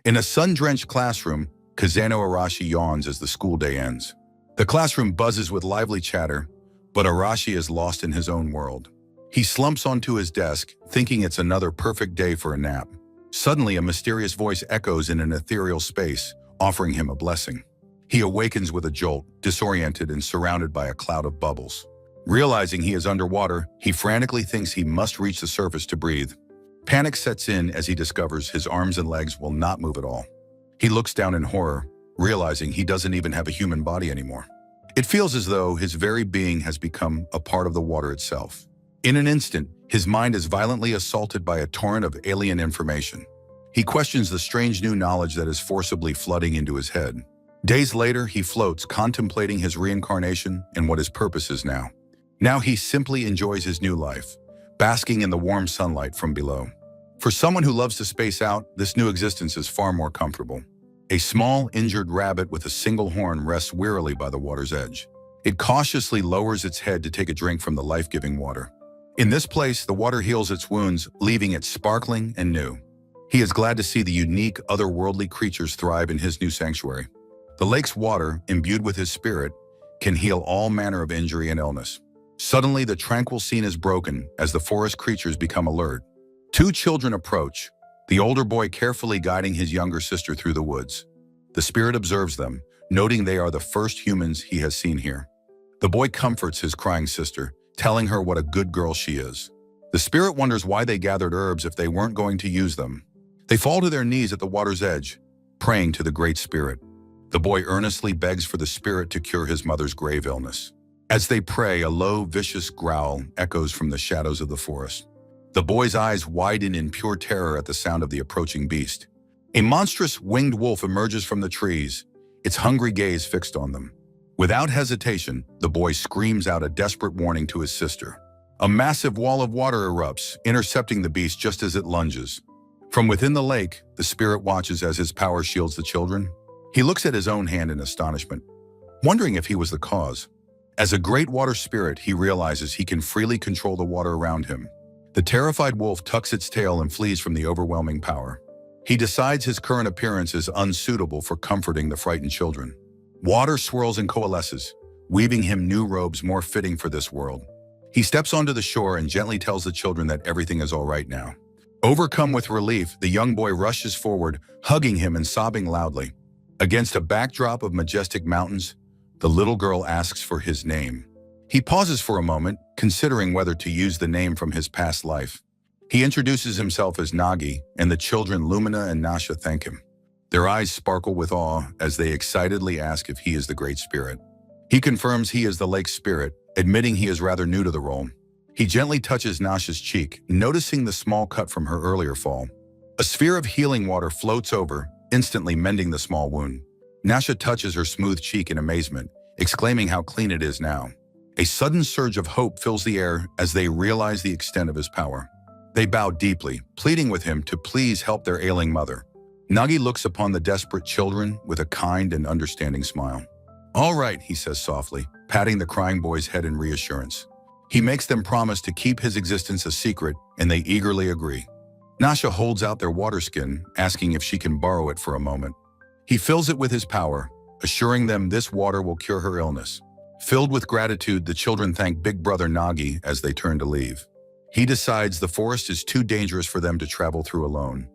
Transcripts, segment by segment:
In a sun-drenched classroom, Kazano Arashi yawns as the school day ends. The classroom buzzes with lively chatter, but Arashi is lost in his own world. He slumps onto his desk, thinking it's another perfect day for a nap. Suddenly, a mysterious voice echoes in an ethereal space, offering him a blessing. He awakens with a jolt, disoriented and surrounded by a cloud of bubbles. Realizing he is underwater, he frantically thinks he must reach the surface to breathe. Panic sets in as he discovers his arms and legs will not move at all. He looks down in horror, realizing he doesn't even have a human body anymore. It feels as though his very being has become a part of the water itself. In an instant, his mind is violently assaulted by a torrent of alien information. He questions the strange new knowledge that is forcibly flooding into his head. Days later, he floats, contemplating his reincarnation and what his purpose is now. Now he simply enjoys his new life, basking in the warm sunlight from below. For someone who loves to space out, this new existence is far more comfortable. A small, injured rabbit with a single horn rests wearily by the water's edge. It cautiously lowers its head to take a drink from the life-giving water. In this place, the water heals its wounds, leaving it sparkling and new. He is glad to see the unique, otherworldly creatures thrive in his new sanctuary. The lake's water, imbued with his spirit, can heal all manner of injury and illness. Suddenly, the tranquil scene is broken as the forest creatures become alert. Two children approach, the older boy carefully guiding his younger sister through the woods. The spirit observes them, noting they are the first humans he has seen here. The boy comforts his crying sister, telling her what a good girl she is. The spirit wonders why they gathered herbs if they weren't going to use them. They fall to their knees at the water's edge, praying to the Great Spirit. The boy earnestly begs for the spirit to cure his mother's grave illness. As they pray, a low, vicious growl echoes from the shadows of the forest. The boy's eyes widen in pure terror at the sound of the approaching beast. A monstrous winged wolf emerges from the trees, its hungry gaze fixed on them. Without hesitation, the boy screams out a desperate warning to his sister. A massive wall of water erupts, intercepting the beast just as it lunges. From within the lake, the spirit watches as his power shields the children. He looks at his own hand in astonishment, wondering if he was the cause. As a great water spirit, he realizes he can freely control the water around him. The terrified wolf tucks its tail and flees from the overwhelming power. He decides his current appearance is unsuitable for comforting the frightened children. Water swirls and coalesces, weaving him new robes more fitting for this world. He steps onto the shore and gently tells the children that everything is all right now. Overcome with relief, the young boy rushes forward, hugging him and sobbing loudly. Against a backdrop of majestic mountains, the little girl asks for his name. He pauses for a moment, considering whether to use the name from his past life. He introduces himself as Nagi, and the children Lumina and Nasha thank him. Their eyes sparkle with awe as they excitedly ask if he is the Great Spirit. He confirms he is the lake's spirit, admitting he is rather new to the role. He gently touches Nasha's cheek, noticing the small cut from her earlier fall. A sphere of healing water floats over, instantly mending the small wound. Nasha touches her smooth cheek in amazement, exclaiming how clean it is now. A sudden surge of hope fills the air as they realize the extent of his power. They bow deeply, pleading with him to please help their ailing mother. Nagi looks upon the desperate children with a kind and understanding smile. "All right," he says softly, patting the crying boy's head in reassurance. He makes them promise to keep his existence a secret, and they eagerly agree. Nasha holds out their water skin, asking if she can borrow it for a moment. He fills it with his power, assuring them this water will cure her illness. Filled with gratitude, the children thank Big Brother Nagi as they turn to leave. He decides the forest is too dangerous for them to travel through alone.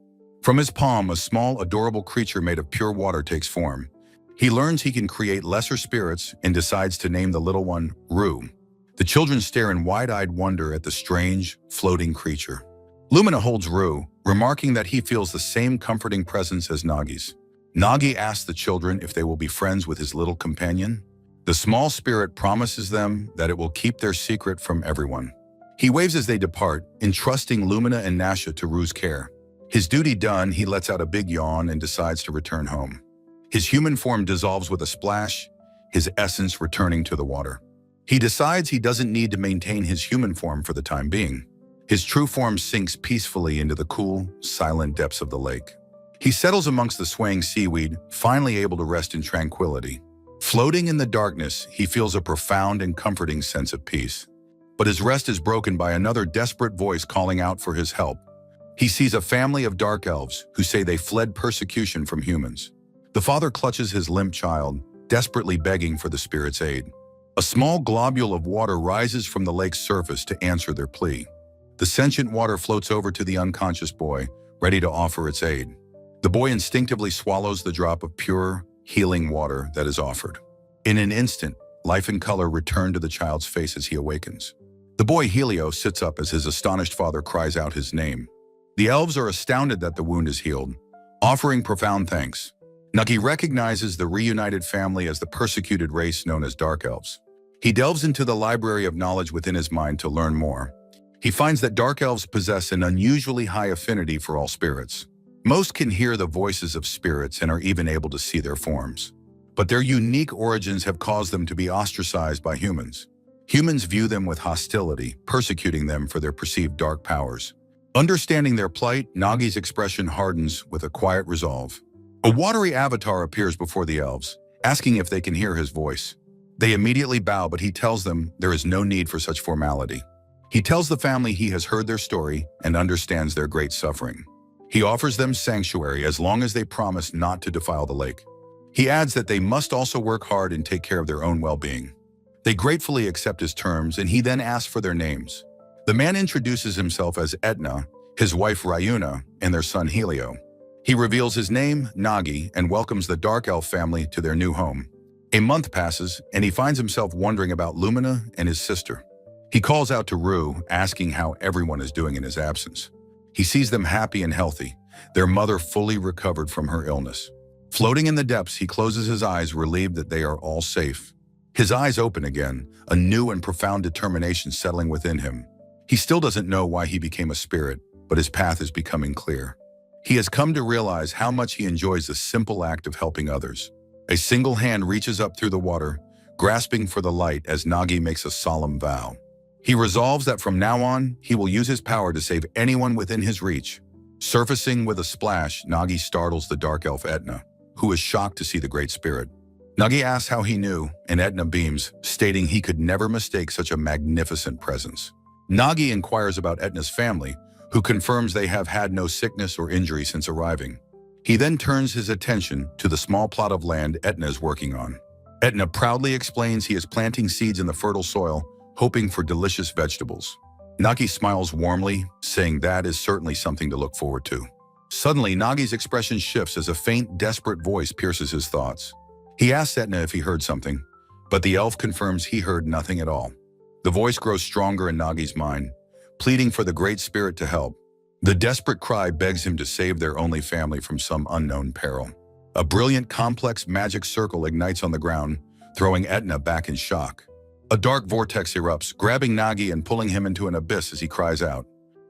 From his palm, a small, adorable creature made of pure water takes form. He learns he can create lesser spirits and decides to name the little one Rue. The children stare in wide-eyed wonder at the strange, floating creature. Lumina holds Rue, remarking that he feels the same comforting presence as Nagi's. Nagi asks the children if they will be friends with his little companion. The small spirit promises them that it will keep their secret from everyone. He waves as they depart, entrusting Lumina and Nasha to Rue's care. His duty done, he lets out a big yawn and decides to return home. His human form dissolves with a splash, his essence returning to the water. He decides he doesn't need to maintain his human form for the time being. His true form sinks peacefully into the cool, silent depths of the lake. He settles amongst the swaying seaweed, finally able to rest in tranquility. Floating in the darkness, he feels a profound and comforting sense of peace. But his rest is broken by another desperate voice calling out for his help. He sees a family of dark elves who say they fled persecution from humans. The father clutches his limp child, desperately begging for the spirit's aid. A small globule of water rises from the lake's surface to answer their plea. The sentient water floats over to the unconscious boy, ready to offer its aid. The boy instinctively swallows the drop of pure, healing water that is offered. In an instant, life and color return to the child's face as he awakens. The boy Helio sits up as his astonished father cries out his name. The elves are astounded that the wound is healed, offering profound thanks. Nagi recognizes the reunited family as the persecuted race known as Dark Elves. He delves into the library of knowledge within his mind to learn more. He finds that Dark Elves possess an unusually high affinity for all spirits. Most can hear the voices of spirits and are even able to see their forms. But their unique origins have caused them to be ostracized by humans. Humans view them with hostility, persecuting them for their perceived dark powers. Understanding their plight, Nagi's expression hardens with a quiet resolve. A watery avatar appears before the elves, asking if they can hear his voice. They immediately bow, but he tells them there is no need for such formality. He tells the family he has heard their story and understands their great suffering. He offers them sanctuary as long as they promise not to defile the lake. He adds that they must also work hard and take care of their own well-being. They gratefully accept his terms, and he then asks for their names. The man introduces himself as Etna, his wife Ryuna, and their son Helio. He reveals his name, Nagi, and welcomes the Dark Elf family to their new home. A month passes, and he finds himself wondering about Lumina and his sister. He calls out to Rue, asking how everyone is doing in his absence. He sees them happy and healthy, their mother fully recovered from her illness. Floating in the depths, he closes his eyes, relieved that they are all safe. His eyes open again, a new and profound determination settling within him. He still doesn't know why he became a spirit, but his path is becoming clear. He has come to realize how much he enjoys the simple act of helping others. A single hand reaches up through the water, grasping for the light as Nagi makes a solemn vow. He resolves that from now on, he will use his power to save anyone within his reach. Surfacing with a splash, Nagi startles the Dark Elf Etna, who is shocked to see the Great Spirit. Nagi asks how he knew, and Etna beams, stating he could never mistake such a magnificent presence. Nagi inquires about Etna's family, who confirms they have had no sickness or injury since arriving. He then turns his attention to the small plot of land Etna is working on. Etna proudly explains he is planting seeds in the fertile soil, hoping for delicious vegetables. Nagi smiles warmly, saying that is certainly something to look forward to. Suddenly, Nagi's expression shifts as a faint, desperate voice pierces his thoughts. He asks Etna if he heard something, but the elf confirms he heard nothing at all. The voice grows stronger in Nagi's mind, pleading for the Great Spirit to help. The desperate cry begs him to save their only family from some unknown peril. A brilliant, complex magic circle ignites on the ground, throwing Etna back in shock. A dark vortex erupts, grabbing Nagi and pulling him into an abyss as he cries out.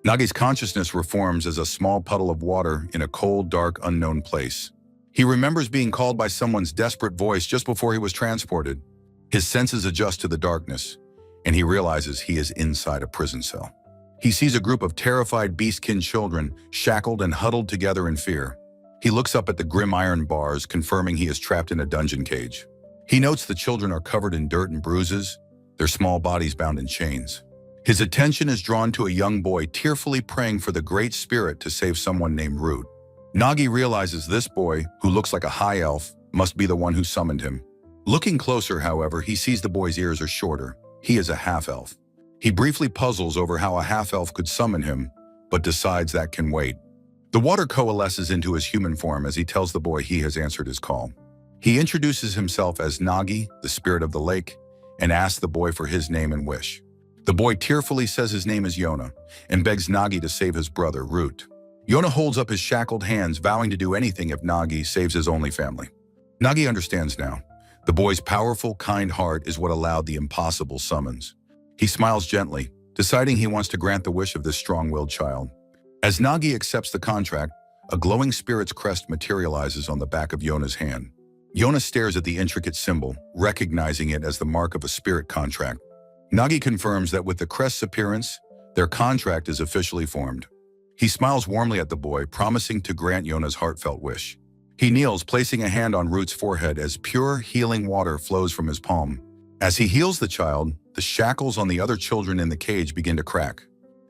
Nagi's consciousness reforms as a small puddle of water in a cold, dark, unknown place. He remembers being called by someone's desperate voice just before he was transported. His senses adjust to the darkness, and he realizes he is inside a prison cell. He sees a group of terrified beastkin children shackled and huddled together in fear. He looks up at the grim iron bars, confirming he is trapped in a dungeon cage. He notes the children are covered in dirt and bruises, their small bodies bound in chains. His attention is drawn to a young boy tearfully praying for the Great Spirit to save someone named Root. Nagi realizes this boy, who looks like a high elf, must be the one who summoned him. Looking closer, however, he sees the boy's ears are shorter. He is a half-elf. He briefly puzzles over how a half-elf could summon him, but decides that can wait. The water coalesces into his human form as he tells the boy he has answered his call. He introduces himself as Nagi, the spirit of the lake, and asks the boy for his name and wish. The boy tearfully says his name is Yona and begs Nagi to save his brother, Root. Yona holds up his shackled hands, vowing to do anything if Nagi saves his only family. Nagi understands now. The boy's powerful, kind heart is what allowed the impossible summons. He smiles gently, deciding he wants to grant the wish of this strong-willed child. As Nagi accepts the contract, a glowing spirit's crest materializes on the back of Yona's hand. Yona stares at the intricate symbol, recognizing it as the mark of a spirit contract. Nagi confirms that with the crest's appearance, their contract is officially formed. He smiles warmly at the boy, promising to grant Yona's heartfelt wish. He kneels, placing a hand on Root's forehead as pure, healing water flows from his palm. As he heals the child, the shackles on the other children in the cage begin to crack.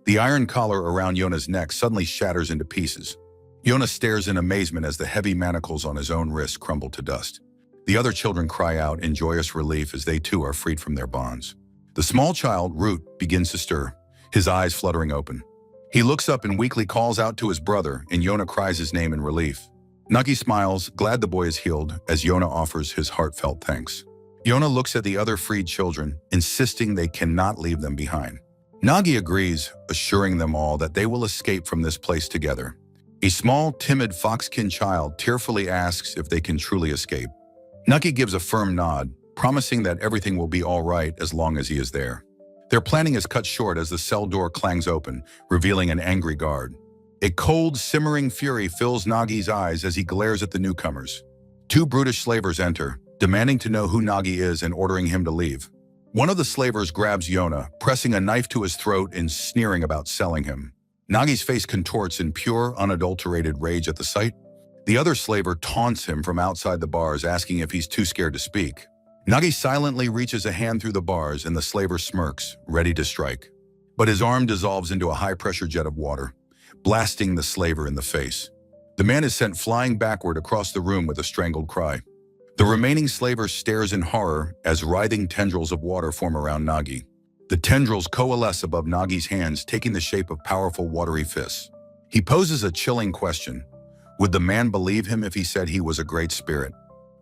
The iron collar around Yona's neck suddenly shatters into pieces. Yona stares in amazement as the heavy manacles on his own wrist crumble to dust. The other children cry out in joyous relief as they too are freed from their bonds. The small child, Root, begins to stir, his eyes fluttering open. He looks up and weakly calls out to his brother, and Yona cries his name in relief. Nagi smiles, glad the boy is healed, as Yona offers his heartfelt thanks. Yona looks at the other freed children, insisting they cannot leave them behind. Nagi agrees, assuring them all that they will escape from this place together. A small, timid foxkin child tearfully asks if they can truly escape. Nagi gives a firm nod, promising that everything will be all right as long as he is there. Their planning is cut short as the cell door clangs open, revealing an angry guard. A cold, simmering fury fills Nagi's eyes as he glares at the newcomers. Two brutish slavers enter, demanding to know who Nagi is and ordering him to leave. One of the slavers grabs Yona, pressing a knife to his throat and sneering about selling him. Nagi's face contorts in pure, unadulterated rage at the sight. The other slaver taunts him from outside the bars, asking if he's too scared to speak. Nagi silently reaches a hand through the bars and the slaver smirks, ready to strike. But his arm dissolves into a high-pressure jet of water, blasting the slaver in the face. The man is sent flying backward across the room with a strangled cry. The remaining slaver stares in horror as writhing tendrils of water form around Nagi. The tendrils coalesce above Nagi's hands, taking the shape of powerful watery fists. He poses a chilling question. Would the man believe him if he said he was a great spirit?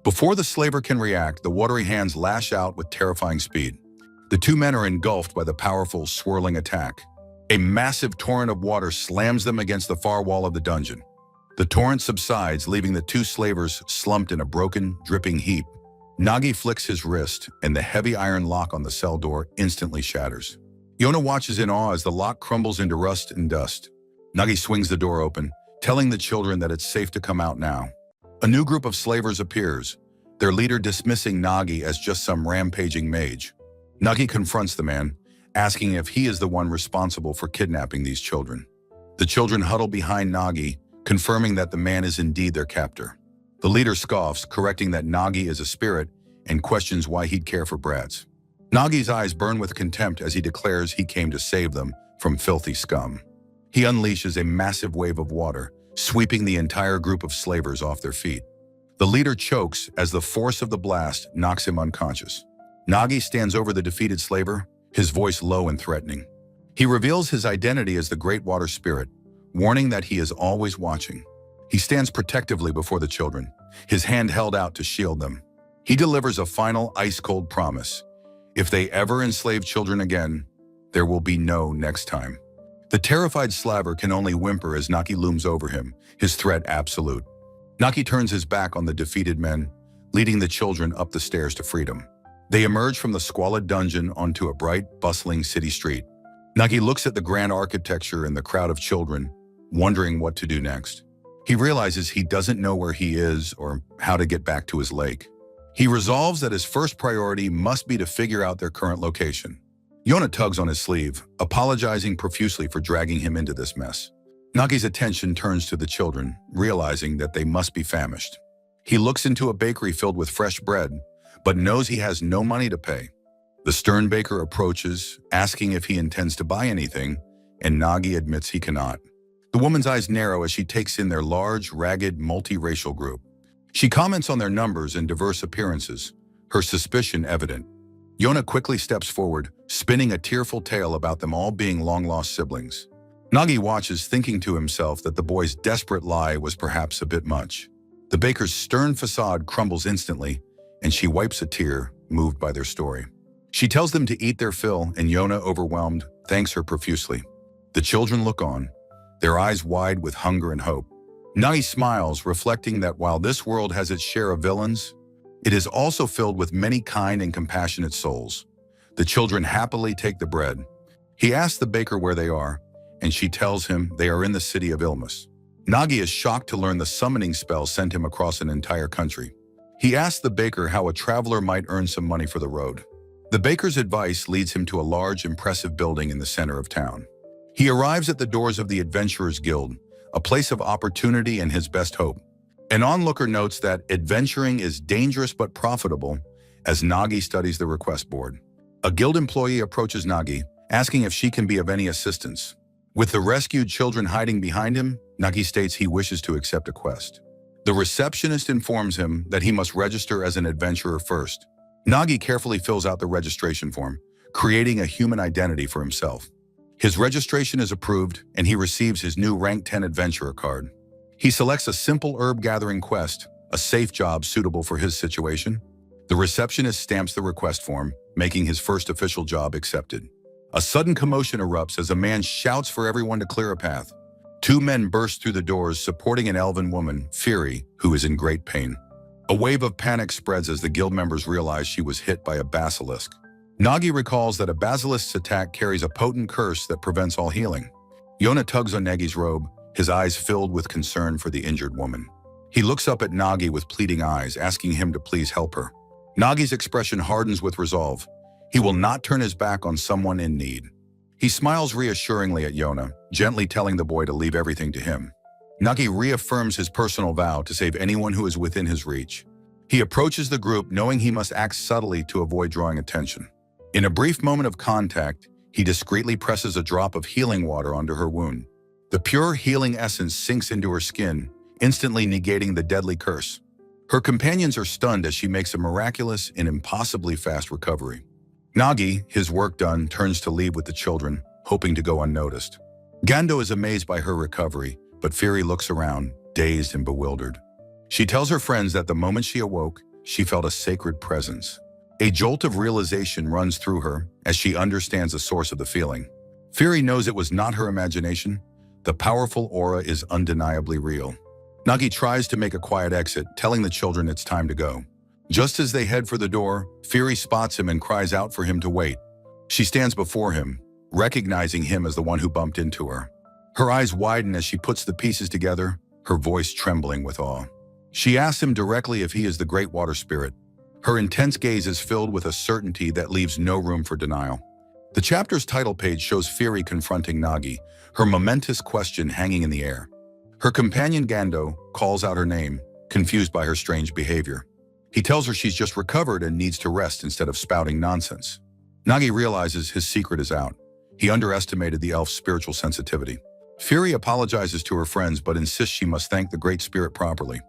Before the slaver can react, the watery hands lash out with terrifying speed. The two men are engulfed by the powerful, swirling attack. A massive torrent of water slams them against the far wall of the dungeon. The torrent subsides, leaving the two slavers slumped in a broken, dripping heap. Nagi flicks his wrist, and the heavy iron lock on the cell door instantly shatters. Yona watches in awe as the lock crumbles into rust and dust. Nagi swings the door open, telling the children that it's safe to come out now. A new group of slavers appears, their leader dismissing Nagi as just some rampaging mage. Nagi confronts the man, asking if he is the one responsible for kidnapping these children. The children huddle behind Nagi, confirming that the man is indeed their captor. The leader scoffs, correcting that Nagi is a spirit, and questions why he'd care for brats. Nagi's eyes burn with contempt as he declares he came to save them from filthy scum. He unleashes a massive wave of water, sweeping the entire group of slavers off their feet. The leader chokes as the force of the blast knocks him unconscious. Nagi stands over the defeated slaver, his voice low and threatening. He reveals his identity as the Great Water Spirit, warning that he is always watching. He stands protectively before the children, his hand held out to shield them. He delivers a final ice-cold promise. If they ever enslave children again, there will be no next time. The terrified slaver can only whimper as Nagi looms over him, his threat absolute. Nagi turns his back on the defeated men, leading the children up the stairs to freedom. They emerge from the squalid dungeon onto a bright, bustling city street. Nagi looks at the grand architecture and the crowd of children, wondering what to do next. He realizes he doesn't know where he is or how to get back to his lake. He resolves that his first priority must be to figure out their current location. Yona tugs on his sleeve, apologizing profusely for dragging him into this mess. Nagi's attention turns to the children, realizing that they must be famished. He looks into a bakery filled with fresh bread, but knows he has no money to pay. The stern baker approaches, asking if he intends to buy anything, and Nagi admits he cannot. The woman's eyes narrow as she takes in their large, ragged, multiracial group. She comments on their numbers and diverse appearances, her suspicion evident. Yona quickly steps forward, spinning a tearful tale about them all being long-lost siblings. Nagi watches, thinking to himself that the boy's desperate lie was perhaps a bit much. The baker's stern facade crumbles instantly, and she wipes a tear, moved by their story. She tells them to eat their fill, and Yona, overwhelmed, thanks her profusely. The children look on, their eyes wide with hunger and hope. Nagi smiles, reflecting that while this world has its share of villains, it is also filled with many kind and compassionate souls. The children happily take the bread. He asks the baker where they are, and she tells him they are in the city of Ilmus. Nagi is shocked to learn the summoning spell sent him across an entire country. He asks the baker how a traveler might earn some money for the road. The baker's advice leads him to a large, impressive building in the center of town. He arrives at the doors of the Adventurers Guild, a place of opportunity and his best hope. An onlooker notes that adventuring is dangerous but profitable as Nagi studies the request board. A guild employee approaches Nagi, asking if she can be of any assistance. With the rescued children hiding behind him, Nagi states he wishes to accept a quest. The receptionist informs him that he must register as an adventurer first. Nagi carefully fills out the registration form, creating a human identity for himself. His registration is approved, and he receives his new Rank 10 Adventurer card. He selects a simple herb-gathering quest, a safe job suitable for his situation. The receptionist stamps the request form, making his first official job accepted. A sudden commotion erupts as a man shouts for everyone to clear a path. Two men burst through the doors, supporting an elven woman, Fury, who is in great pain. A wave of panic spreads as the guild members realize she was hit by a basilisk. Nagi recalls that a basilisk's attack carries a potent curse that prevents all healing. Yona tugs on Nagi's robe, his eyes filled with concern for the injured woman. He looks up at Nagi with pleading eyes, asking him to please help her. Nagi's expression hardens with resolve. He will not turn his back on someone in need. He smiles reassuringly at Yona, gently telling the boy to leave everything to him. Nagi reaffirms his personal vow to save anyone who is within his reach. He approaches the group knowing he must act subtly to avoid drawing attention. In a brief moment of contact, he discreetly presses a drop of healing water onto her wound. The pure healing essence sinks into her skin, instantly negating the deadly curse. Her companions are stunned as she makes a miraculous and impossibly fast recovery. Nagi, his work done, turns to leave with the children, hoping to go unnoticed. Gando is amazed by her recovery, but Fury looks around, dazed and bewildered. She tells her friends that the moment she awoke, she felt a sacred presence. A jolt of realization runs through her as she understands the source of the feeling. Fury knows it was not her imagination. The powerful aura is undeniably real. Nagi tries to make a quiet exit, telling the children it's time to go. Just as they head for the door, Fury spots him and cries out for him to wait. She stands before him, recognizing him as the one who bumped into her. Her eyes widen as she puts the pieces together, her voice trembling with awe. She asks him directly if he is the Great Water Spirit. Her intense gaze is filled with a certainty that leaves no room for denial. The chapter's title page shows Fury confronting Nagi, her momentous question hanging in the air. Her companion Gando calls out her name, confused by her strange behavior. He tells her she's just recovered and needs to rest instead of spouting nonsense. Nagi realizes his secret is out. He underestimated the elf's spiritual sensitivity. Fury apologizes to her friends but insists she must thank the Great Spirit properly.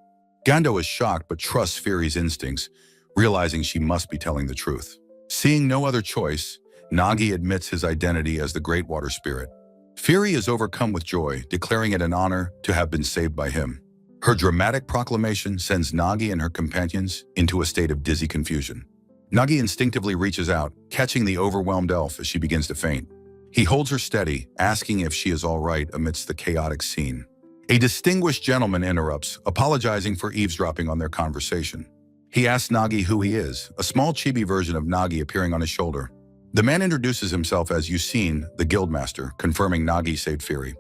Gando is shocked but trusts Fury's instincts, realizing she must be telling the truth. Seeing no other choice, Nagi admits his identity as the Great Water Spirit. Fury is overcome with joy, declaring it an honor to have been saved by him. Her dramatic proclamation sends Nagi and her companions into a state of dizzy confusion. Nagi instinctively reaches out, catching the overwhelmed elf as she begins to faint. He holds her steady, asking if she is all right amidst the chaotic scene. A distinguished gentleman interrupts, apologizing for eavesdropping on their conversation. He asks Nagi who he is, a small chibi version of Nagi appearing on his shoulder. The man introduces himself as Yusin, the guildmaster, confirming Nagi saved Fury.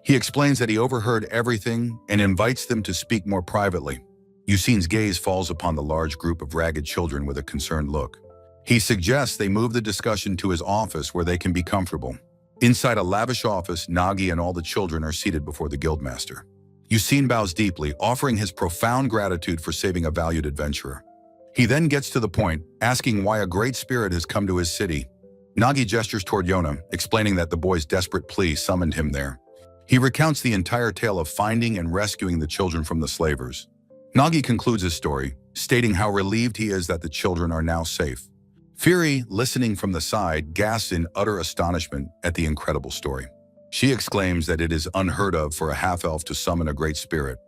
He explains that he overheard everything and invites them to speak more privately. Yusin's gaze falls upon the large group of ragged children with a concerned look. He suggests they move the discussion to his office where they can be comfortable. Inside a lavish office, Nagi and all the children are seated before the guildmaster. Yusin bows deeply, offering his profound gratitude for saving a valued adventurer. He then gets to the point, asking why a great spirit has come to his city. Nagi gestures toward Yona, explaining that the boy's desperate plea summoned him there. He recounts the entire tale of finding and rescuing the children from the slavers. Nagi concludes his story, stating how relieved he is that the children are now safe. Fury, listening from the side, gasps in utter astonishment at the incredible story. She exclaims that it is unheard of for a half-elf to summon a great spirit.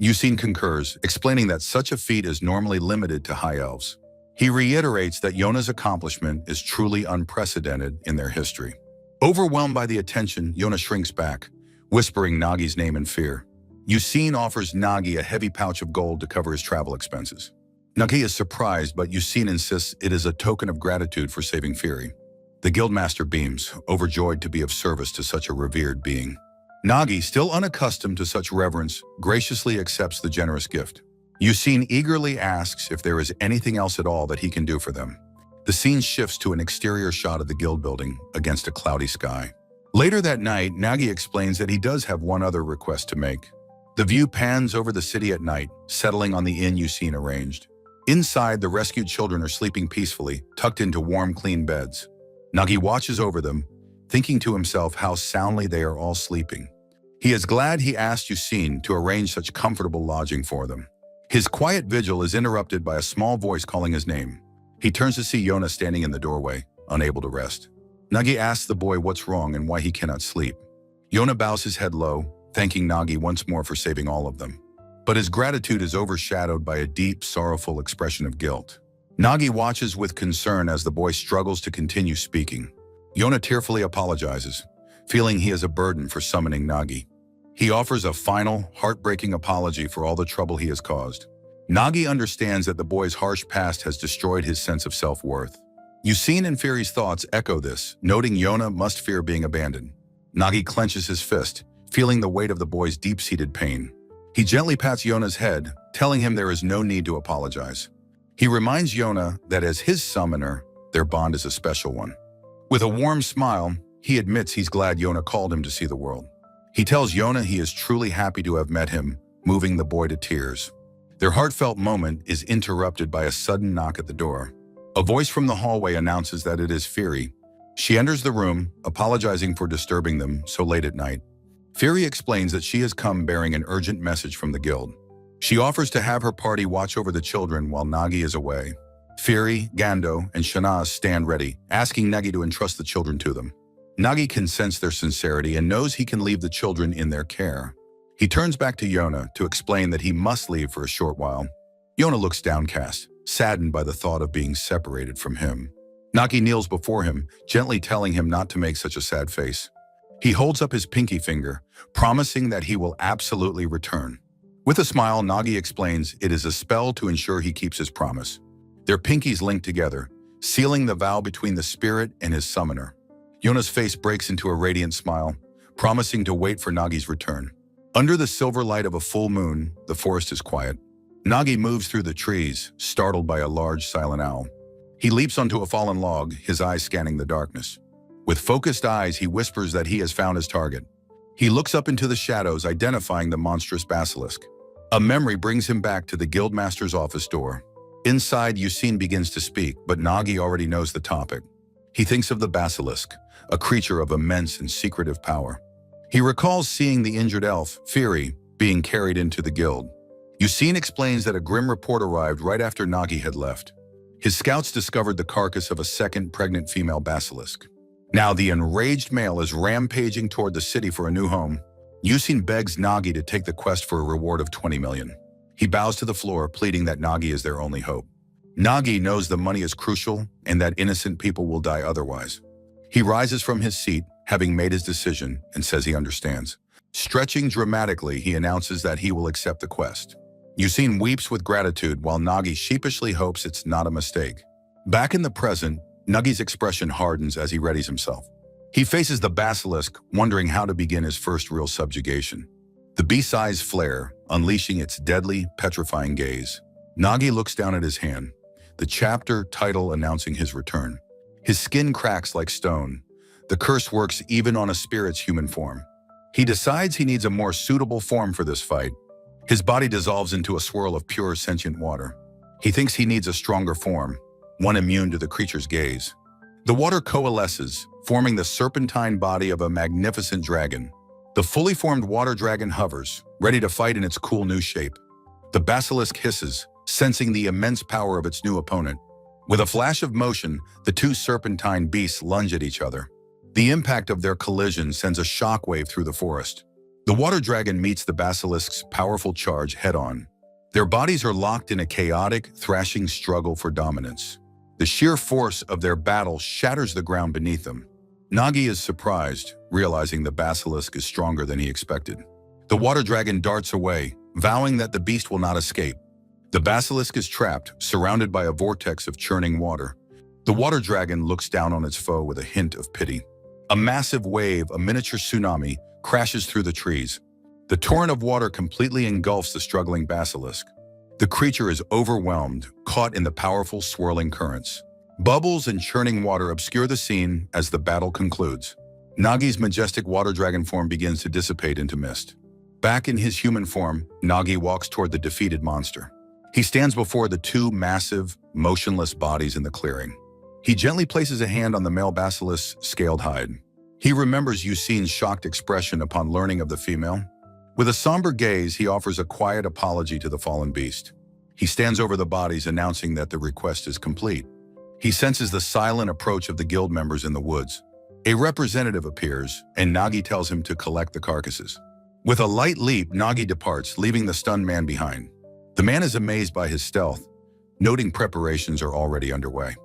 Yusin concurs, explaining that such a feat is normally limited to high elves. He reiterates that Yona's accomplishment is truly unprecedented in their history. Overwhelmed by the attention, Yona shrinks back, whispering Nagi's name in fear. Yusin offers Nagi a heavy pouch of gold to cover his travel expenses. Nagi is surprised, but Yusin insists it is a token of gratitude for saving Fury. The guildmaster beams, overjoyed to be of service to such a revered being. Nagi, still unaccustomed to such reverence, graciously accepts the generous gift. Yusin eagerly asks if there is anything else at all that he can do for them. The scene shifts to an exterior shot of the guild building against a cloudy sky. Later that night, Nagi explains that he does have one other request to make. The view pans over the city at night, settling on the inn Yusin arranged. Inside, the rescued children are sleeping peacefully, tucked into warm, clean beds. Nagi watches over them, thinking to himself how soundly they are all sleeping. He is glad he asked Yusin to arrange such comfortable lodging for them. His quiet vigil is interrupted by a small voice calling his name. He turns to see Yona standing in the doorway, unable to rest. Nagi asks the boy what's wrong and why he cannot sleep. Yona bows his head low, thanking Nagi once more for saving all of them. But his gratitude is overshadowed by a deep, sorrowful expression of guilt. Nagi watches with concern as the boy struggles to continue speaking. Yona tearfully apologizes, feeling he is a burden for summoning Nagi. He offers a final, heartbreaking apology for all the trouble he has caused. Nagi understands that the boy's harsh past has destroyed his sense of self-worth. Yusin and Fury's thoughts echo this, noting Yona must fear being abandoned. Nagi clenches his fist, feeling the weight of the boy's deep-seated pain. He gently pats Yona's head, telling him there is no need to apologize. He reminds Yona that as his summoner, their bond is a special one. With a warm smile, he admits he's glad Yona called him to see the world. He tells Yona he is truly happy to have met him, moving the boy to tears. Their heartfelt moment is interrupted by a sudden knock at the door. A voice from the hallway announces that it is Fury. She enters the room, apologizing for disturbing them so late at night. Fury explains that she has come bearing an urgent message from the guild. She offers to have her party watch over the children while Nagi is away. Fury, Gando, and Shanaz stand ready, asking Nagi to entrust the children to them. Nagi can sense their sincerity and knows he can leave the children in their care. He turns back to Yona to explain that he must leave for a short while. Yona looks downcast, saddened by the thought of being separated from him. Nagi kneels before him, gently telling him not to make such a sad face. He holds up his pinky finger, promising that he will absolutely return. With a smile, Nagi explains it is a spell to ensure he keeps his promise. Their pinkies link together, sealing the vow between the spirit and his summoner. Yona's face breaks into a radiant smile, promising to wait for Nagi's return. Under the silver light of a full moon, the forest is quiet. Nagi moves through the trees, startled by a large silent owl. He leaps onto a fallen log, his eyes scanning the darkness. With focused eyes, he whispers that he has found his target. He looks up into the shadows, identifying the monstrous basilisk. A memory brings him back to the guildmaster's office door. Inside, Yusin begins to speak, but Nagi already knows the topic. He thinks of the basilisk, a creature of immense and secretive power. He recalls seeing the injured elf, Fury, being carried into the guild. Yusin explains that a grim report arrived right after Nagi had left. His scouts discovered the carcass of a second pregnant female basilisk. Now the enraged male is rampaging toward the city for a new home. Yusin begs Nagi to take the quest for a reward of 20 million. He bows to the floor, pleading that Nagi is their only hope. Nagi knows the money is crucial and that innocent people will die otherwise. He rises from his seat, having made his decision, and says he understands. Stretching dramatically, he announces that he will accept the quest. Yusin weeps with gratitude while Nagi sheepishly hopes it's not a mistake. Back in the present, Nagi's expression hardens as he readies himself. He faces the basilisk, wondering how to begin his first real subjugation. The beast's eyes flare, unleashing its deadly, petrifying gaze. Nagi looks down at his hand, the chapter title announcing his return. His skin cracks like stone. The curse works even on a spirit's human form. He decides he needs a more suitable form for this fight. His body dissolves into a swirl of pure sentient water. He thinks he needs a stronger form, one immune to the creature's gaze. The water coalesces, forming the serpentine body of a magnificent dragon. The fully formed water dragon hovers, ready to fight in its cool new shape. The basilisk hisses, sensing the immense power of its new opponent. With a flash of motion, the two serpentine beasts lunge at each other. The impact of their collision sends a shockwave through the forest. The water dragon meets the basilisk's powerful charge head-on. Their bodies are locked in a chaotic, thrashing struggle for dominance. The sheer force of their battle shatters the ground beneath them. Nagi is surprised, realizing the basilisk is stronger than he expected. The water dragon darts away, vowing that the beast will not escape. The basilisk is trapped, surrounded by a vortex of churning water. The water dragon looks down on its foe with a hint of pity. A massive wave, a miniature tsunami, crashes through the trees. The torrent of water completely engulfs the struggling basilisk. The creature is overwhelmed, caught in the powerful swirling currents. Bubbles and churning water obscure the scene as the battle concludes. Nagi's majestic water dragon form begins to dissipate into mist. Back in his human form, Nagi walks toward the defeated monster. He stands before the two massive, motionless bodies in the clearing. He gently places a hand on the male basilisk's scaled hide. He remembers Yusin's shocked expression upon learning of the female. With a somber gaze, he offers a quiet apology to the fallen beast. He stands over the bodies, announcing that the request is complete. He senses the silent approach of the guild members in the woods. A representative appears, and Nagi tells him to collect the carcasses. With a light leap, Nagi departs, leaving the stunned man behind. The man is amazed by his stealth, noting preparations are already underway.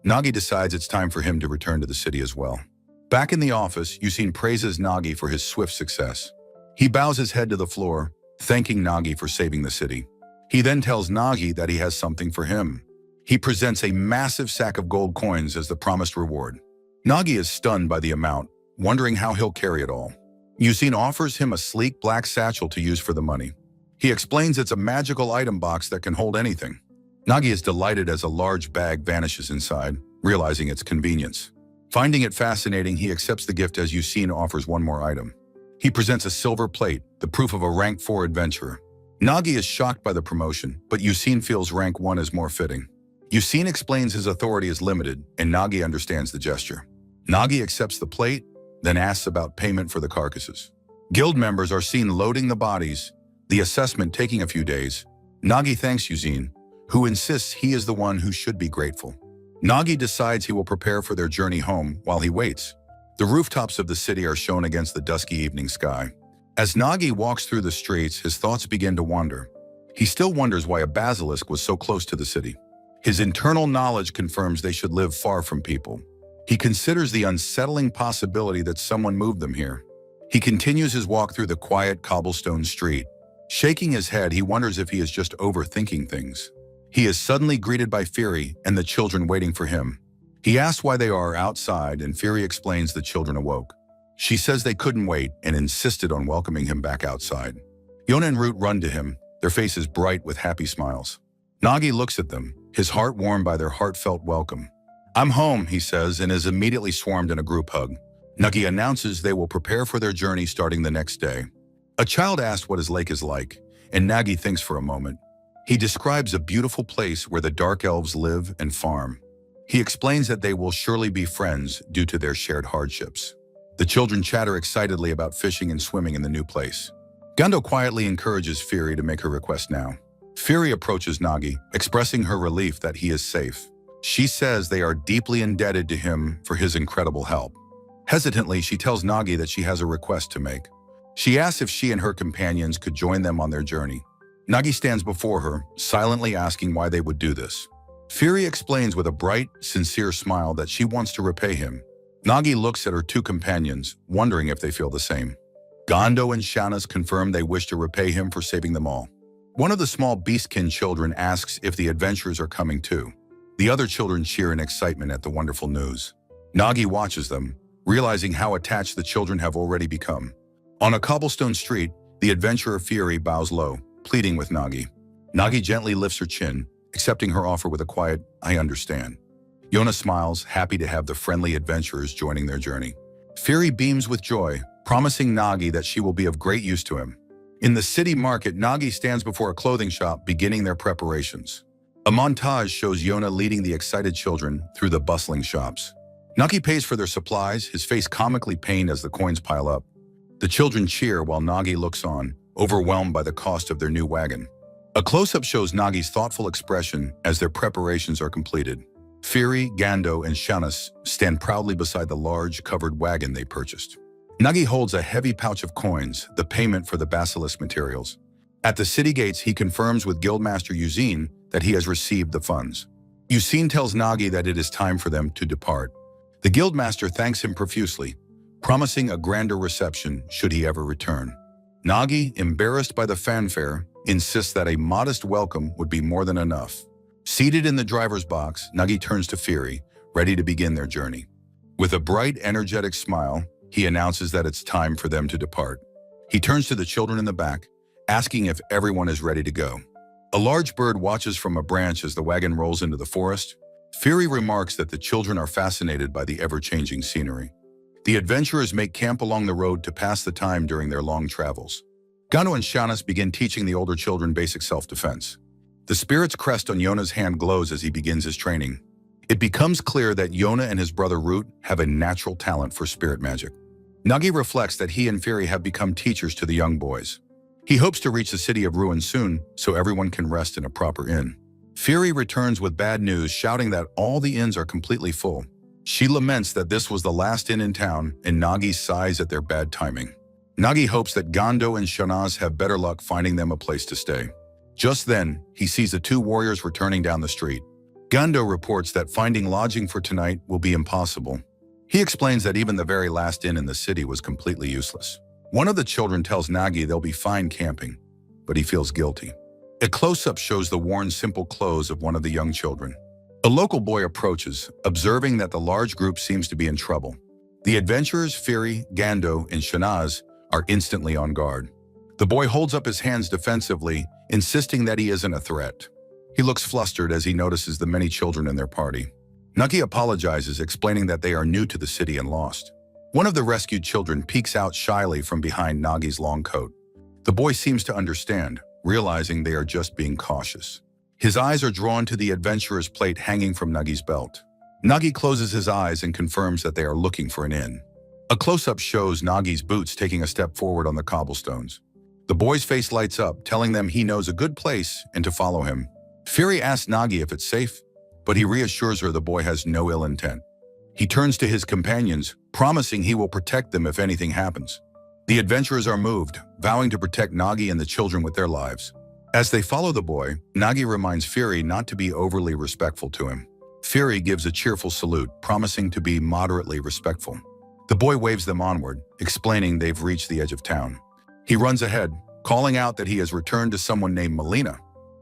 Nagi decides it's time for him to return to the city as well. Back in the office, Yusin praises Nagi for his swift success. He bows his head to the floor, thanking Nagi for saving the city. He then tells Nagi that he has something for him. He presents a massive sack of gold coins as the promised reward. Nagi is stunned by the amount, wondering how he'll carry it all. Yusin offers him a sleek black satchel to use for the money. He explains it's a magical item box that can hold anything. Nagi is delighted as a large bag vanishes inside, realizing its convenience. Finding it fascinating, he accepts the gift as Yusin offers one more item. He presents a silver plate, the proof of a rank 4 adventurer. Nagi is shocked by the promotion, but Yusin feels rank 1 is more fitting. Yusin explains his authority is limited, and Nagi understands the gesture. Nagi accepts the plate, then asks about payment for the carcasses. Guild members are seen loading the bodies, the assessment taking a few days. Nagi thanks Yusin, who insists he is the one who should be grateful. Nagi decides he will prepare for their journey home while he waits. The rooftops of the city are shown against the dusky evening sky. As Nagi walks through the streets, his thoughts begin to wander. He still wonders why a basilisk was so close to the city. His internal knowledge confirms they should live far from people. He considers the unsettling possibility that someone moved them here. He continues his walk through the quiet cobblestone street. Shaking his head, he wonders if he is just overthinking things. He is suddenly greeted by Fury and the children waiting for him. He asks why they are outside, and Fury explains the children awoke. She says they couldn't wait and insisted on welcoming him back outside. Yona and Root run to him, their faces bright with happy smiles. Nagi looks at them, his heart warmed by their heartfelt welcome. "I'm home," he says, and is immediately swarmed in a group hug. Nagi announces they will prepare for their journey starting the next day. A child asks what his lake is like, and Nagi thinks for a moment. He describes a beautiful place where the dark elves live and farm. He explains that they will surely be friends due to their shared hardships. The children chatter excitedly about fishing and swimming in the new place. Gando quietly encourages Fury to make her request now. Fury approaches Nagi, expressing her relief that he is safe. She says they are deeply indebted to him for his incredible help. Hesitantly, she tells Nagi that she has a request to make. She asks if she and her companions could join them on their journey. Nagi stands before her, silently asking why they would do this. Fury explains with a bright, sincere smile that she wants to repay him. Nagi looks at her two companions, wondering if they feel the same. Gando and Shanas confirm they wish to repay him for saving them all. One of the small beastkin children asks if the adventurers are coming too. The other children cheer in excitement at the wonderful news. Nagi watches them, realizing how attached the children have already become. On a cobblestone street, the adventurer Fury bows low, pleading with Nagi. Nagi gently lifts her chin, accepting her offer with a quiet, "I understand." Yona smiles, happy to have the friendly adventurers joining their journey. Fury beams with joy, promising Nagi that she will be of great use to him. In the city market, Nagi stands before a clothing shop, beginning their preparations. A montage shows Yona leading the excited children through the bustling shops. Nagi pays for their supplies, his face comically pained as the coins pile up. The children cheer while Nagi looks on, overwhelmed by the cost of their new wagon. A close-up shows Nagi's thoughtful expression as their preparations are completed. Fury, Gando, and Shanas stand proudly beside the large, covered wagon they purchased. Nagi holds a heavy pouch of coins, the payment for the basilisk materials. At the city gates, he confirms with Guildmaster Yusin that he has received the funds. Yusin tells Nagi that it is time for them to depart. The Guildmaster thanks him profusely, promising a grander reception should he ever return. Nagi, embarrassed by the fanfare, insists that a modest welcome would be more than enough. Seated in the driver's box, Nagi turns to Fury, ready to begin their journey. With a bright, energetic smile, he announces that it's time for them to depart. He turns to the children in the back, asking if everyone is ready to go. A large bird watches from a branch as the wagon rolls into the forest. Fury remarks that the children are fascinated by the ever-changing scenery. The adventurers make camp along the road to pass the time during their long travels. Gano and Shanas begin teaching the older children basic self-defense. The spirit's crest on Yona's hand glows as he begins his training. It becomes clear that Yona and his brother Root have a natural talent for spirit magic. Nagi reflects that he and Fury have become teachers to the young boys. He hopes to reach the city of ruin soon so everyone can rest in a proper inn. Fury returns with bad news, shouting that all the inns are completely full. She laments that this was the last inn in town, and Nagi sighs at their bad timing. Nagi hopes that Gando and Shanaz have better luck finding them a place to stay. Just then, he sees the two warriors returning down the street. Gando reports that finding lodging for tonight will be impossible. He explains that even the very last inn in the city was completely useless. One of the children tells Nagi they'll be fine camping, but he feels guilty. A close-up shows the worn, simple clothes of one of the young children. A local boy approaches, observing that the large group seems to be in trouble. The adventurers Fury, Gando, and Shanaz are instantly on guard. The boy holds up his hands defensively, insisting that he isn't a threat. He looks flustered as he notices the many children in their party. Nagi apologizes, explaining that they are new to the city and lost. One of the rescued children peeks out shyly from behind Nagi's long coat. The boy seems to understand, realizing they are just being cautious. His eyes are drawn to the adventurer's plate hanging from Nagi's belt. Nagi closes his eyes and confirms that they are looking for an inn. A close-up shows Nagi's boots taking a step forward on the cobblestones. The boy's face lights up, telling them he knows a good place and to follow him. Fury asks Nagi if it's safe, but he reassures her the boy has no ill intent. He turns to his companions, promising he will protect them if anything happens. The adventurers are moved, vowing to protect Nagi and the children with their lives. As they follow the boy, Nagi reminds Fury not to be overly respectful to him. Fury gives a cheerful salute, promising to be moderately respectful. The boy waves them onward, explaining they've reached the edge of town. He runs ahead, calling out that he has returned to someone named Melina.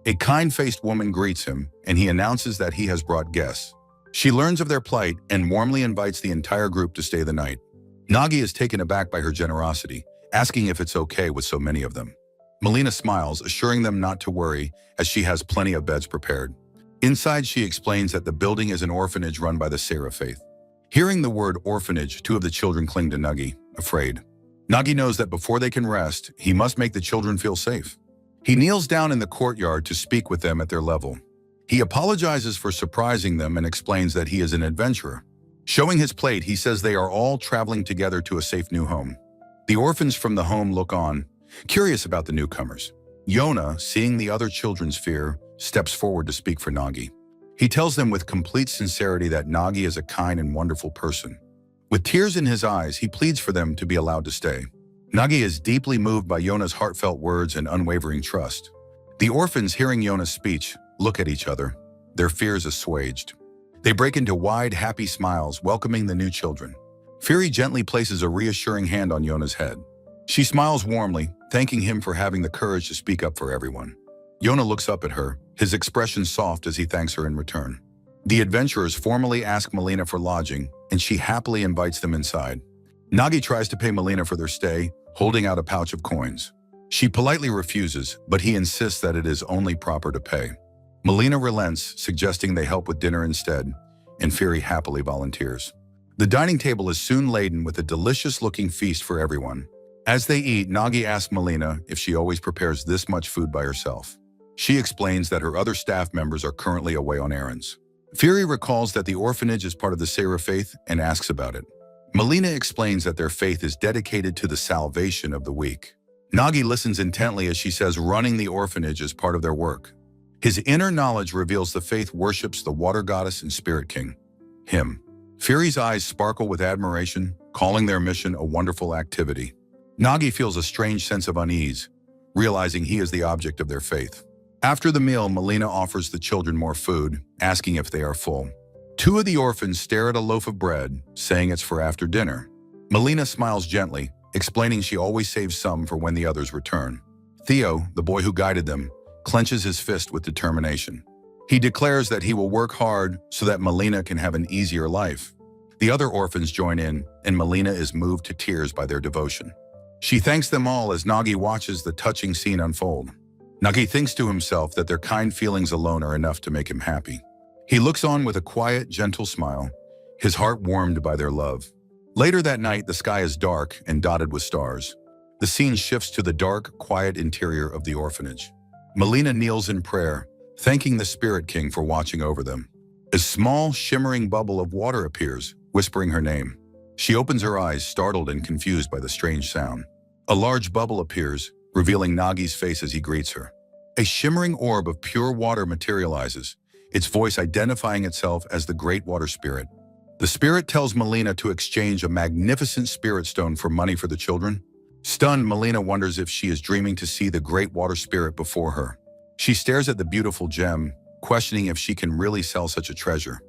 A kind-faced woman greets him, and he announces that he has brought guests. She learns of their plight and warmly invites the entire group to stay the night. Nagi is taken aback by her generosity, asking if it's okay with so many of them. Melina smiles, assuring them not to worry, as she has plenty of beds prepared. Inside, she explains that the building is an orphanage run by the Seraph faith. Hearing the word orphanage, two of the children cling to Nagi, afraid. Nagi knows that before they can rest, he must make the children feel safe. He kneels down in the courtyard to speak with them at their level. He apologizes for surprising them and explains that he is an adventurer. Showing his plate, he says they are all traveling together to a safe new home. The orphans from the home look on, curious about the newcomers. Yona, seeing the other children's fear, steps forward to speak for Nagi. He tells them with complete sincerity that Nagi is a kind and wonderful person. With tears in his eyes, he pleads for them to be allowed to stay. Nagi is deeply moved by Yona's heartfelt words and unwavering trust. The orphans, hearing Yona's speech, look at each other, their fears assuaged. They break into wide, happy smiles, welcoming the new children. Fury gently places a reassuring hand on Yona's head. She smiles warmly, thanking him for having the courage to speak up for everyone. Yona looks up at her, his expression soft as he thanks her in return. The adventurers formally ask Melina for lodging, and she happily invites them inside. Nagi tries to pay Melina for their stay, holding out a pouch of coins. She politely refuses, but he insists that it is only proper to pay. Melina relents, suggesting they help with dinner instead, and Fury happily volunteers. The dining table is soon laden with a delicious-looking feast for everyone. As they eat, Nagi asks Melina if she always prepares this much food by herself. She explains that her other staff members are currently away on errands. Fury recalls that the orphanage is part of the Seraph faith and asks about it. Melina explains that their faith is dedicated to the salvation of the weak. Nagi listens intently as she says running the orphanage is part of their work. His inner knowledge reveals the faith worships the water goddess and spirit king, him. Fury's eyes sparkle with admiration, calling their mission a wonderful activity. Nagi feels a strange sense of unease, realizing he is the object of their faith. After the meal, Melina offers the children more food, asking if they are full. Two of the orphans stare at a loaf of bread, saying it's for after dinner. Melina smiles gently, explaining she always saves some for when the others return. Theo, the boy who guided them, clenches his fist with determination. He declares that he will work hard so that Melina can have an easier life. The other orphans join in, and Melina is moved to tears by their devotion. She thanks them all as Nagi watches the touching scene unfold. Nagi thinks to himself that their kind feelings alone are enough to make him happy. He looks on with a quiet, gentle smile, his heart warmed by their love. Later that night, the sky is dark and dotted with stars. The scene shifts to the dark, quiet interior of the orphanage. Melina kneels in prayer, thanking the Spirit King for watching over them. A small, shimmering bubble of water appears, whispering her name. She opens her eyes, startled and confused by the strange sound. A large bubble appears, revealing Nagi's face as he greets her. A shimmering orb of pure water materializes, its voice identifying itself as the Great Water Spirit. The spirit tells Melina to exchange a magnificent spirit stone for money for the children. Stunned, Melina wonders if she is dreaming to see the Great Water Spirit before her. She stares at the beautiful gem, questioning if she can really sell such a treasure.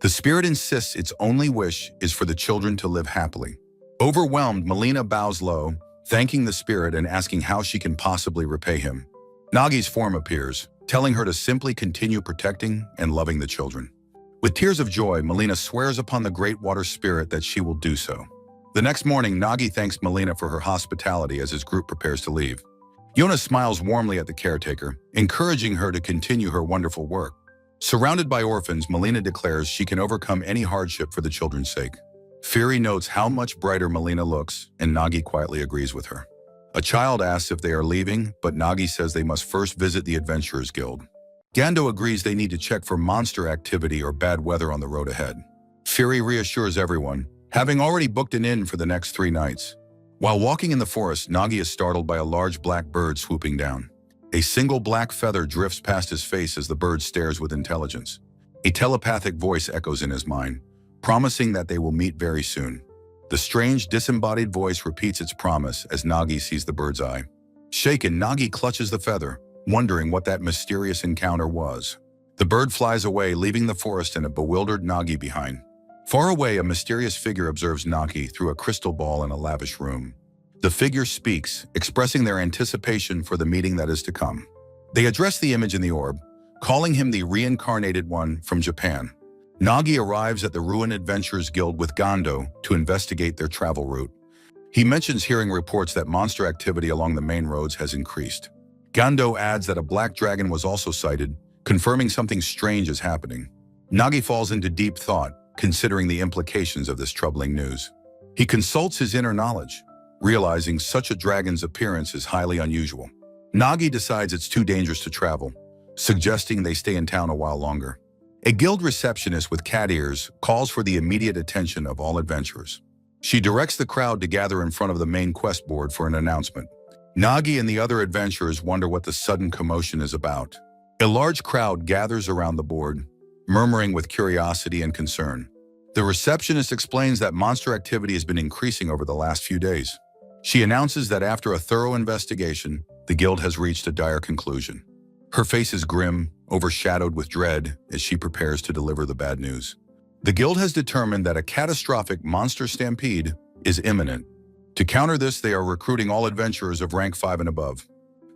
The spirit insists its only wish is for the children to live happily. Overwhelmed, Melina bows low, thanking the spirit and asking how she can possibly repay him. Nagi's form appears, telling her to simply continue protecting and loving the children. With tears of joy, Melina swears upon the Great Water Spirit that she will do so. The next morning, Nagi thanks Melina for her hospitality as his group prepares to leave. Yona smiles warmly at the caretaker, encouraging her to continue her wonderful work. Surrounded by orphans, Melina declares she can overcome any hardship for the children's sake. Fury notes how much brighter Melina looks, and Nagi quietly agrees with her. A child asks if they are leaving, but Nagi says they must first visit the Adventurers Guild. Gando agrees they need to check for monster activity or bad weather on the road ahead. Fury reassures everyone, having already booked an inn for the next 3 nights. While walking in the forest, Nagi is startled by a large black bird swooping down. A single black feather drifts past his face as the bird stares with intelligence. A telepathic voice echoes in his mind, promising that they will meet very soon. The strange, disembodied voice repeats its promise as Nagi sees the bird's eye. Shaken, Nagi clutches the feather, wondering what that mysterious encounter was. The bird flies away, leaving the forest and a bewildered Nagi behind. Far away, a mysterious figure observes Nagi through a crystal ball in a lavish room. The figure speaks, expressing their anticipation for the meeting that is to come. They address the image in the orb, calling him the reincarnated one from Japan. Nagi arrives at the Ruin Adventurers Guild with Gando to investigate their travel route. He mentions hearing reports that monster activity along the main roads has increased. Gando adds that a black dragon was also sighted, confirming something strange is happening. Nagi falls into deep thought, considering the implications of this troubling news. He consults his inner knowledge, realizing such a dragon's appearance is highly unusual. Nagi decides it's too dangerous to travel, suggesting they stay in town a while longer. A guild receptionist with cat ears calls for the immediate attention of all adventurers. She directs the crowd to gather in front of the main quest board for an announcement. Nagi and the other adventurers wonder what the sudden commotion is about. A large crowd gathers around the board, murmuring with curiosity and concern. The receptionist explains that monster activity has been increasing over the last few days. She announces that after a thorough investigation, the guild has reached a dire conclusion. Her face is grim, overshadowed with dread as she prepares to deliver the bad news. The guild has determined that a catastrophic monster stampede is imminent. To counter this, they are recruiting all adventurers of rank 5 and above.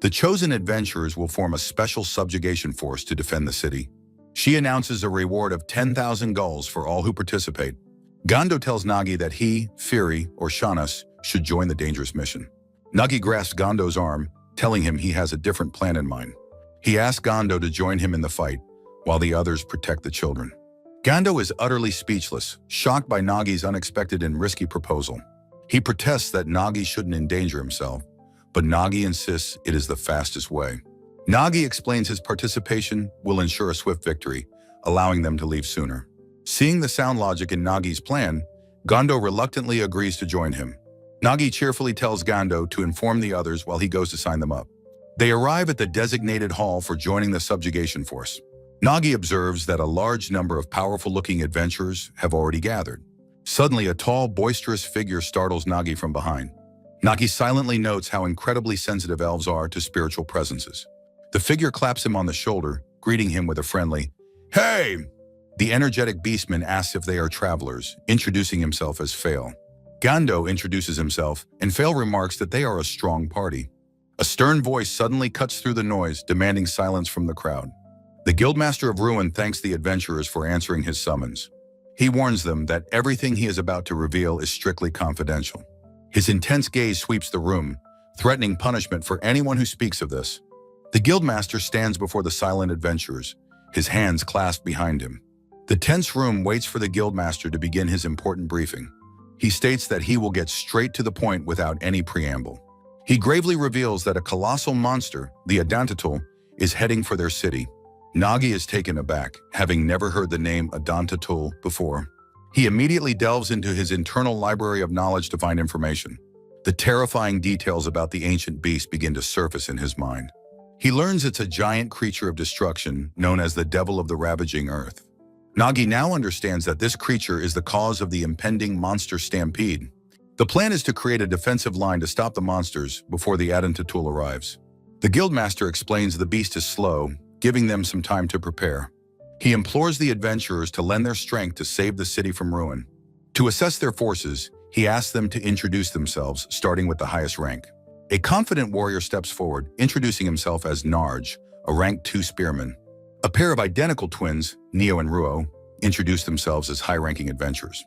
The chosen adventurers will form a special subjugation force to defend the city. She announces a reward of 10,000 gulls for all who participate. Gando tells Nagi that he, Fury, or Shanas should join the dangerous mission. Nagi grasps Gando's arm, telling him he has a different plan in mind. He asks Gando to join him in the fight, while the others protect the children. Gando is utterly speechless, shocked by Nagi's unexpected and risky proposal. He protests that Nagi shouldn't endanger himself, but Nagi insists it is the fastest way. Nagi explains his participation will ensure a swift victory, allowing them to leave sooner. Seeing the sound logic in Nagi's plan, Gando reluctantly agrees to join him. Nagi cheerfully tells Gando to inform the others while he goes to sign them up. They arrive at the designated hall for joining the subjugation force. Nagi observes that a large number of powerful-looking adventurers have already gathered. Suddenly, a tall, boisterous figure startles Nagi from behind. Nagi silently notes how incredibly sensitive elves are to spiritual presences. The figure claps him on the shoulder, greeting him with a friendly, "Hey!" The energetic beastman asks if they are travelers, introducing himself as Fail. Gando introduces himself, and Fail remarks that they are a strong party. A stern voice suddenly cuts through the noise, demanding silence from the crowd. The Guildmaster of Ruin thanks the adventurers for answering his summons. He warns them that everything he is about to reveal is strictly confidential. His intense gaze sweeps the room, threatening punishment for anyone who speaks of this. The Guildmaster stands before the silent adventurers, his hands clasped behind him. The tense room waits for the Guildmaster to begin his important briefing. He states that he will get straight to the point without any preamble. He gravely reveals that a colossal monster, the Adantatul, is heading for their city. Nagi is taken aback, having never heard the name Adantatul before. He immediately delves into his internal library of knowledge to find information. The terrifying details about the ancient beast begin to surface in his mind. He learns it's a giant creature of destruction known as the Devil of the Ravaging Earth. Nagi now understands that this creature is the cause of the impending monster stampede. The plan is to create a defensive line to stop the monsters before the Adentatul arrives. The guildmaster explains the beast is slow, giving them some time to prepare. He implores the adventurers to lend their strength to save the city from ruin. To assess their forces, he asks them to introduce themselves, starting with the highest rank. A confident warrior steps forward, introducing himself as Narj, a rank 2 spearman. A pair of identical twins, Neo and Ruo, introduce themselves as high-ranking adventurers.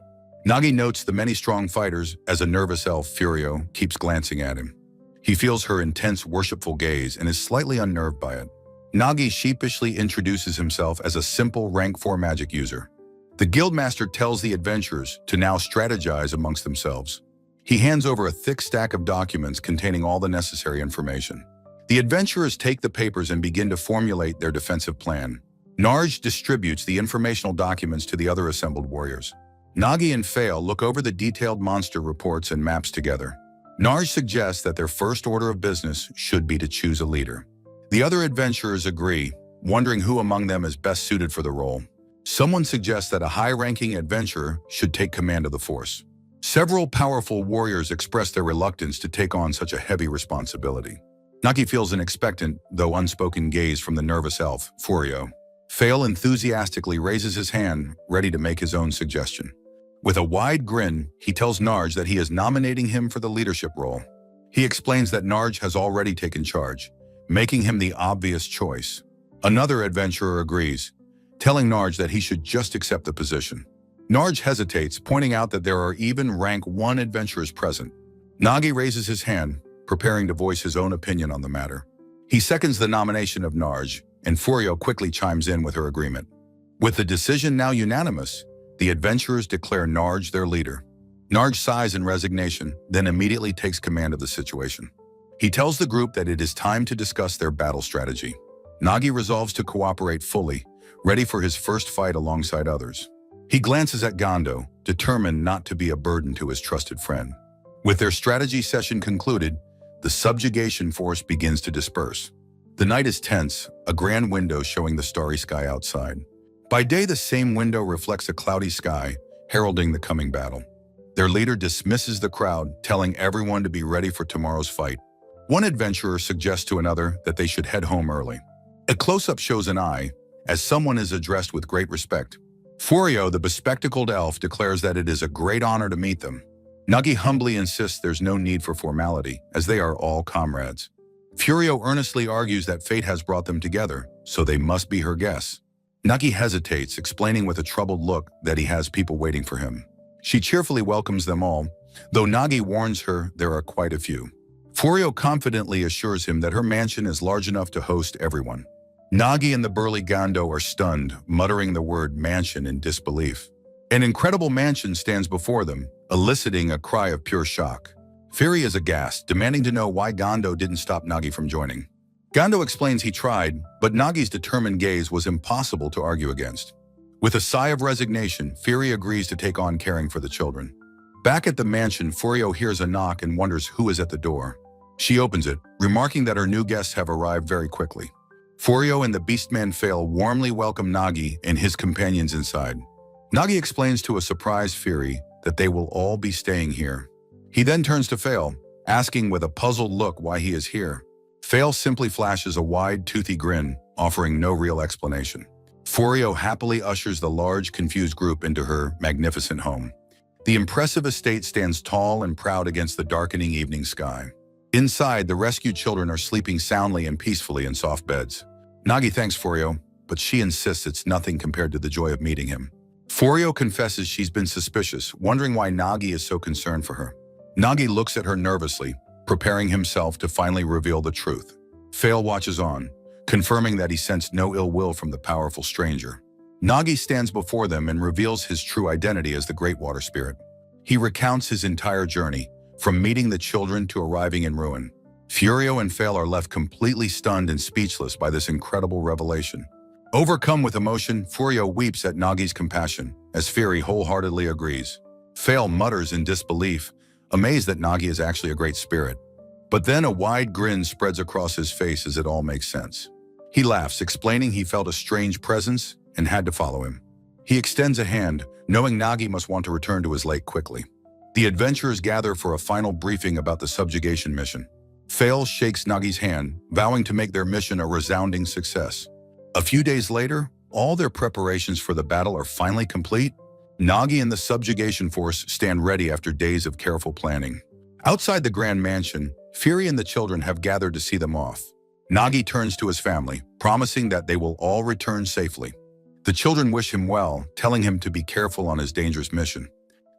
Nagi notes the many strong fighters as a nervous elf, Furio, keeps glancing at him. He feels her intense, worshipful gaze and is slightly unnerved by it. Nagi sheepishly introduces himself as a simple rank 4 magic user. The guildmaster tells the adventurers to now strategize amongst themselves. He hands over a thick stack of documents containing all the necessary information. The adventurers take the papers and begin to formulate their defensive plan. Narj distributes the informational documents to the other assembled warriors. Nagi and Fail look over the detailed monster reports and maps together. Narj suggests that their first order of business should be to choose a leader. The other adventurers agree, wondering who among them is best suited for the role. Someone suggests that a high-ranking adventurer should take command of the force. Several powerful warriors express their reluctance to take on such a heavy responsibility. Nagi feels an expectant, though unspoken gaze from the nervous elf, Furio. Fail enthusiastically raises his hand, ready to make his own suggestion. With a wide grin, he tells Narj that he is nominating him for the leadership role. He explains that Narj has already taken charge, making him the obvious choice. Another adventurer agrees, telling Narj that he should just accept the position. Narj hesitates, pointing out that there are even rank 1 adventurers present. Nagi raises his hand, preparing to voice his own opinion on the matter. He seconds the nomination of Narj, and Furio quickly chimes in with her agreement. With the decision now unanimous, the adventurers declare Narj their leader. Narj sighs in resignation, then immediately takes command of the situation. He tells the group that it is time to discuss their battle strategy. Nagi resolves to cooperate fully, ready for his first fight alongside others. He glances at Gando, determined not to be a burden to his trusted friend. With their strategy session concluded, the subjugation force begins to disperse. The night is tense, a grand window showing the starry sky outside. By day, the same window reflects a cloudy sky, heralding the coming battle. Their leader dismisses the crowd, telling everyone to be ready for tomorrow's fight. One adventurer suggests to another that they should head home early. A close-up shows an eye, as someone is addressed with great respect. Furio, the bespectacled elf, declares that it is a great honor to meet them. Nagi humbly insists there's no need for formality, as they are all comrades. Furio earnestly argues that fate has brought them together, so they must be her guests. Nagi hesitates, explaining with a troubled look that he has people waiting for him. She cheerfully welcomes them all, though Nagi warns her there are quite a few. Furio confidently assures him that her mansion is large enough to host everyone. Nagi and the burly Gando are stunned, muttering the word mansion in disbelief. An incredible mansion stands before them, eliciting a cry of pure shock. Fury is aghast, demanding to know why Gando didn't stop Nagi from joining. Gando explains he tried, but Nagi's determined gaze was impossible to argue against. With a sigh of resignation, Fury agrees to take on caring for the children. Back at the mansion, Furio hears a knock and wonders who is at the door. She opens it, remarking that her new guests have arrived very quickly. Furio and the Beastman Fail warmly welcome Nagi and his companions inside. Nagi explains to a surprised Fury that they will all be staying here. He then turns to Fail, asking with a puzzled look why he is here. Fail simply flashes a wide, toothy grin, offering no real explanation. Furio happily ushers the large, confused group into her magnificent home. The impressive estate stands tall and proud against the darkening evening sky. Inside, the rescued children are sleeping soundly and peacefully in soft beds. Nagi thanks Furio, but she insists it's nothing compared to the joy of meeting him. Furio confesses she's been suspicious, wondering why Nagi is so concerned for her. Nagi looks at her nervously, preparing himself to finally reveal the truth. Fail watches on, confirming that he sensed no ill will from the powerful stranger. Nagi stands before them and reveals his true identity as the Great Water Spirit. He recounts his entire journey, from meeting the children to arriving in ruin. Furio and Fail are left completely stunned and speechless by this incredible revelation. Overcome with emotion, Furio weeps at Nagi's compassion, as Fury wholeheartedly agrees. Fail mutters in disbelief, amazed that Nagi is actually a great spirit. But then a wide grin spreads across his face as it all makes sense. He laughs, explaining he felt a strange presence and had to follow him. He extends a hand, knowing Nagi must want to return to his lake quickly. The adventurers gather for a final briefing about the subjugation mission. Fail shakes Nagi's hand, vowing to make their mission a resounding success. A few days later, all their preparations for the battle are finally complete. Nagi and the subjugation force stand ready after days of careful planning. Outside the Grand Mansion, Fury and the children have gathered to see them off. Nagi turns to his family, promising that they will all return safely. The children wish him well, telling him to be careful on his dangerous mission.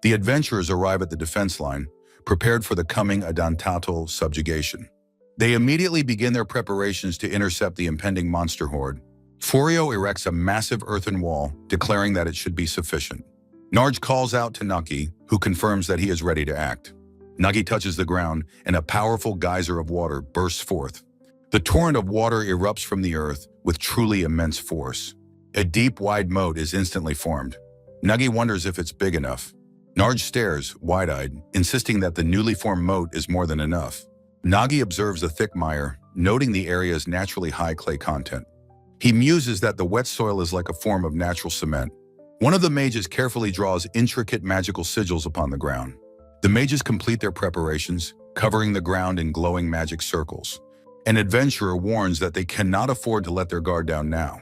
The adventurers arrive at the defense line, prepared for the coming Adantatl subjugation. They immediately begin their preparations to intercept the impending monster horde. Furio erects a massive earthen wall, declaring that it should be sufficient. Narj calls out to Nagi, who confirms that he is ready to act. Nagi touches the ground, and a powerful geyser of water bursts forth. The torrent of water erupts from the earth with truly immense force. A deep, wide moat is instantly formed. Nagi wonders if it's big enough. Narj stares, wide-eyed, insisting that the newly formed moat is more than enough. Nagi observes the thick mire, noting the area's naturally high clay content. He muses that the wet soil is like a form of natural cement. One of the mages carefully draws intricate magical sigils upon the ground. The mages complete their preparations, covering the ground in glowing magic circles. An adventurer warns that they cannot afford to let their guard down now.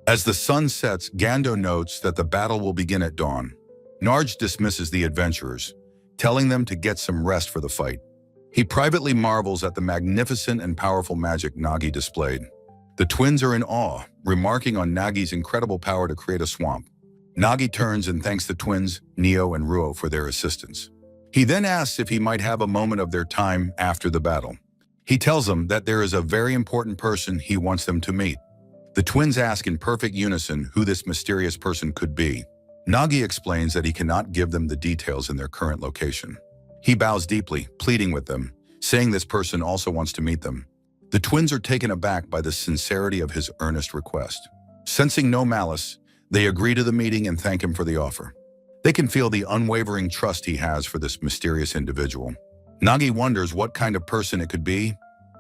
As the sun sets, Gando notes that the battle will begin at dawn. Narj dismisses the adventurers, telling them to get some rest for the fight. He privately marvels at the magnificent and powerful magic Nagi displayed. The twins are in awe, remarking on Nagi's incredible power to create a swamp. Nagi turns and thanks the twins, Neo and Ruo, for their assistance. He then asks if he might have a moment of their time after the battle. He tells them that there is a very important person he wants them to meet. The twins ask in perfect unison who this mysterious person could be. Nagi explains that he cannot give them the details in their current location. He bows deeply, pleading with them, saying this person also wants to meet them. The twins are taken aback by the sincerity of his earnest request. Sensing no malice, they agree to the meeting and thank him for the offer. They can feel the unwavering trust he has for this mysterious individual. Nagi wonders what kind of person it could be,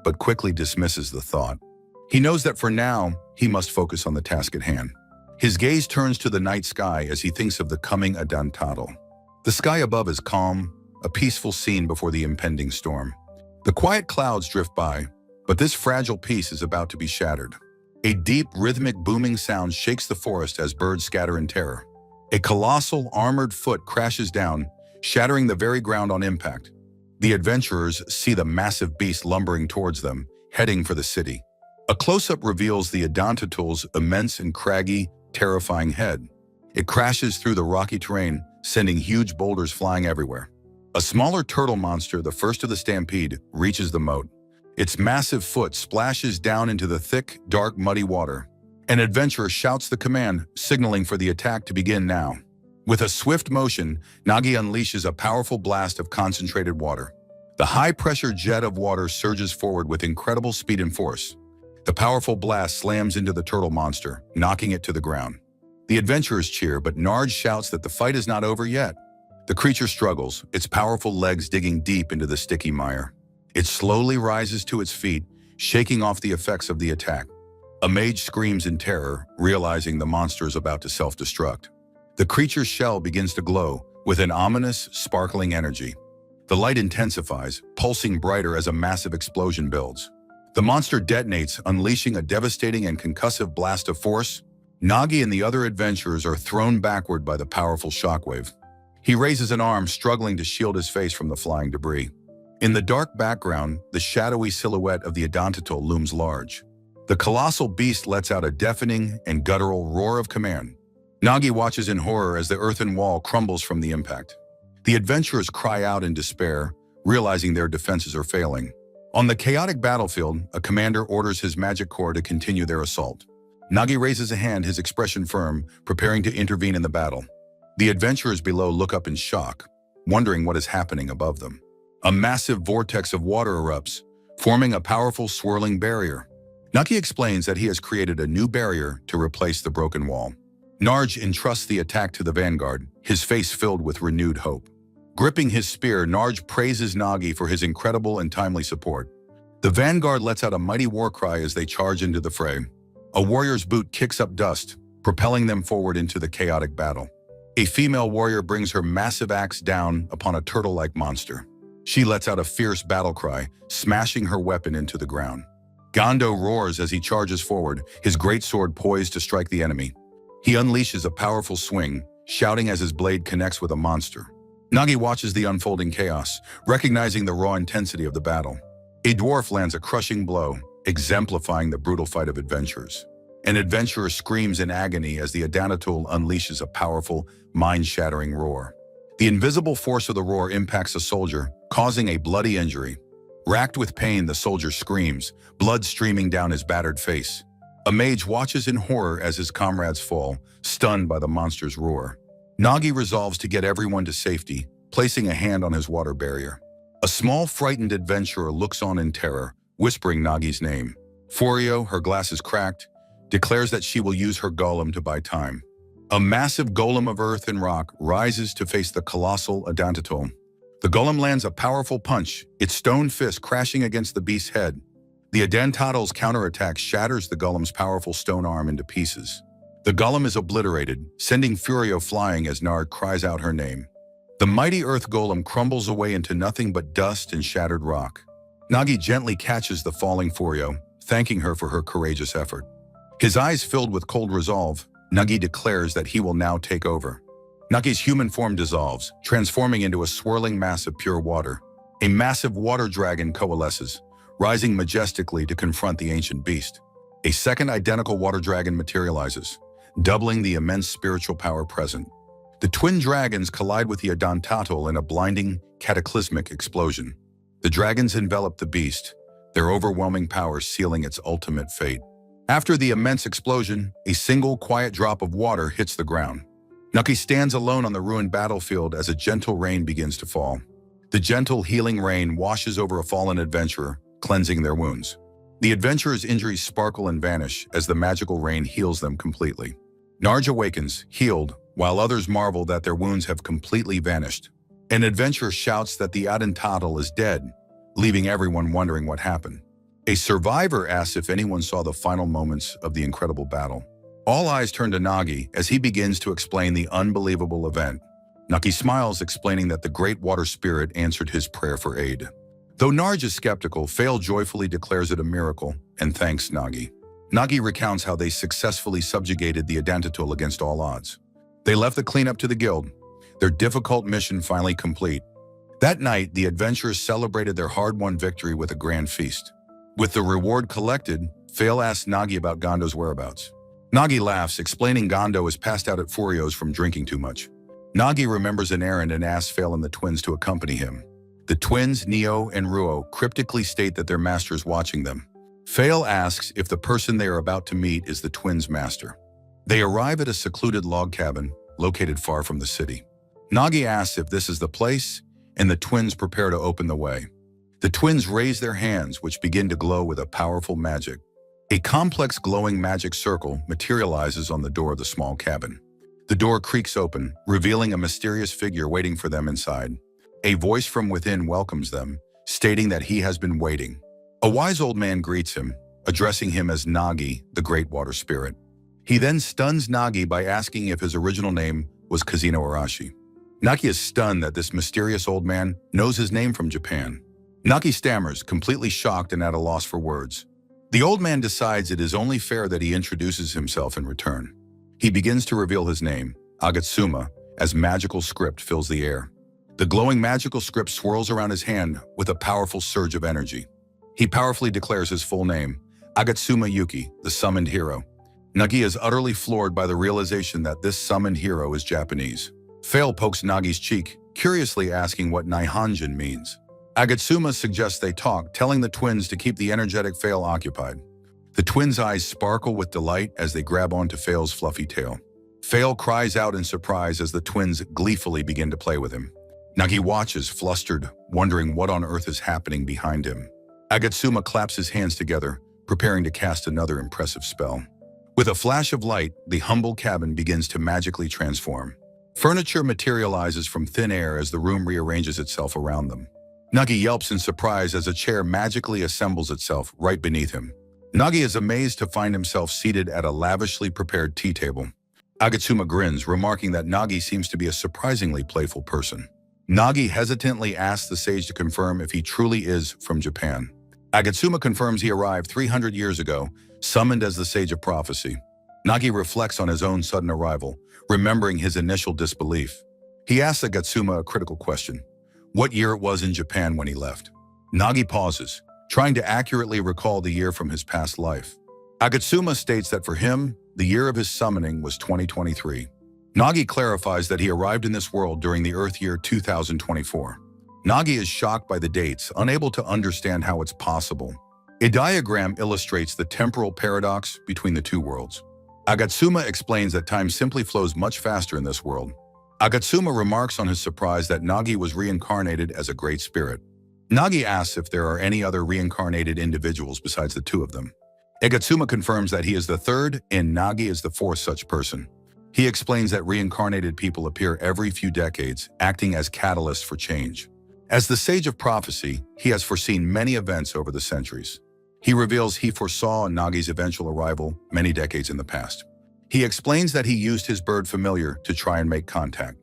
but quickly dismisses the thought. He knows that for now, he must focus on the task at hand. His gaze turns to the night sky as he thinks of the coming Adantatl. The sky above is calm, a peaceful scene before the impending storm. The quiet clouds drift by, but this fragile peace is about to be shattered. A deep, rhythmic booming sound shakes the forest as birds scatter in terror. A colossal, armored foot crashes down, shattering the very ground on impact. The adventurers see the massive beast lumbering towards them, heading for the city. A close-up reveals the Adantatl's immense and craggy, terrifying head. It crashes through the rocky terrain, sending huge boulders flying everywhere. A smaller turtle monster, the first of the stampede, reaches the moat. Its massive foot splashes down into the thick, dark, muddy water. An adventurer shouts the command, signaling for the attack to begin now. With a swift motion, Nagi unleashes a powerful blast of concentrated water. The high-pressure jet of water surges forward with incredible speed and force. The powerful blast slams into the turtle monster, knocking it to the ground. The adventurers cheer, but Narj shouts that the fight is not over yet. The creature struggles, its powerful legs digging deep into the sticky mire. It slowly rises to its feet, shaking off the effects of the attack. A mage screams in terror, realizing the monster is about to self-destruct. The creature's shell begins to glow, with an ominous, sparkling energy. The light intensifies, pulsing brighter as a massive explosion builds. The monster detonates, unleashing a devastating and concussive blast of force. Nagi and the other adventurers are thrown backward by the powerful shockwave. He raises an arm, struggling to shield his face from the flying debris. In the dark background, the shadowy silhouette of the Adantatl looms large. The colossal beast lets out a deafening and guttural roar of command. Nagi watches in horror as the earthen wall crumbles from the impact. The adventurers cry out in despair, realizing their defenses are failing. On the chaotic battlefield, a commander orders his magic corps to continue their assault. Nagi raises a hand, his expression firm, preparing to intervene in the battle. The adventurers below look up in shock, wondering what is happening above them. A massive vortex of water erupts, forming a powerful swirling barrier. Nagi explains that he has created a new barrier to replace the broken wall. Narj entrusts the attack to the vanguard, his face filled with renewed hope. Gripping his spear, Narj praises Nagi for his incredible and timely support. The vanguard lets out a mighty war cry as they charge into the fray. A warrior's boot kicks up dust, propelling them forward into the chaotic battle. A female warrior brings her massive axe down upon a turtle-like monster. She lets out a fierce battle cry, smashing her weapon into the ground. Gando roars as he charges forward, his great sword poised to strike the enemy. He unleashes a powerful swing, shouting as his blade connects with a monster. Nagi watches the unfolding chaos, recognizing the raw intensity of the battle. A dwarf lands a crushing blow, exemplifying the brutal fight of adventurers. An adventurer screams in agony as the Adanatul unleashes a powerful, mind-shattering roar. The invisible force of the roar impacts a soldier, causing a bloody injury. Racked with pain, the soldier screams, blood streaming down his battered face. A mage watches in horror as his comrades fall, stunned by the monster's roar. Nagi resolves to get everyone to safety, placing a hand on his water barrier. A small, frightened adventurer looks on in terror, whispering Nagi's name. Furio, her glasses cracked, declares that she will use her golem to buy time. A massive golem of earth and rock rises to face the colossal Adanatul. The golem lands a powerful punch, its stone fist crashing against the beast's head. The Adantatul's counterattack shatters the golem's powerful stone arm into pieces. The golem is obliterated, sending Furio flying as Nard cries out her name. The mighty earth golem crumbles away into nothing but dust and shattered rock. Nagi gently catches the falling Furio, thanking her for her courageous effort. His eyes filled with cold resolve, Nagi declares that he will now take over. Nagi's human form dissolves, transforming into a swirling mass of pure water. A massive water dragon coalesces, rising majestically to confront the ancient beast. A second identical water dragon materializes, doubling the immense spiritual power present. The twin dragons collide with the Adantatul in a blinding, cataclysmic explosion. The dragons envelop the beast, their overwhelming power sealing its ultimate fate. After the immense explosion, a single quiet drop of water hits the ground. Nagi stands alone on the ruined battlefield as a gentle rain begins to fall. The gentle, healing rain washes over a fallen adventurer, cleansing their wounds. The adventurer's injuries sparkle and vanish as the magical rain heals them completely. Narj awakens, healed, while others marvel that their wounds have completely vanished. An adventurer shouts that the Adantatul is dead, leaving everyone wondering what happened. A survivor asks if anyone saw the final moments of the incredible battle. All eyes turn to Nagi as he begins to explain the unbelievable event. Nagi smiles, explaining that the great water spirit answered his prayer for aid. Though Narj is skeptical, Fail joyfully declares it a miracle and thanks Nagi. Nagi recounts how they successfully subjugated the Adantatul against all odds. They left the cleanup to the guild, their difficult mission finally complete. That night, the adventurers celebrated their hard-won victory with a grand feast. With the reward collected, Fail asks Nagi about Gando's whereabouts. Nagi laughs, explaining Gando is passed out at Furio's from drinking too much. Nagi remembers an errand and asks Fail and the twins to accompany him. The twins, Neo and Ruo, cryptically state that their master is watching them. Fail asks if the person they are about to meet is the twins' master. They arrive at a secluded log cabin, located far from the city. Nagi asks if this is the place, and the twins prepare to open the way. The twins raise their hands, which begin to glow with a powerful magic. A complex glowing magic circle materializes on the door of the small cabin. The door creaks open, revealing a mysterious figure waiting for them inside. A voice from within welcomes them, stating that he has been waiting. A wise old man greets him, addressing him as Nagi, the great water spirit. He then stuns Nagi by asking if his original name was Kazino Arashi. Nagi is stunned that this mysterious old man knows his name from Japan. Nagi stammers, completely shocked and at a loss for words. The old man decides it is only fair that he introduces himself in return. He begins to reveal his name, Agatsuma, as magical script fills the air. The glowing magical script swirls around his hand with a powerful surge of energy. He powerfully declares his full name, Agatsuma Yuki, the summoned hero. Nagi is utterly floored by the realization that this summoned hero is Japanese. Fail pokes Nagi's cheek, curiously asking what Nihonjin means. Agatsuma suggests they talk, telling the twins to keep the energetic Fail occupied. The twins' eyes sparkle with delight as they grab onto Fail's fluffy tail. Fail cries out in surprise as the twins gleefully begin to play with him. Nagi watches, flustered, wondering what on earth is happening behind him. Agatsuma claps his hands together, preparing to cast another impressive spell. With a flash of light, the humble cabin begins to magically transform. Furniture materializes from thin air as the room rearranges itself around them. Nagi yelps in surprise as a chair magically assembles itself right beneath him. Nagi is amazed to find himself seated at a lavishly prepared tea table. Agatsuma grins, remarking that Nagi seems to be a surprisingly playful person. Nagi hesitantly asks the sage to confirm if he truly is from Japan. Agatsuma confirms he arrived 300 years ago, summoned as the Sage of Prophecy. Nagi reflects on his own sudden arrival, remembering his initial disbelief. He asks Agatsuma a critical question: what year it was in Japan when he left. Nagi pauses, trying to accurately recall the year from his past life. Agatsuma states that for him, the year of his summoning was 2023. Nagi clarifies that he arrived in this world during the Earth year 2024. Nagi is shocked by the dates, unable to understand how it's possible. A diagram illustrates the temporal paradox between the two worlds. Agatsuma explains that time simply flows much faster in this world. Agatsuma remarks on his surprise that Nagi was reincarnated as a great spirit. Nagi asks if there are any other reincarnated individuals besides the two of them. Agatsuma confirms that he is the third and Nagi is the fourth such person. He explains that reincarnated people appear every few decades, acting as catalysts for change. As the Sage of Prophecy, he has foreseen many events over the centuries. He reveals he foresaw Nagi's eventual arrival many decades in the past. He explains that he used his bird familiar to try and make contact.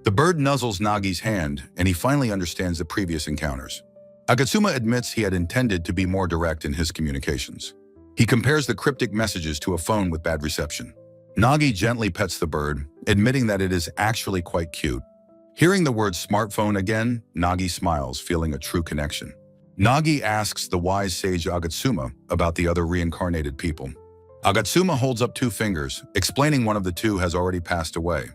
The bird nuzzles Nagi's hand, and he finally understands the previous encounters. Agatsuma admits he had intended to be more direct in his communications. He compares the cryptic messages to a phone with bad reception. Nagi gently pets the bird, admitting that it is actually quite cute. Hearing the word smartphone again, Nagi smiles, feeling a true connection. Nagi asks the wise sage Agatsuma about the other reincarnated people. Agatsuma holds up two fingers, explaining one of the two has already passed away.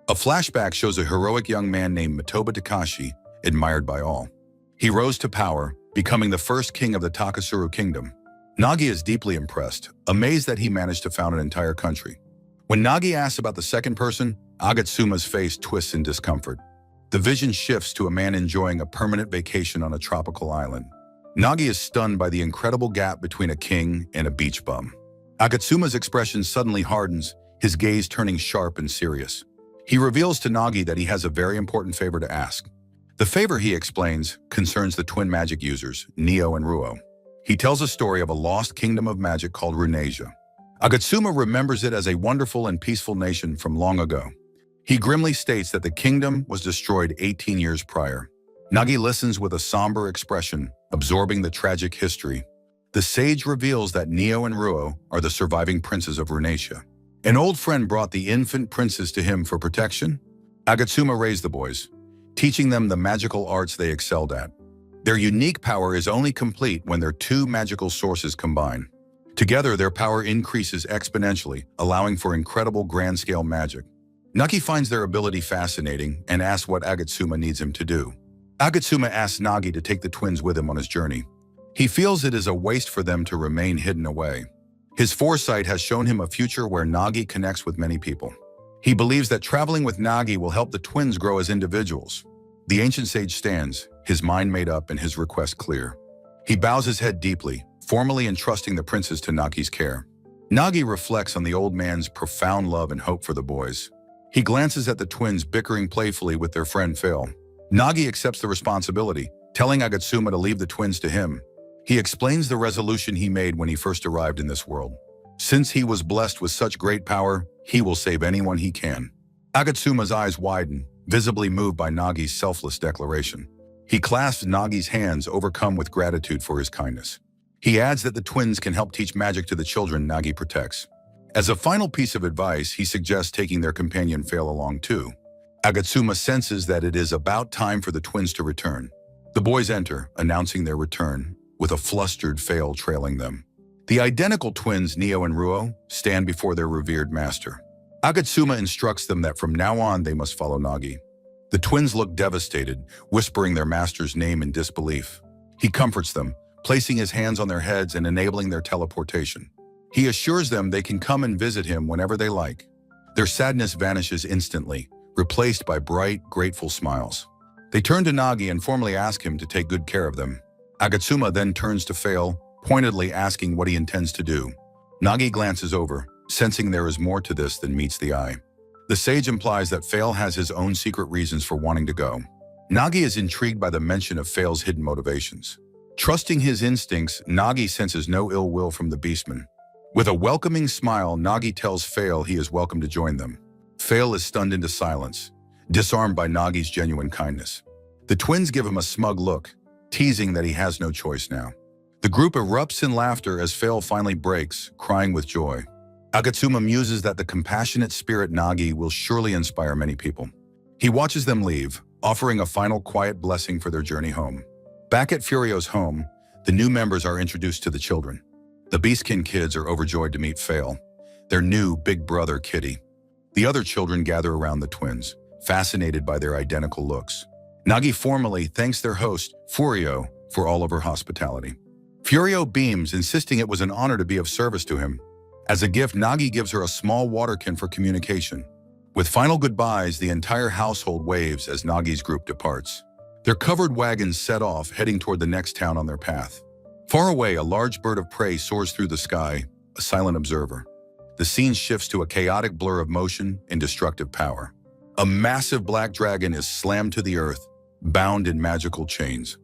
A flashback shows a heroic young man named Matoba Takashi, admired by all. He rose to power, becoming the first king of the Takasuru kingdom. Nagi is deeply impressed, amazed that he managed to found an entire country. When Nagi asks about the second person, Agatsuma's face twists in discomfort. The vision shifts to a man enjoying a permanent vacation on a tropical island. Nagi is stunned by the incredible gap between a king and a beach bum. Agatsuma's expression suddenly hardens, his gaze turning sharp and serious. He reveals to Nagi that he has a very important favor to ask. The favor, he explains, concerns the twin magic users, Neo and Ruo. He tells a story of a lost kingdom of magic called Runesia. Agatsuma remembers it as a wonderful and peaceful nation from long ago. He grimly states that the kingdom was destroyed 18 years prior. Nagi listens with a somber expression, absorbing the tragic history. The sage reveals that Neo and Ruo are the surviving princes of Runesia. An old friend brought the infant princes to him for protection. Agatsuma raised the boys, teaching them the magical arts they excelled at. Their unique power is only complete when their two magical sources combine. Together, their power increases exponentially, allowing for incredible grand-scale magic. Nagi finds their ability fascinating and asks what Agatsuma needs him to do. Agatsuma asks Nagi to take the twins with him on his journey. He feels it is a waste for them to remain hidden away. His foresight has shown him a future where Nagi connects with many people. He believes that traveling with Nagi will help the twins grow as individuals. The ancient sage stands, his mind made up and his request clear. He bows his head deeply, formally entrusting the princes to Nagi's care. Nagi reflects on the old man's profound love and hope for the boys. He glances at the twins bickering playfully with their friend Phil. Nagi accepts the responsibility, telling Agatsuma to leave the twins to him. He explains the resolution he made when he first arrived in this world. Since he was blessed with such great power, he will save anyone he can. Agatsuma's eyes widen, visibly moved by Nagi's selfless declaration. He clasps Nagi's hands, overcome with gratitude for his kindness. He adds that the twins can help teach magic to the children Nagi protects. As a final piece of advice, he suggests taking their companion Fail along too. Agatsuma senses that it is about time for the twins to return. The boys enter, announcing their return, with a flustered Fail trailing them. The identical twins Neo and Ruo stand before their revered master. Agatsuma instructs them that from now on they must follow Nagi. The twins look devastated, whispering their master's name in disbelief. He comforts them, placing his hands on their heads and enabling their teleportation. He assures them they can come and visit him whenever they like. Their sadness vanishes instantly, replaced by bright, grateful smiles. They turn to Nagi and formally ask him to take good care of them. Agatsuma then turns to Fail, pointedly asking what he intends to do. Nagi glances over, sensing there is more to this than meets the eye. The sage implies that Fail has his own secret reasons for wanting to go. Nagi is intrigued by the mention of Fail's hidden motivations. Trusting his instincts, Nagi senses no ill will from the beastman. With a welcoming smile, Nagi tells Fail he is welcome to join them. Fail is stunned into silence, disarmed by Nagi's genuine kindness. The twins give him a smug look, teasing that he has no choice now. The group erupts in laughter as Fail finally breaks, crying with joy. Agatsuma muses that the compassionate spirit Nagi will surely inspire many people. He watches them leave, offering a final quiet blessing for their journey home. Back at Furio's home, the new members are introduced to the children. The Beastkin kids are overjoyed to meet Fail, their new big brother Kitty. The other children gather around the twins, fascinated by their identical looks. Nagi formally thanks their host, Furio, for all of her hospitality. Furio beams, insisting it was an honor to be of service to him. As a gift, Nagi gives her a small waterkin for communication. With final goodbyes, the entire household waves as Nagi's group departs. Their covered wagons set off, heading toward the next town on their path. Far away, a large bird of prey soars through the sky, a silent observer. The scene shifts to a chaotic blur of motion and destructive power. A massive black dragon is slammed to the earth, bound in magical chains.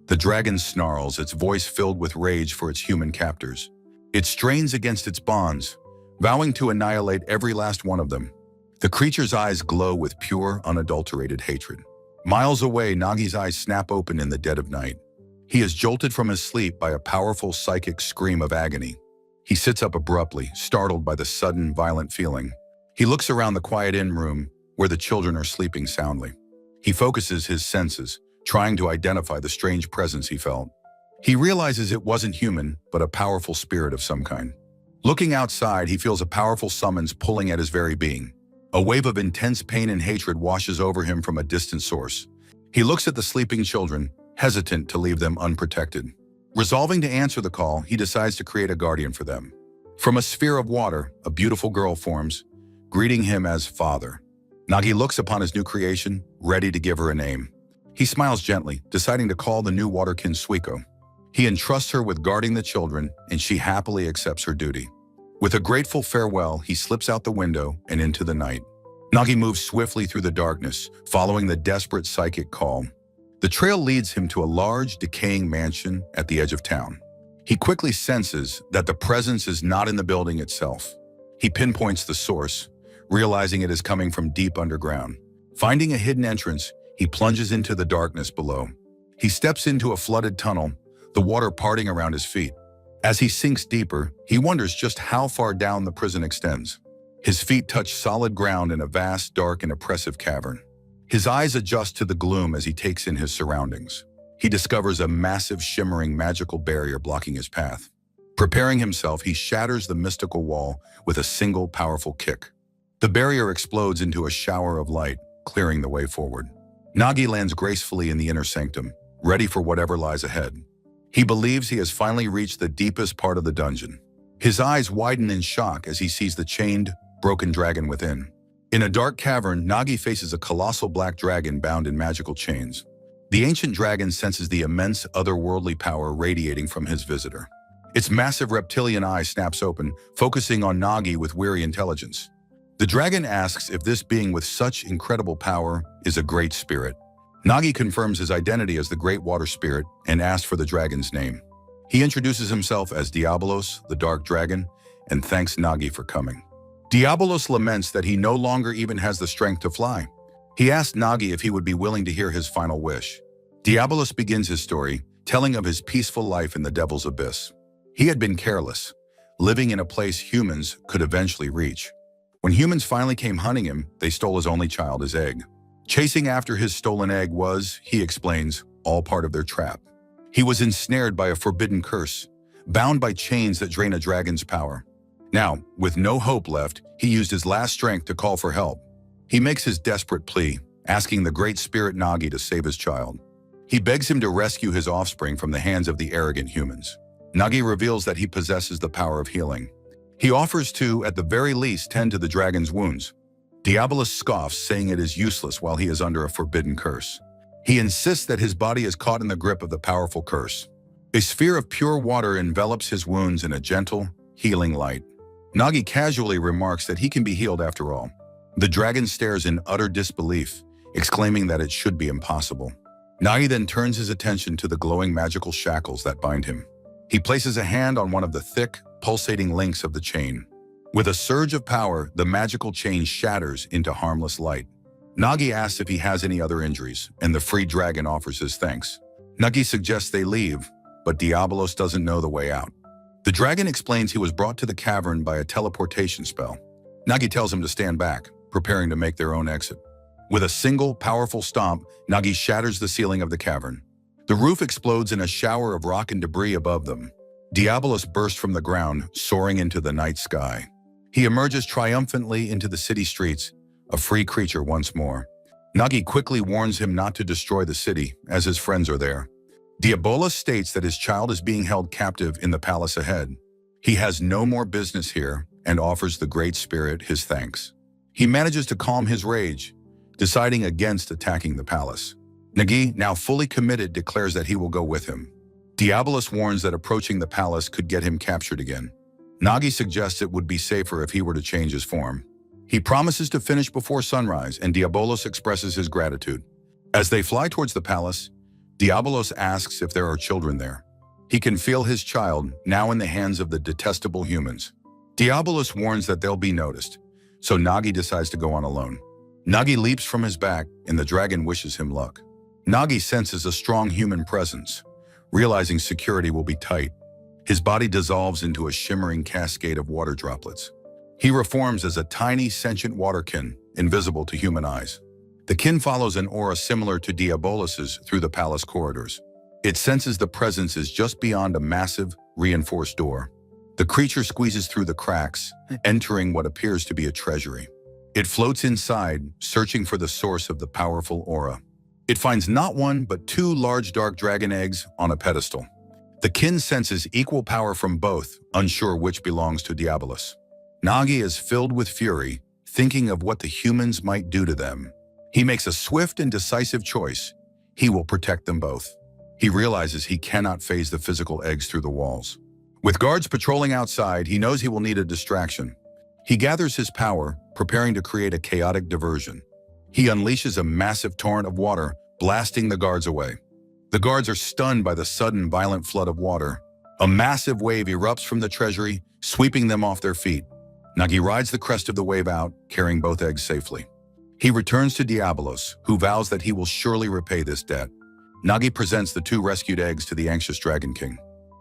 The dragon snarls, its voice filled with rage for its human captors. It strains against its bonds, vowing to annihilate every last one of them. The creature's eyes glow with pure, unadulterated hatred. Miles away, Nagi's eyes snap open in the dead of night. He is jolted from his sleep by a powerful psychic scream of agony. He sits up abruptly, startled by the sudden, violent feeling. He looks around the quiet inn room, where the children are sleeping soundly. He focuses his senses, trying to identify the strange presence he felt. He realizes it wasn't human, but a powerful spirit of some kind. Looking outside, he feels a powerful summons pulling at his very being. A wave of intense pain and hatred washes over him from a distant source. He looks at the sleeping children, hesitant to leave them unprotected. Resolving to answer the call, he decides to create a guardian for them. From a sphere of water, a beautiful girl forms, greeting him as father. Nagi looks upon his new creation, ready to give her a name. He smiles gently, deciding to call the new waterkin Suiko. He entrusts her with guarding the children, and she happily accepts her duty. With a grateful farewell, he slips out the window and into the night. Nagi moves swiftly through the darkness, following the desperate psychic call. The trail leads him to a large, decaying mansion at the edge of town. He quickly senses that the presence is not in the building itself. He pinpoints the source, realizing it is coming from deep underground. Finding a hidden entrance, he plunges into the darkness below. He steps into a flooded tunnel, the water parting around his feet. As he sinks deeper, he wonders just how far down the prison extends. His feet touch solid ground in a vast, dark, and oppressive cavern. His eyes adjust to the gloom as he takes in his surroundings. He discovers a massive, shimmering, magical barrier blocking his path. Preparing himself, he shatters the mystical wall with a single powerful kick. The barrier explodes into a shower of light, clearing the way forward. Nagi lands gracefully in the inner sanctum, ready for whatever lies ahead. He believes he has finally reached the deepest part of the dungeon. His eyes widen in shock as he sees the chained, broken dragon within. In a dark cavern, Nagi faces a colossal black dragon bound in magical chains. The ancient dragon senses the immense otherworldly power radiating from his visitor. Its massive reptilian eye snaps open, focusing on Nagi with weary intelligence. The dragon asks if this being with such incredible power is a great spirit. Nagi confirms his identity as the Great Water Spirit and asks for the dragon's name. He introduces himself as Diabolos, the Dark Dragon, and thanks Nagi for coming. Diabolos laments that he no longer even has the strength to fly. He asks Nagi if he would be willing to hear his final wish. Diabolos begins his story, telling of his peaceful life in the Devil's Abyss. He had been careless, living in a place humans could eventually reach. When humans finally came hunting him, they stole his only child, his egg. Chasing after his stolen egg was, he explains, all part of their trap. He was ensnared by a forbidden curse, bound by chains that drain a dragon's power. Now, with no hope left, he used his last strength to call for help. He makes his desperate plea, asking the great spirit Nagi to save his child. He begs him to rescue his offspring from the hands of the arrogant humans. Nagi reveals that he possesses the power of healing. He offers to, at the very least, tend to the dragon's wounds. Diabolos scoffs, saying it is useless while he is under a forbidden curse. He insists that his body is caught in the grip of the powerful curse. A sphere of pure water envelops his wounds in a gentle, healing light. Nagi casually remarks that he can be healed after all. The dragon stares in utter disbelief, exclaiming that it should be impossible. Nagi then turns his attention to the glowing magical shackles that bind him. He places a hand on one of the thick, pulsating links of the chain. With a surge of power, the magical chain shatters into harmless light. Nagi asks if he has any other injuries, and the freed dragon offers his thanks. Nagi suggests they leave, but Diabolos doesn't know the way out. The dragon explains he was brought to the cavern by a teleportation spell. Nagi tells him to stand back, preparing to make their own exit. With a single, powerful stomp, Nagi shatters the ceiling of the cavern. The roof explodes in a shower of rock and debris above them. Diabolos bursts from the ground, soaring into the night sky. He emerges triumphantly into the city streets, a free creature once more. Nagi quickly warns him not to destroy the city, as his friends are there. Diabolos states that his child is being held captive in the palace ahead. He has no more business here and offers the Great Spirit his thanks. He manages to calm his rage, deciding against attacking the palace. Nagi, now fully committed, declares that he will go with him. Diabolos warns that approaching the palace could get him captured again. Nagi suggests it would be safer if he were to change his form. He promises to finish before sunrise, and Diabolos expresses his gratitude. As they fly towards the palace, Diabolos asks if there are children there. He can feel his child, now in the hands of the detestable humans. Diabolos warns that they'll be noticed, so Nagi decides to go on alone. Nagi leaps from his back, and the dragon wishes him luck. Nagi senses a strong human presence. Realizing security will be tight, his body dissolves into a shimmering cascade of water droplets. He reforms as a tiny, sentient waterkin, invisible to human eyes. The kin follows an aura similar to Diabolos's through the palace corridors. It senses the presence is just beyond a massive, reinforced door. The creature squeezes through the cracks, entering what appears to be a treasury. It floats inside, searching for the source of the powerful aura. It finds not one, but two large dark dragon eggs on a pedestal. The kin senses equal power from both, unsure which belongs to Diabolos. Nagi is filled with fury, thinking of what the humans might do to them. He makes a swift and decisive choice. He will protect them both. He realizes he cannot phase the physical eggs through the walls. With guards patrolling outside, he knows he will need a distraction. He gathers his power, preparing to create a chaotic diversion. He unleashes a massive torrent of water, blasting the guards away. The guards are stunned by the sudden, violent flood of water. A massive wave erupts from the treasury, sweeping them off their feet. Nagi rides the crest of the wave out, carrying both eggs safely. He returns to Diabolos, who vows that he will surely repay this debt. Nagi presents the two rescued eggs to the anxious Dragon King.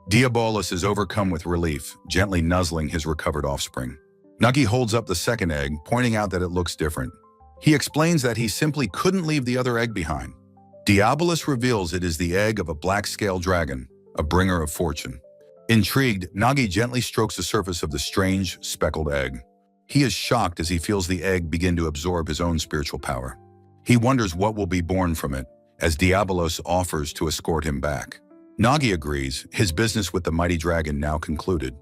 Diabolos is overcome with relief, gently nuzzling his recovered offspring. Nagi holds up the second egg, pointing out that it looks different. He explains that he simply couldn't leave the other egg behind. Diabolos reveals it is the egg of a black-scaled dragon, a bringer of fortune. Intrigued, Nagi gently strokes the surface of the strange, speckled egg. He is shocked as he feels the egg begin to absorb his own spiritual power. He wonders what will be born from it, as Diabolos offers to escort him back. Nagi agrees, his business with the mighty dragon now concluded.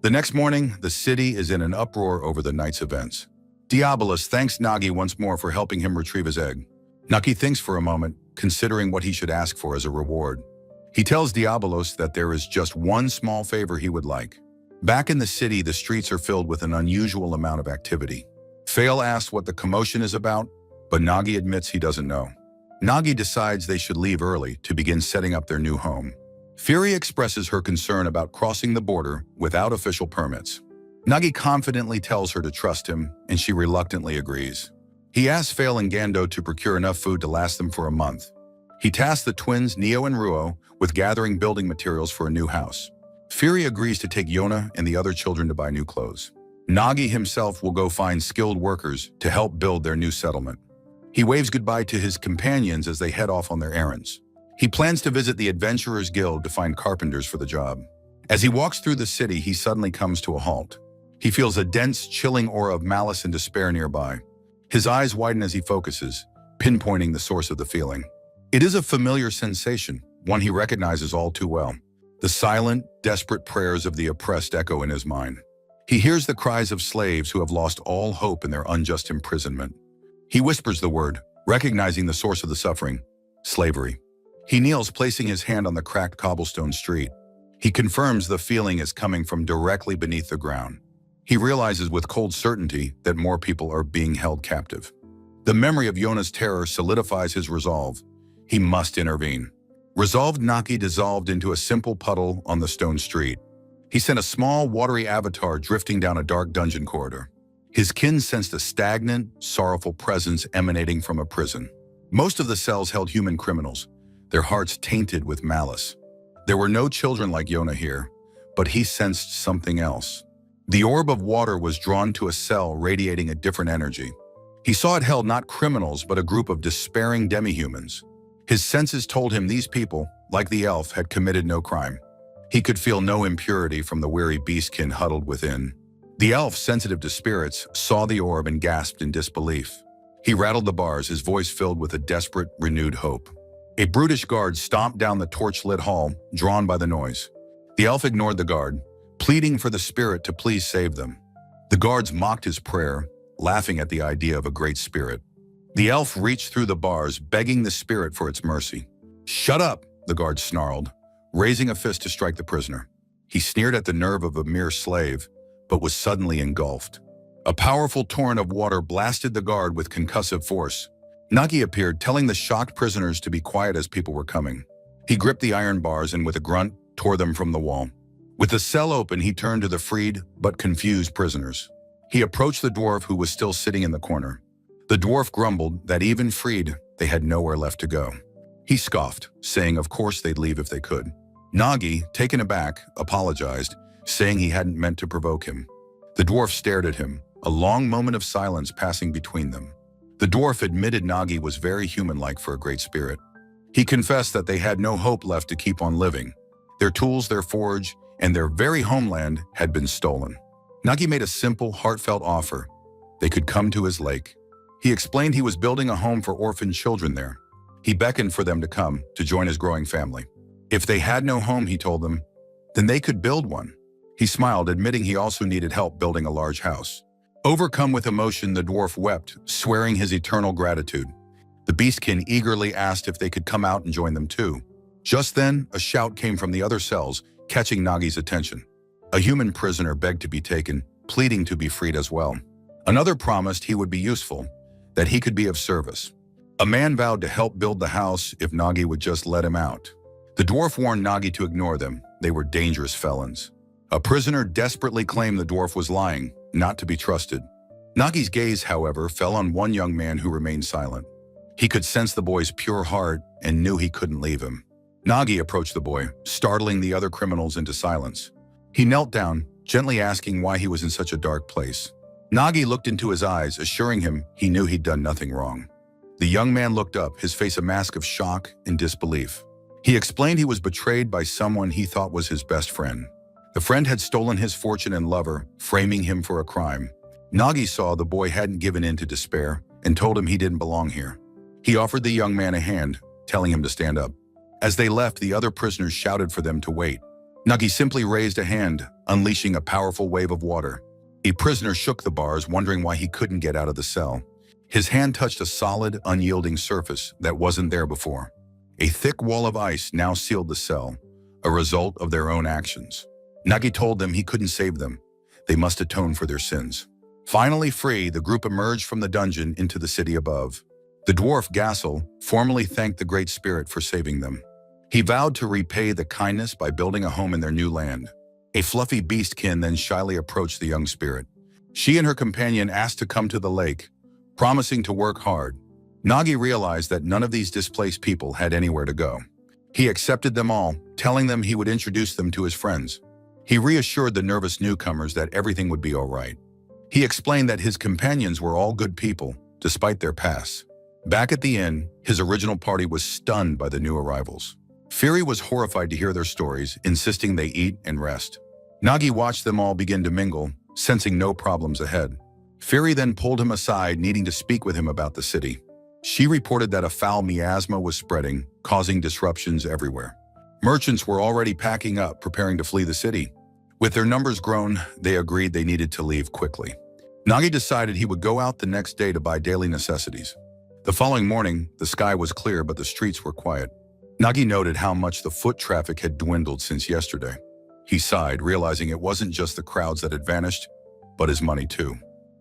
The next morning, the city is in an uproar over the night's events. Diabolos thanks Nagi once more for helping him retrieve his egg. Nagi thinks for a moment, considering what he should ask for as a reward. He tells Diabolos that there is just one small favor he would like. Back in the city, the streets are filled with an unusual amount of activity. Fail asks what the commotion is about, but Nagi admits he doesn't know. Nagi decides they should leave early to begin setting up their new home. Fury expresses her concern about crossing the border without official permits. Nagi confidently tells her to trust him, and she reluctantly agrees. He asks Fail and Gando to procure enough food to last them for a month. He tasks the twins Neo and Ruo with gathering building materials for a new house. Fury agrees to take Yona and the other children to buy new clothes. Nagi himself will go find skilled workers to help build their new settlement. He waves goodbye to his companions as they head off on their errands. He plans to visit the Adventurers Guild to find carpenters for the job. As he walks through the city, he suddenly comes to a halt. He feels a dense, chilling aura of malice and despair nearby. His eyes widen as he focuses, pinpointing the source of the feeling. It is a familiar sensation, one he recognizes all too well. The silent, desperate prayers of the oppressed echo in his mind. He hears the cries of slaves who have lost all hope in their unjust imprisonment. He whispers the word, recognizing the source of the suffering: slavery. He kneels, placing his hand on the cracked cobblestone street. He confirms the feeling is coming from directly beneath the ground. He realizes with cold certainty that more people are being held captive. The memory of Yona's terror solidifies his resolve. He must intervene. Resolved, Nagi dissolved into a simple puddle on the stone street. He sent a small, watery avatar drifting down a dark dungeon corridor. His kin sensed a stagnant, sorrowful presence emanating from a prison. Most of the cells held human criminals, their hearts tainted with malice. There were no children like Yona here, but he sensed something else. The orb of water was drawn to a cell radiating a different energy. He saw it held not criminals, but a group of despairing demi-humans. His senses told him these people, like the elf, had committed no crime. He could feel no impurity from the weary beastkin huddled within. The elf, sensitive to spirits, saw the orb and gasped in disbelief. He rattled the bars, his voice filled with a desperate, renewed hope. A brutish guard stomped down the torch-lit hall, drawn by the noise. The elf ignored the guard, pleading for the spirit to please save them. The guards mocked his prayer, laughing at the idea of a great spirit. The elf reached through the bars, begging the spirit for its mercy. "Shut up," the guard snarled, raising a fist to strike the prisoner. He sneered at the nerve of a mere slave, but was suddenly engulfed. A powerful torrent of water blasted the guard with concussive force. Nagi appeared, telling the shocked prisoners to be quiet as people were coming. He gripped the iron bars and with a grunt, tore them from the wall. With the cell open, he turned to the freed but confused prisoners. He approached the dwarf who was still sitting in the corner. The dwarf grumbled that even freed, they had nowhere left to go. He scoffed, saying of course they'd leave if they could. Nagi, taken aback, apologized, saying he hadn't meant to provoke him. The dwarf stared at him, a long moment of silence passing between them. The dwarf admitted Nagi was very human-like for a great spirit. He confessed that they had no hope left to keep on living. Their tools, their forge, and their very homeland had been stolen. Nagi made a simple, heartfelt offer. They could come to his lake. He explained he was building a home for orphaned children there. He beckoned for them to come, to join his growing family. If they had no home, he told them, then they could build one. He smiled, admitting he also needed help building a large house. Overcome with emotion, the dwarf wept, swearing his eternal gratitude. The beastkin eagerly asked if they could come out and join them too. Just then, a shout came from the other cells, catching Nagi's attention. A human prisoner begged to be taken, pleading to be freed as well. Another promised he would be useful, that he could be of service. A man vowed to help build the house if Nagi would just let him out. The dwarf warned Nagi to ignore them. They were dangerous felons. A prisoner desperately claimed the dwarf was lying, not to be trusted. Nagi's gaze, however, fell on one young man who remained silent. He could sense the boy's pure heart and knew he couldn't leave him. Nagi approached the boy, startling the other criminals into silence. He knelt down, gently asking why he was in such a dark place. Nagi looked into his eyes, assuring him he knew he'd done nothing wrong. The young man looked up, his face a mask of shock and disbelief. He explained he was betrayed by someone he thought was his best friend. The friend had stolen his fortune and lover, framing him for a crime. Nagi saw the boy hadn't given in to despair and told him he didn't belong here. He offered the young man a hand, telling him to stand up. As they left, the other prisoners shouted for them to wait. Nagi simply raised a hand, unleashing a powerful wave of water. A prisoner shook the bars, wondering why he couldn't get out of the cell. His hand touched a solid, unyielding surface that wasn't there before. A thick wall of ice now sealed the cell, a result of their own actions. Nagi told them he couldn't save them. They must atone for their sins. Finally free, the group emerged from the dungeon into the city above. The dwarf Gassel formally thanked the Great Spirit for saving them. He vowed to repay the kindness by building a home in their new land. A fluffy beastkin then shyly approached the young spirit. She and her companion asked to come to the lake, promising to work hard. Nagi realized that none of these displaced people had anywhere to go. He accepted them all, telling them he would introduce them to his friends. He reassured the nervous newcomers that everything would be all right. He explained that his companions were all good people, despite their pasts. Back at the inn, his original party was stunned by the new arrivals. Fury was horrified to hear their stories, insisting they eat and rest. Nagi watched them all begin to mingle, sensing no problems ahead. Fury then pulled him aside, needing to speak with him about the city. She reported that a foul miasma was spreading, causing disruptions everywhere. Merchants were already packing up, preparing to flee the city. With their numbers grown, they agreed they needed to leave quickly. Nagi decided he would go out the next day to buy daily necessities. The following morning, the sky was clear, but the streets were quiet. Nagi noted how much the foot traffic had dwindled since yesterday. He sighed, realizing it wasn't just the crowds that had vanished. but his money too.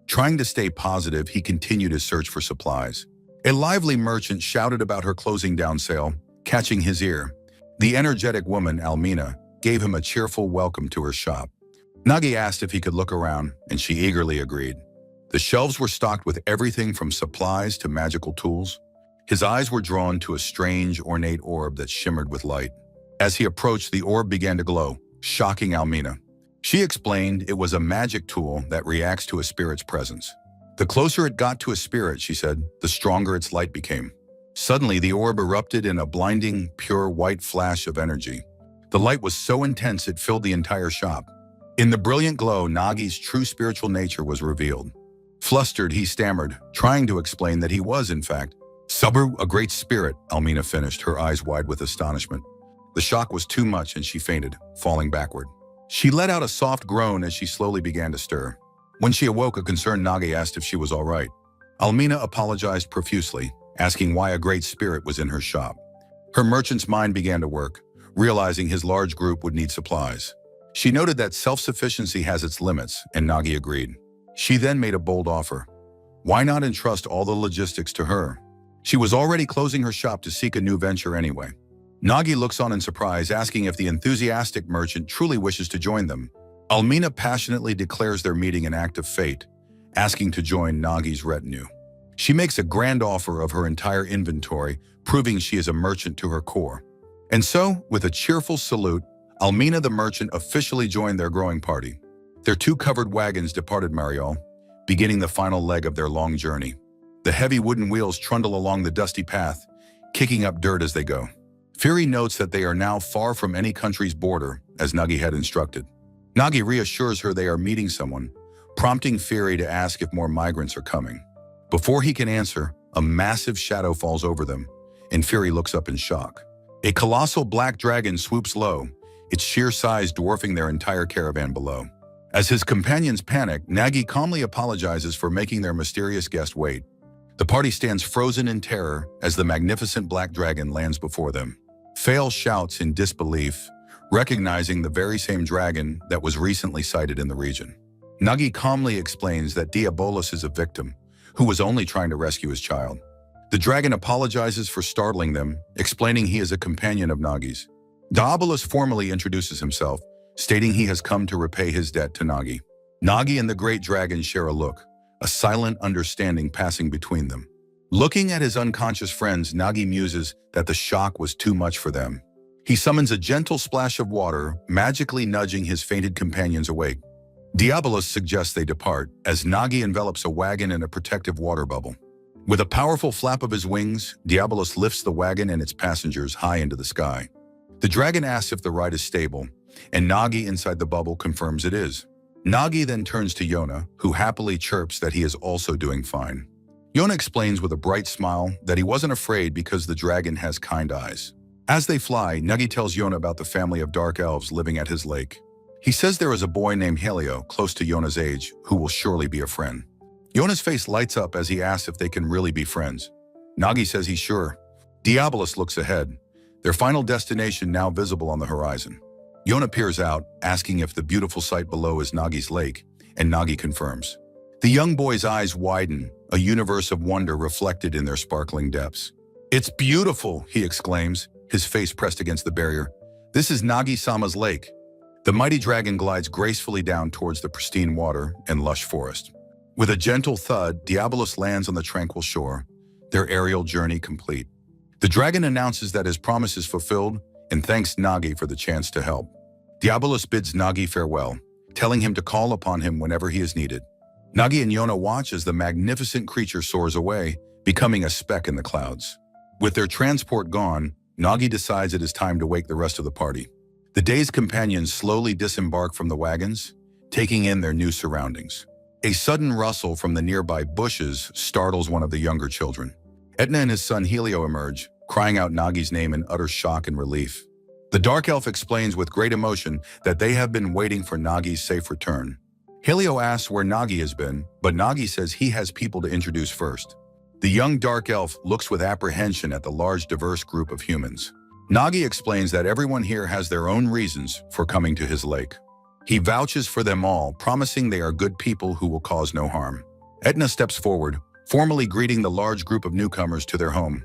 Trying to stay positive, he continued his search for supplies. A lively merchant shouted about her closing down sale, catching his ear. The energetic woman, Almina, gave him a cheerful welcome to her shop. Nagi asked if he could look around, and she eagerly agreed. The shelves were stocked with everything from supplies to magical tools. His eyes were drawn to a strange, ornate orb that shimmered with light. As he approached, the orb began to glow, shocking Almina. She explained it was a magic tool that reacts to a spirit's presence. The closer it got to a spirit, she said, the stronger its light became. Suddenly, the orb erupted in a blinding, pure white flash of energy. The light was so intense it filled the entire shop. In the brilliant glow, Nagi's true spiritual nature was revealed. Flustered, he stammered, trying to explain that he was, in fact, Sabru, a great spirit, Almina finished, her eyes wide with astonishment. The shock was too much and she fainted, falling backward. She let out a soft groan as she slowly began to stir. When she awoke, a concerned Nagi asked if she was all right. Almina apologized profusely, asking why a great spirit was in her shop. Her merchant's mind began to work, realizing his large group would need supplies. She noted that self-sufficiency has its limits, and Nagi agreed. She then made a bold offer. Why not entrust all the logistics to her? She was already closing her shop to seek a new venture anyway. Nagi looks on in surprise, asking if the enthusiastic merchant truly wishes to join them. Almina passionately declares their meeting an act of fate, asking to join Nagi's retinue. She makes a grand offer of her entire inventory, proving she is a merchant to her core. And so, with a cheerful salute, Almina the merchant officially joined their growing party. Their two covered wagons departed Mariol, beginning the final leg of their long journey. The heavy wooden wheels trundle along the dusty path, kicking up dirt as they go. Fury notes that they are now far from any country's border, as Nagi had instructed. Nagi reassures her they are meeting someone, prompting Fury to ask if more migrants are coming. Before he can answer, a massive shadow falls over them, and Fury looks up in shock. A colossal black dragon swoops low, its sheer size dwarfing their entire caravan below. As his companions panic, Nagi calmly apologizes for making their mysterious guest wait. The party stands frozen in terror as the magnificent black dragon lands before them. Fail shouts in disbelief, recognizing the very same dragon that was recently sighted in the region. Nagi calmly explains that Diabolus is a victim, who was only trying to rescue his child. The dragon apologizes for startling them, explaining he is a companion of Nagi's. Diabolus formally introduces himself, stating he has come to repay his debt to Nagi. Nagi and the great dragon share a look, a silent understanding passing between them. Looking at his unconscious friends, Nagi muses that the shock was too much for them. He summons a gentle splash of water, magically nudging his fainted companions awake. Diabolus suggests they depart, as Nagi envelops a wagon in a protective water bubble. With a powerful flap of his wings, Diabolus lifts the wagon and its passengers high into the sky. The dragon asks if the ride is stable, and Nagi inside the bubble confirms it is. Nagi then turns to Yona, who happily chirps that he is also doing fine. Yona explains with a bright smile that he wasn't afraid because the dragon has kind eyes. As they fly, Nagi tells Yona about the family of dark elves living at his lake. He says there is a boy named Helio, close to Yona's age, who will surely be a friend. Yona's face lights up as he asks if they can really be friends. Nagi says he's sure. Diabolus looks ahead, their final destination now visible on the horizon. Yona peers out, asking if the beautiful sight below is Nagi's lake, and Nagi confirms. The young boy's eyes widen, a universe of wonder reflected in their sparkling depths. "It's beautiful," he exclaims, his face pressed against the barrier. "This is Nagi-sama's lake." The mighty dragon glides gracefully down towards the pristine water and lush forest. With a gentle thud, Diabolus lands on the tranquil shore, their aerial journey complete. The dragon announces that his promise is fulfilled and thanks Nagi for the chance to help. Diabolus bids Nagi farewell, telling him to call upon him whenever he is needed. Nagi and Yona watch as the magnificent creature soars away, becoming a speck in the clouds. With their transport gone, Nagi decides it is time to wake the rest of the party. The day's companions slowly disembark from the wagons, taking in their new surroundings. A sudden rustle from the nearby bushes startles one of the younger children. Etna and his son Helio emerge, crying out Nagi's name in utter shock and relief. The dark elf explains with great emotion that they have been waiting for Nagi's safe return. Helio asks where Nagi has been, but Nagi says he has people to introduce first. The young dark elf looks with apprehension at the large diverse group of humans. Nagi explains that everyone here has their own reasons for coming to his lake. He vouches for them all, promising they are good people who will cause no harm. Etna steps forward, formally greeting the large group of newcomers to their home.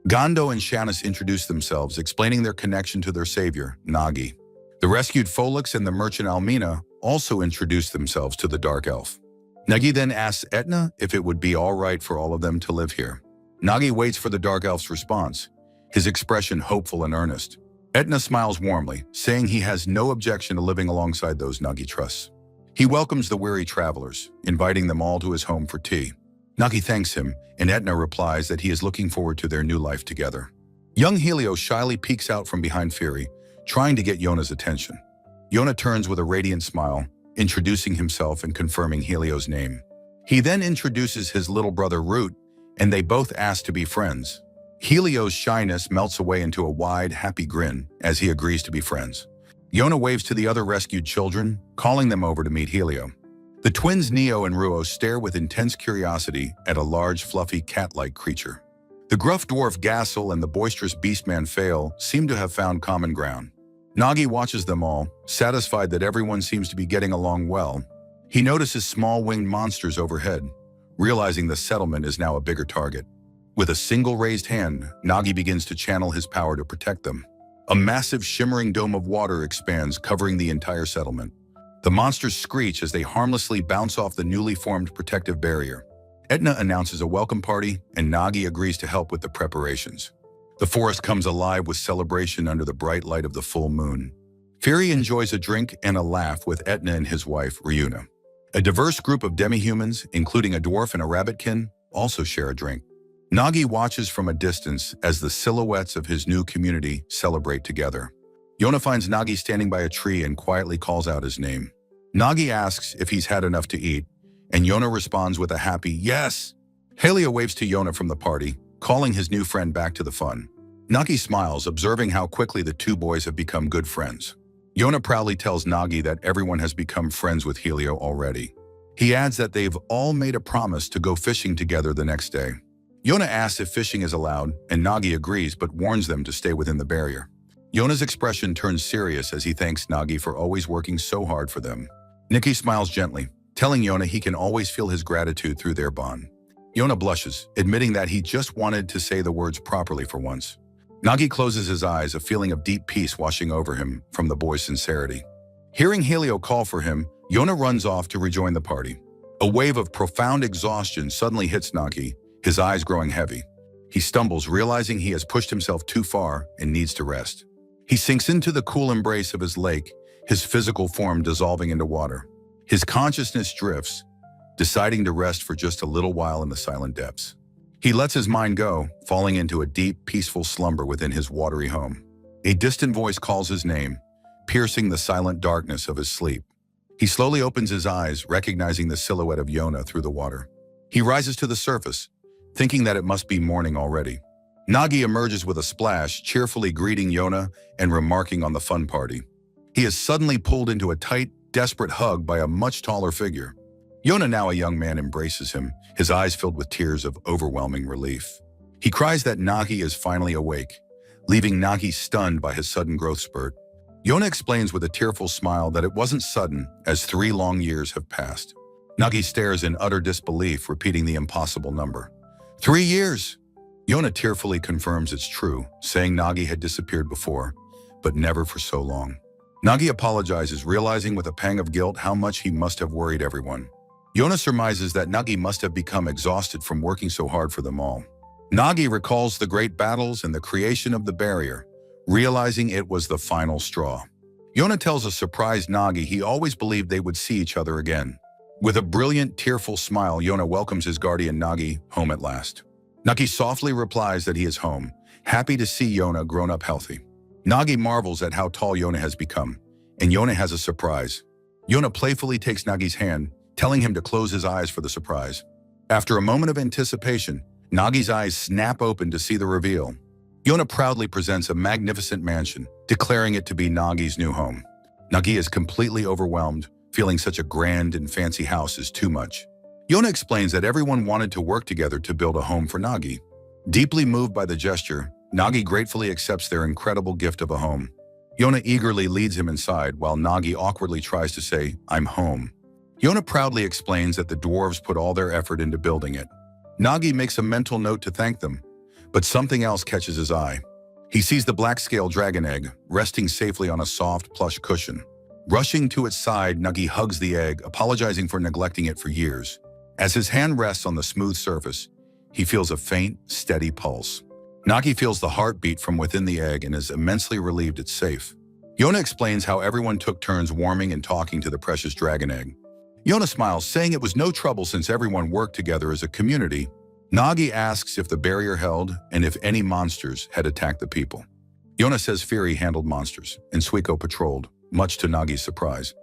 Gondo and Shannis introduce themselves, explaining their connection to their savior, Nagi. The rescued Folix and the merchant Almina also introduce themselves to the Dark Elf. Nagi then asks Etna if it would be all right for all of them to live here. Nagi waits for the Dark Elf's response, his expression hopeful and earnest. Etna smiles warmly, saying he has no objection to living alongside those Nagi trusts. He welcomes the weary travelers, inviting them all to his home for tea. Nagi thanks him, and Etna replies that he is looking forward to their new life together. Young Helios shyly peeks out from behind Fury, trying to get Yona's attention. Yona turns with a radiant smile, introducing himself and confirming Helios' name. He then introduces his little brother Root, and they both ask to be friends. Helios' shyness melts away into a wide, happy grin as he agrees to be friends. Yona waves to the other rescued children, calling them over to meet Helio. The twins Neo and Ruo stare with intense curiosity at a large, fluffy, cat-like creature. The gruff dwarf Gassel and the boisterous beastman Fail seem to have found common ground. Nagi watches them all, satisfied that everyone seems to be getting along well. He notices small winged monsters overhead, realizing the settlement is now a bigger target. With a single raised hand, Nagi begins to channel his power to protect them. A massive shimmering dome of water expands, covering the entire settlement. The monsters screech as they harmlessly bounce off the newly formed protective barrier. Etna announces a welcome party, and Nagi agrees to help with the preparations. The forest comes alive with celebration under the bright light of the full moon. Fury enjoys a drink and a laugh with Etna and his wife, Ryuna. A diverse group of demi-humans, including a dwarf and a rabbitkin, also share a drink. Nagi watches from a distance as the silhouettes of his new community celebrate together. Yona finds Nagi standing by a tree and quietly calls out his name. Nagi asks if he's had enough to eat, and Yona responds with a happy yes. Helio waves to Yona from the party, calling his new friend back to the fun. Nagi smiles, observing how quickly the two boys have become good friends. Yona proudly tells Nagi that everyone has become friends with Helio already. He adds that they've all made a promise to go fishing together the next day. Yona asks if fishing is allowed, and Nagi agrees but warns them to stay within the barrier. Yona's expression turns serious as he thanks Nagi for always working so hard for them. Nikki smiles gently, telling Yona he can always feel his gratitude through their bond. Yona blushes, admitting that he just wanted to say the words properly for once. Nagi closes his eyes, a feeling of deep peace washing over him from the boy's sincerity. Hearing Helio call for him, Yona runs off to rejoin the party. A wave of profound exhaustion suddenly hits Nagi, his eyes growing heavy. He stumbles, realizing he has pushed himself too far and needs to rest. He sinks into the cool embrace of his lake, his physical form dissolving into water. His consciousness drifts, deciding to rest for just a little while in the silent depths. He lets his mind go, falling into a deep, peaceful slumber within his watery home. A distant voice calls his name, piercing the silent darkness of his sleep. He slowly opens his eyes, recognizing the silhouette of Yona through the water. He rises to the surface, thinking that it must be morning already. Nagi emerges with a splash, cheerfully greeting Yona and remarking on the fun party. He is suddenly pulled into a tight, desperate hug by a much taller figure. Yona, now a young man, embraces him, his eyes filled with tears of overwhelming relief. He cries that Nagi is finally awake, leaving Nagi stunned by his sudden growth spurt. Yona explains with a tearful smile that it wasn't sudden, as 3 long years have passed. Nagi stares in utter disbelief, repeating the impossible number. 3 years! Yona tearfully confirms it's true, saying Nagi had disappeared before, but never for so long. Nagi apologizes, realizing with a pang of guilt how much he must have worried everyone. Yona surmises that Nagi must have become exhausted from working so hard for them all. Nagi recalls the great battles and the creation of the barrier, realizing it was the final straw. Yona tells a surprised Nagi he always believed they would see each other again. With a brilliant, tearful smile, Yona welcomes his guardian Nagi home at last. Nagi softly replies that he is home, happy to see Yona grown up healthy. Nagi marvels at how tall Yona has become, and Yona has a surprise. Yona playfully takes Nagi's hand, telling him to close his eyes for the surprise. After a moment of anticipation, Nagi's eyes snap open to see the reveal. Yona proudly presents a magnificent mansion, declaring it to be Nagi's new home. Nagi is completely overwhelmed, feeling such a grand and fancy house is too much. Yona explains that everyone wanted to work together to build a home for Nagi. Deeply moved by the gesture, Nagi gratefully accepts their incredible gift of a home. Yona eagerly leads him inside while Nagi awkwardly tries to say, "I'm home." Yona proudly explains that the dwarves put all their effort into building it. Nagi makes a mental note to thank them, but something else catches his eye. He sees the black scale dragon egg resting safely on a soft, plush cushion. Rushing to its side, Nagi hugs the egg, apologizing for neglecting it for years. As his hand rests on the smooth surface, he feels a faint, steady pulse. Nagi feels the heartbeat from within the egg and is immensely relieved it's safe. Yona explains how everyone took turns warming and talking to the precious dragon egg. Yona smiles, saying it was no trouble since everyone worked together as a community. Nagi asks if the barrier held and if any monsters had attacked the people. Yona says Fury handled monsters and Suiko patrolled, much to Nagi's surprise.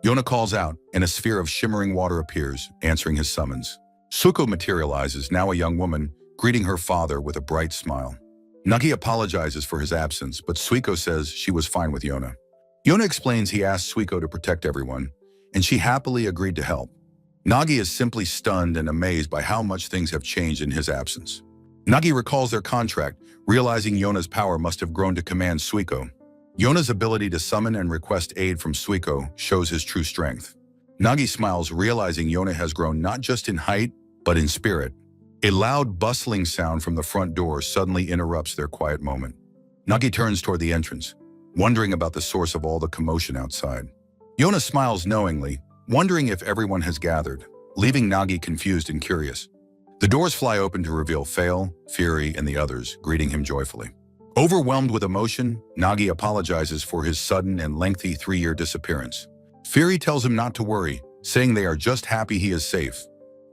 Yona calls out, and a sphere of shimmering water appears, answering his summons. Suiko materializes, now a young woman, greeting her father with a bright smile. Nagi apologizes for his absence, but Suiko says she was fine with Yona. Yona explains he asked Suiko to protect everyone, and she happily agreed to help. Nagi is simply stunned and amazed by how much things have changed in his absence. Nagi recalls their contract, realizing Yona's power must have grown to command Suiko. Yona's ability to summon and request aid from Suiko shows his true strength. Nagi smiles, realizing Yona has grown not just in height, but in spirit. A loud, bustling sound from the front door suddenly interrupts their quiet moment. Nagi turns toward the entrance, wondering about the source of all the commotion outside. Yona smiles knowingly, wondering if everyone has gathered, leaving Nagi confused and curious. The doors fly open to reveal Fail, Fury, and the others, greeting him joyfully. Overwhelmed with emotion, Nagi apologizes for his sudden and lengthy 3-year disappearance. Fury tells him not to worry, saying they are just happy he is safe.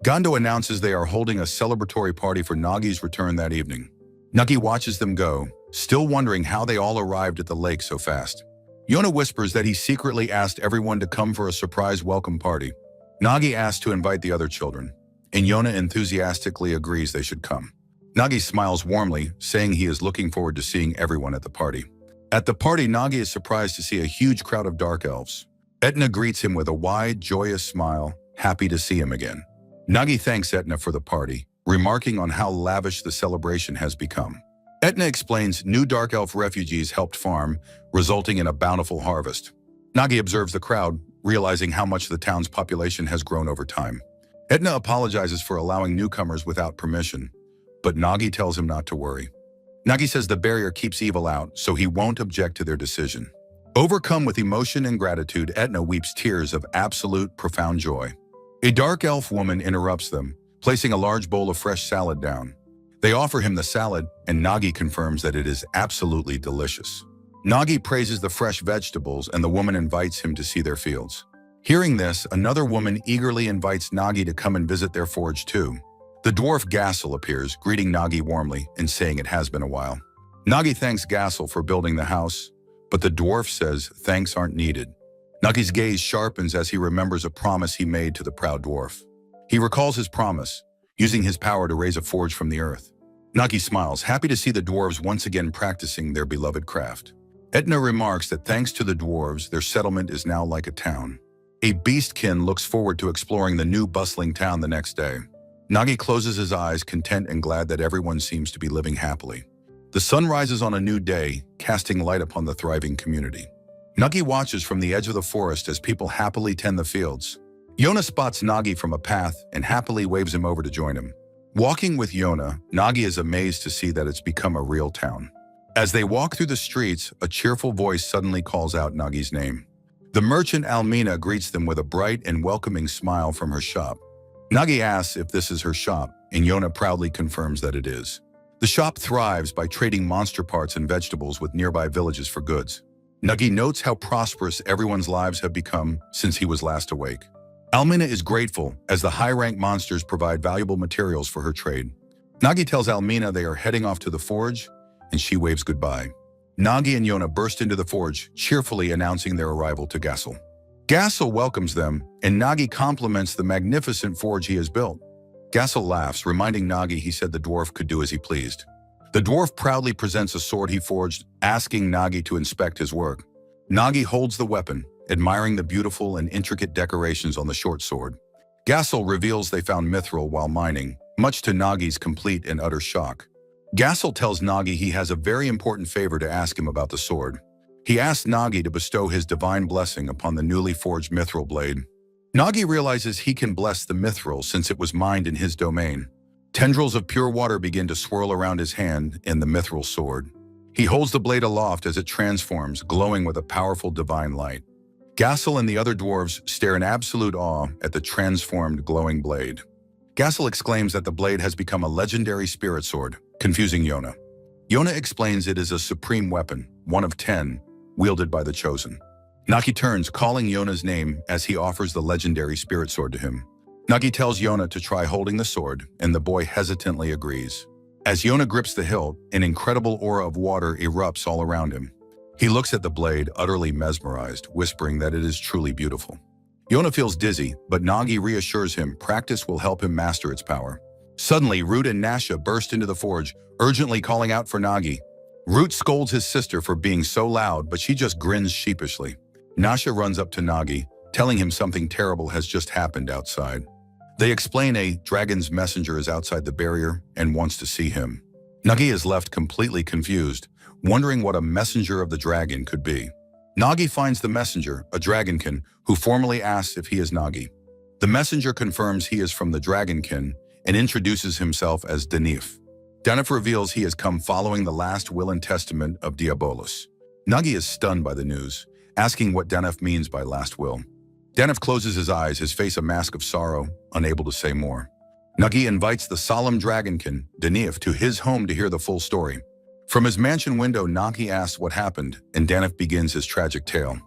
Gondo announces they are holding a celebratory party for Nagi's return that evening. Nagi watches them go, still wondering how they all arrived at the lake so fast. Yona whispers that he secretly asked everyone to come for a surprise welcome party. Nagi asks to invite the other children, and Yona enthusiastically agrees they should come. Nagi smiles warmly, saying he is looking forward to seeing everyone at the party. At the party, Nagi is surprised to see a huge crowd of dark elves. Etna greets him with a wide, joyous smile, happy to see him again. Nagi thanks Etna for the party, remarking on how lavish the celebration has become. Etna explains new dark elf refugees helped farm, resulting in a bountiful harvest. Nagi observes the crowd, realizing how much the town's population has grown over time. Etna apologizes for allowing newcomers without permission, but Nagi tells him not to worry. Nagi says the barrier keeps evil out, so he won't object to their decision. Overcome with emotion and gratitude, Etna weeps tears of absolute, profound joy. A dark elf woman interrupts them, placing a large bowl of fresh salad down. They offer him the salad, and Nagi confirms that it is absolutely delicious. Nagi praises the fresh vegetables, and the woman invites him to see their fields. Hearing this, another woman eagerly invites Nagi to come and visit their forge too. The dwarf Gassel appears, greeting Nagi warmly and saying it has been a while. Nagi thanks Gassel for building the house, but the dwarf says thanks aren't needed. Nagi's gaze sharpens as he remembers a promise he made to the proud dwarf. He recalls his promise, using his power to raise a forge from the earth. Nagi smiles, happy to see the dwarves once again practicing their beloved craft. Etna remarks that thanks to the dwarves, their settlement is now like a town. A beastkin looks forward to exploring the new bustling town the next day. Nagi closes his eyes, content and glad that everyone seems to be living happily. The sun rises on a new day, casting light upon the thriving community. Nagi watches from the edge of the forest as people happily tend the fields. Yona spots Nagi from a path and happily waves him over to join him. Walking with Yona, Nagi is amazed to see that it's become a real town. As they walk through the streets, a cheerful voice suddenly calls out Nagi's name. The merchant Almina greets them with a bright and welcoming smile from her shop. Nagi asks if this is her shop, and Yona proudly confirms that it is. The shop thrives by trading monster parts and vegetables with nearby villages for goods. Nagi notes how prosperous everyone's lives have become since he was last awake. Almina is grateful as the high-ranked monsters provide valuable materials for her trade. Nagi tells Almina they are heading off to the forge, and she waves goodbye. Nagi and Yona burst into the forge, cheerfully announcing their arrival to Gassel. Gassel welcomes them, and Nagi compliments the magnificent forge he has built. Gassel laughs, reminding Nagi he said the dwarf could do as he pleased. The dwarf proudly presents a sword he forged, asking Nagi to inspect his work. Nagi holds the weapon, admiring the beautiful and intricate decorations on the short sword. Gassel reveals they found mithril while mining, much to Nagi's complete and utter shock. Gassel tells Nagi he has a very important favor to ask him about the sword. He asks Nagi to bestow his divine blessing upon the newly forged mithril blade. Nagi realizes he can bless the mithril since it was mined in his domain. Tendrils of pure water begin to swirl around his hand in the mithril sword. He holds the blade aloft as it transforms, glowing with a powerful divine light. Gassel and the other dwarves stare in absolute awe at the transformed glowing blade. Gassel exclaims that the blade has become a legendary spirit sword, confusing Yona. Yona explains it is a supreme weapon, one of 10, wielded by the Chosen. Nagi turns, calling Yona's name as he offers the legendary spirit sword to him. Nagi tells Yona to try holding the sword, and the boy hesitantly agrees. As Yona grips the hilt, an incredible aura of water erupts all around him. He looks at the blade, utterly mesmerized, whispering that it is truly beautiful. Yona feels dizzy, but Nagi reassures him practice will help him master its power. Suddenly, Root and Nasha burst into the forge, urgently calling out for Nagi. Root scolds his sister for being so loud, but she just grins sheepishly. Nasha runs up to Nagi, telling him something terrible has just happened outside. They explain a dragon's messenger is outside the barrier and wants to see him. Nagi is left completely confused, wondering what a messenger of the dragon could be. Nagi finds the messenger, a dragonkin, who formally asks if he is Nagi. The messenger confirms he is from the dragonkin and introduces himself as Danif. Danif reveals he has come following the last will and testament of Diabolos. Nagi is stunned by the news, asking what Danif means by last will. Danif closes his eyes, his face a mask of sorrow, unable to say more. Nagi invites the solemn dragonkin, Danif, to his home to hear the full story. From his mansion window, Nagi asks what happened, and Danif begins his tragic tale.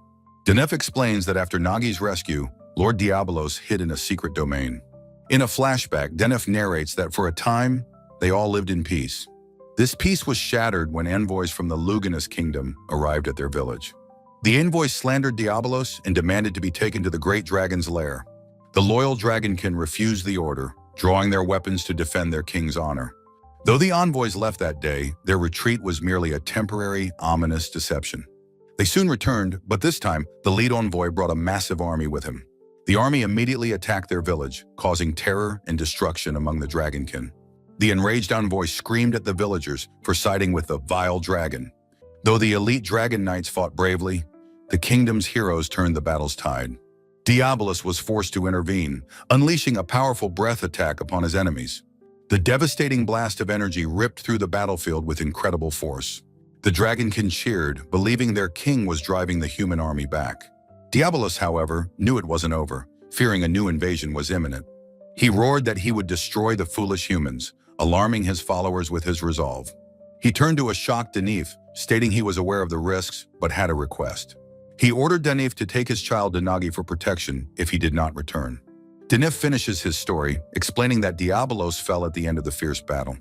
Danif explains that after Nagi's rescue, Lord Diabolos hid in a secret domain. In a flashback, Danif narrates that for a time, they all lived in peace. This peace was shattered when envoys from the Luganus kingdom arrived at their village. The envoys slandered Diabolos and demanded to be taken to the great dragon's lair. The loyal dragonkin refused the order, drawing their weapons to defend their king's honor. Though the envoys left that day, their retreat was merely a temporary, ominous deception. They soon returned, but this time, the lead envoy brought a massive army with him. The army immediately attacked their village, causing terror and destruction among the dragonkin. The enraged envoy screamed at the villagers for siding with the vile dragon. Though the elite dragon knights fought bravely, the kingdom's heroes turned the battle's tide. Diabolos was forced to intervene, unleashing a powerful breath attack upon his enemies. The devastating blast of energy ripped through the battlefield with incredible force. The dragonkin cheered, believing their king was driving the human army back. Diabolos, however, knew it wasn't over, fearing a new invasion was imminent. He roared that he would destroy the foolish humans, alarming his followers with his resolve. He turned to a shocked Danif, stating he was aware of the risks, but had a request. He ordered Danif to take his child to Nagi for protection if he did not return. Danif finishes his story, explaining that Diabolos fell at the end of the fierce battle.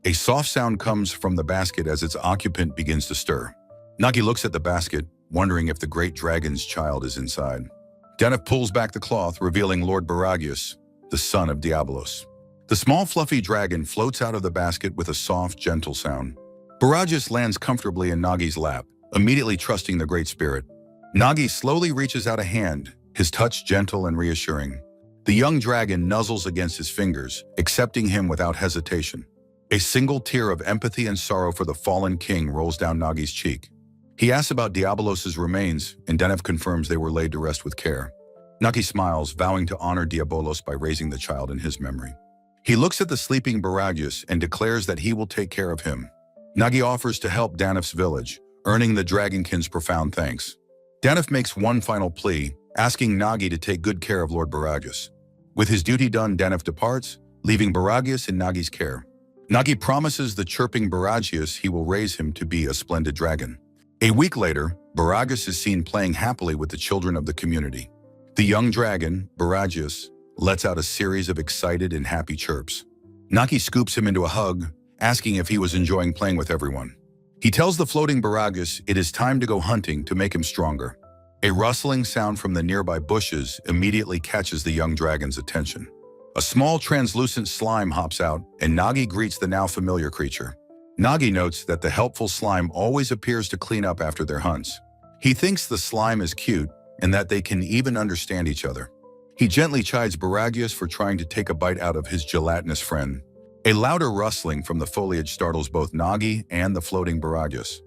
A soft sound comes from the basket as its occupant begins to stir. Nagi looks at the basket, wondering if the great dragon's child is inside. Danif pulls back the cloth, revealing Lord Baragius, the son of Diabolos. The small fluffy dragon floats out of the basket with a soft, gentle sound. Baragius lands comfortably in Nagi's lap, immediately trusting the Great Spirit. Nagi slowly reaches out a hand, his touch gentle and reassuring. The young dragon nuzzles against his fingers, accepting him without hesitation. A single tear of empathy and sorrow for the fallen king rolls down Nagi's cheek. He asks about Diabolos' remains, and Danif confirms they were laid to rest with care. Nagi smiles, vowing to honor Diabolos by raising the child in his memory. He looks at the sleeping Baragius and declares that he will take care of him. Nagi offers to help Danif's village, earning the dragonkin's profound thanks. Danif makes one final plea, asking Nagi to take good care of Lord Baragius. With his duty done, Danif departs, leaving Baragius in Nagi's care. Nagi promises the chirping Baragius he will raise him to be a splendid dragon. A week later, Baragius is seen playing happily with the children of the community. The young dragon, Baragius, lets out a series of excited and happy chirps. Nagi scoops him into a hug, asking if he was enjoying playing with everyone. He tells the floating Baragius it is time to go hunting to make him stronger. A rustling sound from the nearby bushes immediately catches the young dragon's attention. A small translucent slime hops out, and Nagi greets the now familiar creature. Nagi notes that the helpful slime always appears to clean up after their hunts. He thinks the slime is cute and that they can even understand each other. He gently chides Baragius for trying to take a bite out of his gelatinous friend. A louder rustling from the foliage startles both Nagi and the floating Baragius.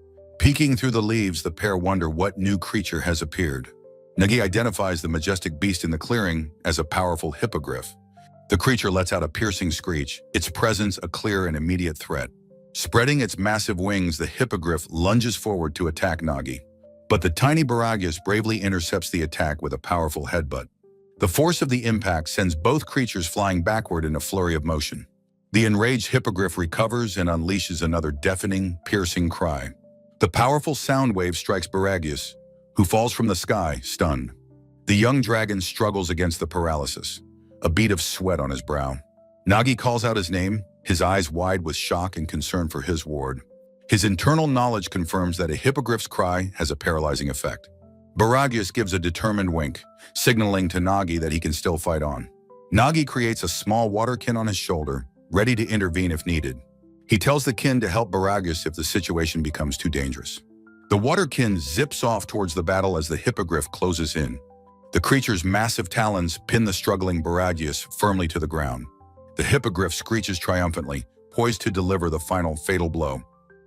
Peeking through the leaves, the pair wonder what new creature has appeared. Nagi identifies the majestic beast in the clearing as a powerful hippogriff. The creature lets out a piercing screech, its presence a clear and immediate threat. Spreading its massive wings, the hippogriff lunges forward to attack Nagi. But the tiny Baragius bravely intercepts the attack with a powerful headbutt. The force of the impact sends both creatures flying backward in a flurry of motion. The enraged hippogriff recovers and unleashes another deafening, piercing cry. The powerful sound wave strikes Baragius, who falls from the sky, stunned. The young dragon struggles against the paralysis, a bead of sweat on his brow. Nagi calls out his name, his eyes wide with shock and concern for his ward. His internal knowledge confirms that a hippogriff's cry has a paralyzing effect. Baragius gives a determined wink, signaling to Nagi that he can still fight on. Nagi creates a small waterkin on his shoulder, ready to intervene if needed. He tells the kin to help Baragius if the situation becomes too dangerous. The waterkin zips off towards the battle as the hippogriff closes in. The creature's massive talons pin the struggling Baragius firmly to the ground. The hippogriff screeches triumphantly, poised to deliver the final fatal blow.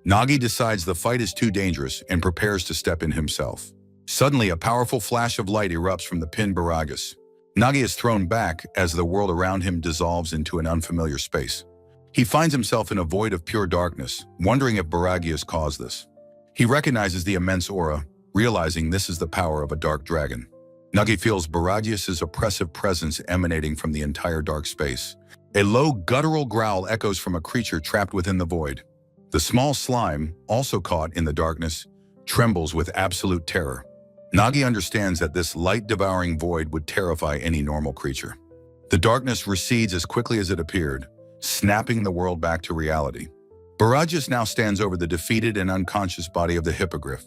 Nagi decides the fight is too dangerous and prepares to step in himself. Suddenly, a powerful flash of light erupts from the pinned Baragius. Nagi is thrown back as the world around him dissolves into an unfamiliar space. He finds himself in a void of pure darkness, wondering if Baragius caused this. He recognizes the immense aura, realizing this is the power of a dark dragon. Nagi feels Baragius' oppressive presence emanating from the entire dark space. A low, guttural growl echoes from a creature trapped within the void. The small slime, also caught in the darkness, trembles with absolute terror. Nagi understands that this light-devouring void would terrify any normal creature. The darkness recedes as quickly as it appeared, snapping the world back to reality. Baragius now stands over the defeated and unconscious body of the hippogriff.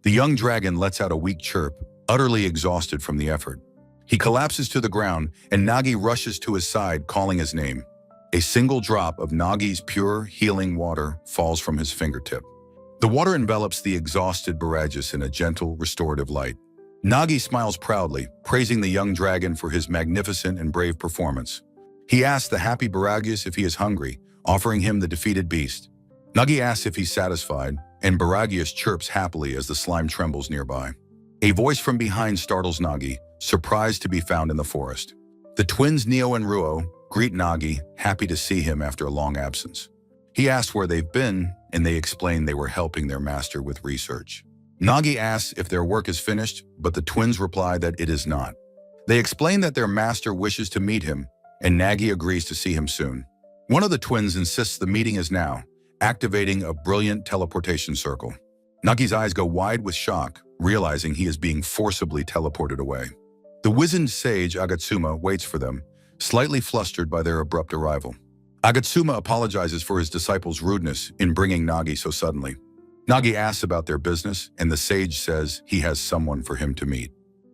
The young dragon lets out a weak chirp, utterly exhausted from the effort. He collapses to the ground, and Nagi rushes to his side, calling his name. A single drop of Nagi's pure, healing water falls from his fingertip. The water envelops the exhausted Baragius in a gentle, restorative light. Nagi smiles proudly, praising the young dragon for his magnificent and brave performance. He asks the happy Baragius if he is hungry, offering him the defeated beast. Nagi asks if he's satisfied, and Baragius chirps happily as the slime trembles nearby. A voice from behind startles Nagi, surprised to be found in the forest. The twins Neo and Ruo greet Nagi, happy to see him after a long absence. He asks where they've been, and they explain they were helping their master with research. Nagi asks if their work is finished, but the twins reply that it is not. They explain that their master wishes to meet him, and Nagi agrees to see him soon. One of the twins insists the meeting is now, activating a brilliant teleportation circle. Nagi's eyes go wide with shock, realizing he is being forcibly teleported away. The wizened sage Agatsuma waits for them, slightly flustered by their abrupt arrival. Agatsuma apologizes for his disciples' rudeness in bringing Nagi so suddenly. Nagi asks about their business, and the sage says he has someone for him to meet.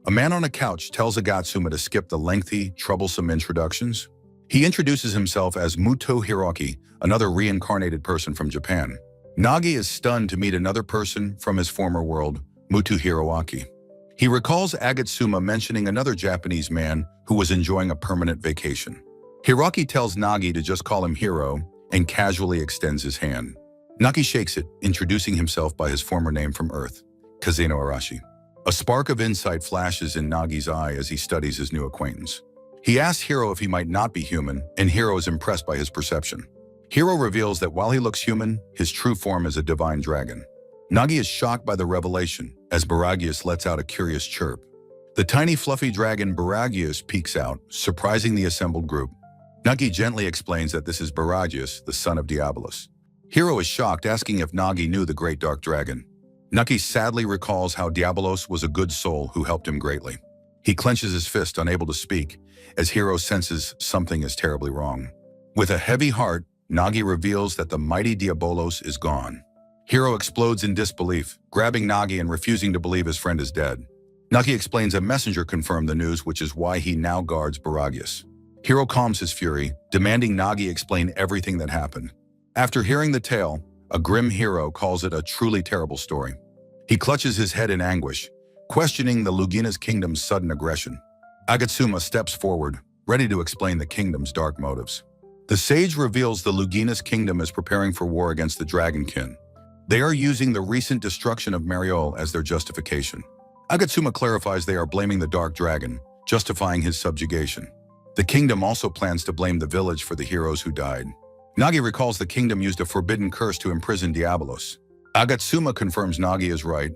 A man on a couch tells Agatsuma to skip the lengthy, troublesome introductions. He introduces himself as Muto Hiroki, another reincarnated person from Japan. Nagi is stunned to meet another person from his former world, Muto Hiroaki. He recalls Agatsuma mentioning another Japanese man who was enjoying a permanent vacation. Hiroki tells Nagi to just call him Hiro and casually extends his hand. Nagi shakes it, introducing himself by his former name from Earth, Kazeno Arashi. A spark of insight flashes in Nagi's eye as he studies his new acquaintance. He asks Hiro if he might not be human, and Hiro is impressed by his perception. Hiro reveals that while he looks human, his true form is a divine dragon. Nagi is shocked by the revelation as Baragius lets out a curious chirp. The tiny fluffy dragon Baragius peeks out, surprising the assembled group. Nagi gently explains that this is Baragius, the son of Diabolus. Hiro is shocked, asking if Nagi knew the great dark dragon. Nagi sadly recalls how Diabolos was a good soul who helped him greatly. He clenches his fist, unable to speak, as Hiro senses something is terribly wrong. With a heavy heart, Nagi reveals that the mighty Diabolos is gone. Hiro explodes in disbelief, grabbing Nagi and refusing to believe his friend is dead. Nagi explains a messenger confirmed the news, which is why he now guards Baragius. Hiro calms his fury, demanding Nagi explain everything that happened. After hearing the tale, a grim Hiro calls it a truly terrible story. He clutches his head in anguish, questioning the Lugina's kingdom's sudden aggression. Agatsuma steps forward, ready to explain the kingdom's dark motives. The sage reveals the Lugina's kingdom is preparing for war against the Dragonkin. They are using the recent destruction of Mariol as their justification. Agatsuma clarifies they are blaming the Dark Dragon, justifying his subjugation. The kingdom also plans to blame the village for the heroes who died. Nagi recalls the kingdom used a forbidden curse to imprison Diabolos. Agatsuma confirms Nagi is right,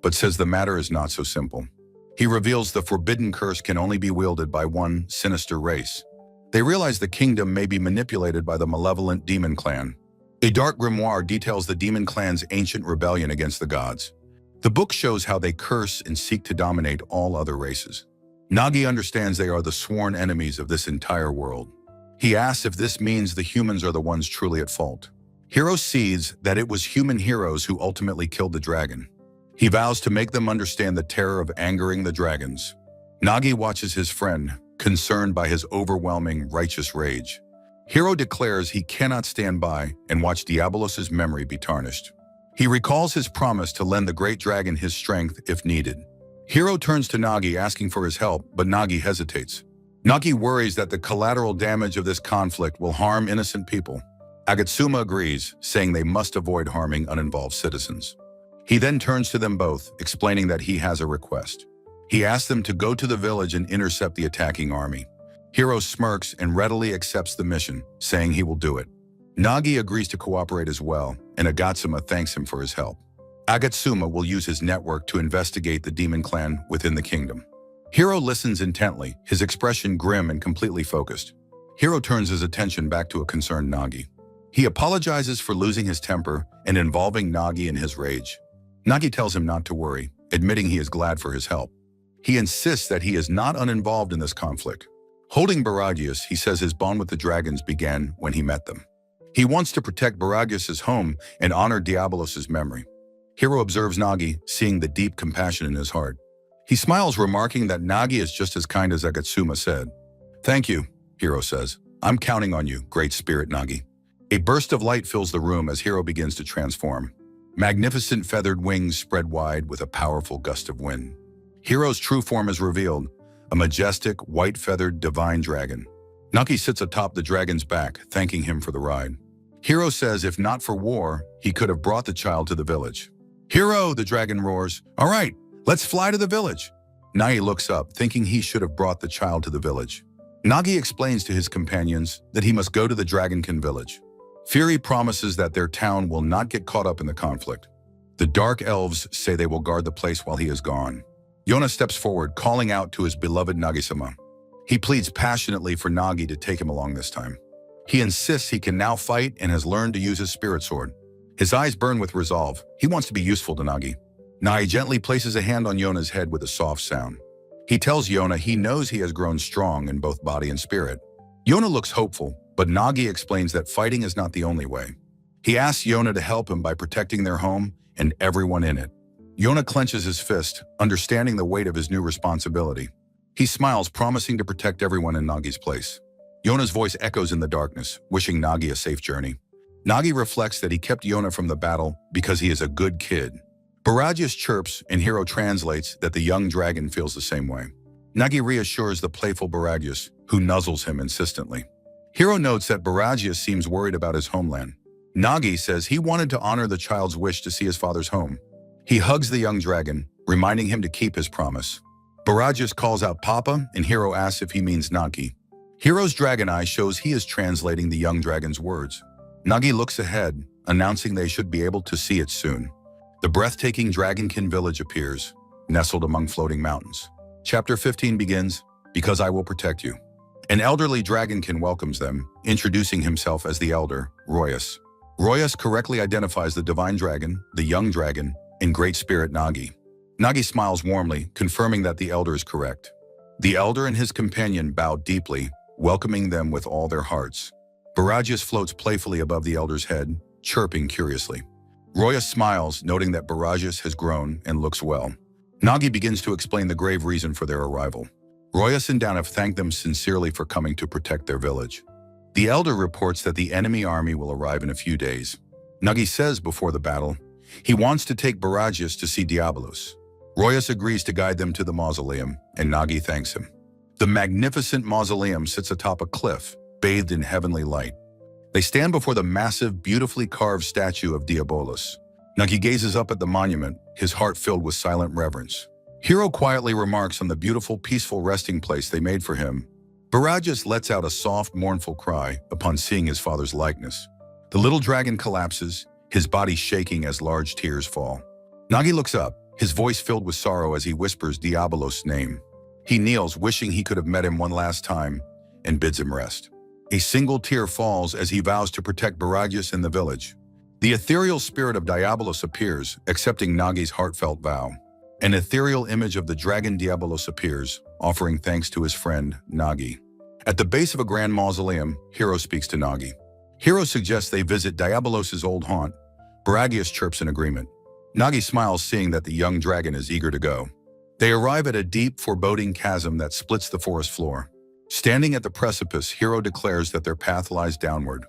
but says the matter is not so simple. He reveals the forbidden curse can only be wielded by one sinister race. They realize the kingdom may be manipulated by the malevolent demon clan. A dark grimoire details the demon clan's ancient rebellion against the gods. The book shows how they curse and seek to dominate all other races. Nagi understands they are the sworn enemies of this entire world. He asks if this means the humans are the ones truly at fault. Hiro sees that it was human heroes who ultimately killed the dragon. He vows to make them understand the terror of angering the dragons. Nagi watches his friend, concerned by his overwhelming righteous rage. Hiro declares he cannot stand by and watch Diabolos' memory be tarnished. He recalls his promise to lend the great dragon his strength if needed. Hiro turns to Nagi asking for his help, but Nagi hesitates. Nagi worries that the collateral damage of this conflict will harm innocent people. Agatsuma agrees, saying they must avoid harming uninvolved citizens. He then turns to them both, explaining that he has a request. He asks them to go to the village and intercept the attacking army. Hiro smirks and readily accepts the mission, saying he will do it. Nagi agrees to cooperate as well, and Agatsuma thanks him for his help. Agatsuma will use his network to investigate the demon clan within the kingdom. Hiro listens intently, his expression grim and completely focused. Hiro turns his attention back to a concerned Nagi. He apologizes for losing his temper and involving Nagi in his rage. Nagi tells him not to worry, admitting he is glad for his help. He insists that he is not uninvolved in this conflict. Holding Baragius, he says his bond with the dragons began when he met them. He wants to protect Baragius' home and honor Diabolos' memory. Hiro observes Nagi, seeing the deep compassion in his heart. He smiles, remarking that Nagi is just as kind as Agatsuma said. "Thank you," Hiro says. "I'm counting on you, great spirit Nagi." A burst of light fills the room as Hiro begins to transform. Magnificent feathered wings spread wide with a powerful gust of wind. Hiro's true form is revealed, a majestic, white-feathered divine dragon. Nagi sits atop the dragon's back, thanking him for the ride. Hiro says if not for war, he could have brought the child to the village. "Hiro," the dragon roars. "All right, let's fly to the village." Nagi looks up, thinking he should have brought the child to the village. Nagi explains to his companions that he must go to the Dragonkin village. Fury promises that their town will not get caught up in the conflict. The Dark Elves say they will guard the place while he is gone. Yona steps forward, calling out to his beloved Nagi-sama. He pleads passionately for Nagi to take him along this time. He insists he can now fight and has learned to use his spirit sword. His eyes burn with resolve. He wants to be useful to Nagi. Nagi gently places a hand on Yona's head with a soft sound. He tells Yona he knows he has grown strong in both body and spirit. Yona looks hopeful, but Nagi explains that fighting is not the only way. He asks Yona to help him by protecting their home and everyone in it. Yona clenches his fist, understanding the weight of his new responsibility. He smiles, promising to protect everyone in Nagi's place. Yona's voice echoes in the darkness, wishing Nagi a safe journey. Nagi reflects that he kept Yona from the battle because he is a good kid. Baragius chirps, and Hiro translates that the young dragon feels the same way. Nagi reassures the playful Baragius, who nuzzles him insistently. Hiro notes that Baragius seems worried about his homeland. Nagi says he wanted to honor the child's wish to see his father's home. He hugs the young dragon, reminding him to keep his promise. Baragius calls out Papa, and Hiro asks if he means Nagi. Hiro's dragon eye shows he is translating the young dragon's words. Nagi looks ahead, announcing they should be able to see it soon. The breathtaking Dragonkin village appears, nestled among floating mountains. Chapter 15 begins, "Because I will protect you." An elderly Dragonkin welcomes them, introducing himself as the elder, Royas. Royas correctly identifies the divine dragon, the young dragon, and great spirit Nagi. Nagi smiles warmly, confirming that the elder is correct. The elder and his companion bow deeply, welcoming them with all their hearts. Baragius floats playfully above the elder's head, chirping curiously. Royas smiles, noting that Baragius has grown and looks well. Nagi begins to explain the grave reason for their arrival. Royas and Danav thank them sincerely for coming to protect their village. The elder reports that the enemy army will arrive in a few days. Nagi says before the battle, he wants to take Baragius to see Diabolos. Royas agrees to guide them to the mausoleum, and Nagi thanks him. The magnificent mausoleum sits atop a cliff, bathed in heavenly light. They stand before the massive, beautifully carved statue of Diabolos. Nagi gazes up at the monument, his heart filled with silent reverence. Hiro quietly remarks on the beautiful, peaceful resting place they made for him. Barajas lets out a soft, mournful cry upon seeing his father's likeness. The little dragon collapses, his body shaking as large tears fall. Nagi looks up, his voice filled with sorrow as he whispers Diabolos' name. He kneels, wishing he could have met him one last time, and bids him rest. A single tear falls as he vows to protect Barajas in the village. The ethereal spirit of Diabolos appears, accepting Nagi's heartfelt vow. An ethereal image of the dragon Diabolos appears, offering thanks to his friend, Nagi. At the base of a grand mausoleum, Hiro speaks to Nagi. Hiro suggests they visit Diabolos' old haunt. Barajas chirps in agreement. Nagi smiles, seeing that the young dragon is eager to go. They arrive at a deep, foreboding chasm that splits the forest floor. Standing at the precipice, Hiro declares that their path lies downward.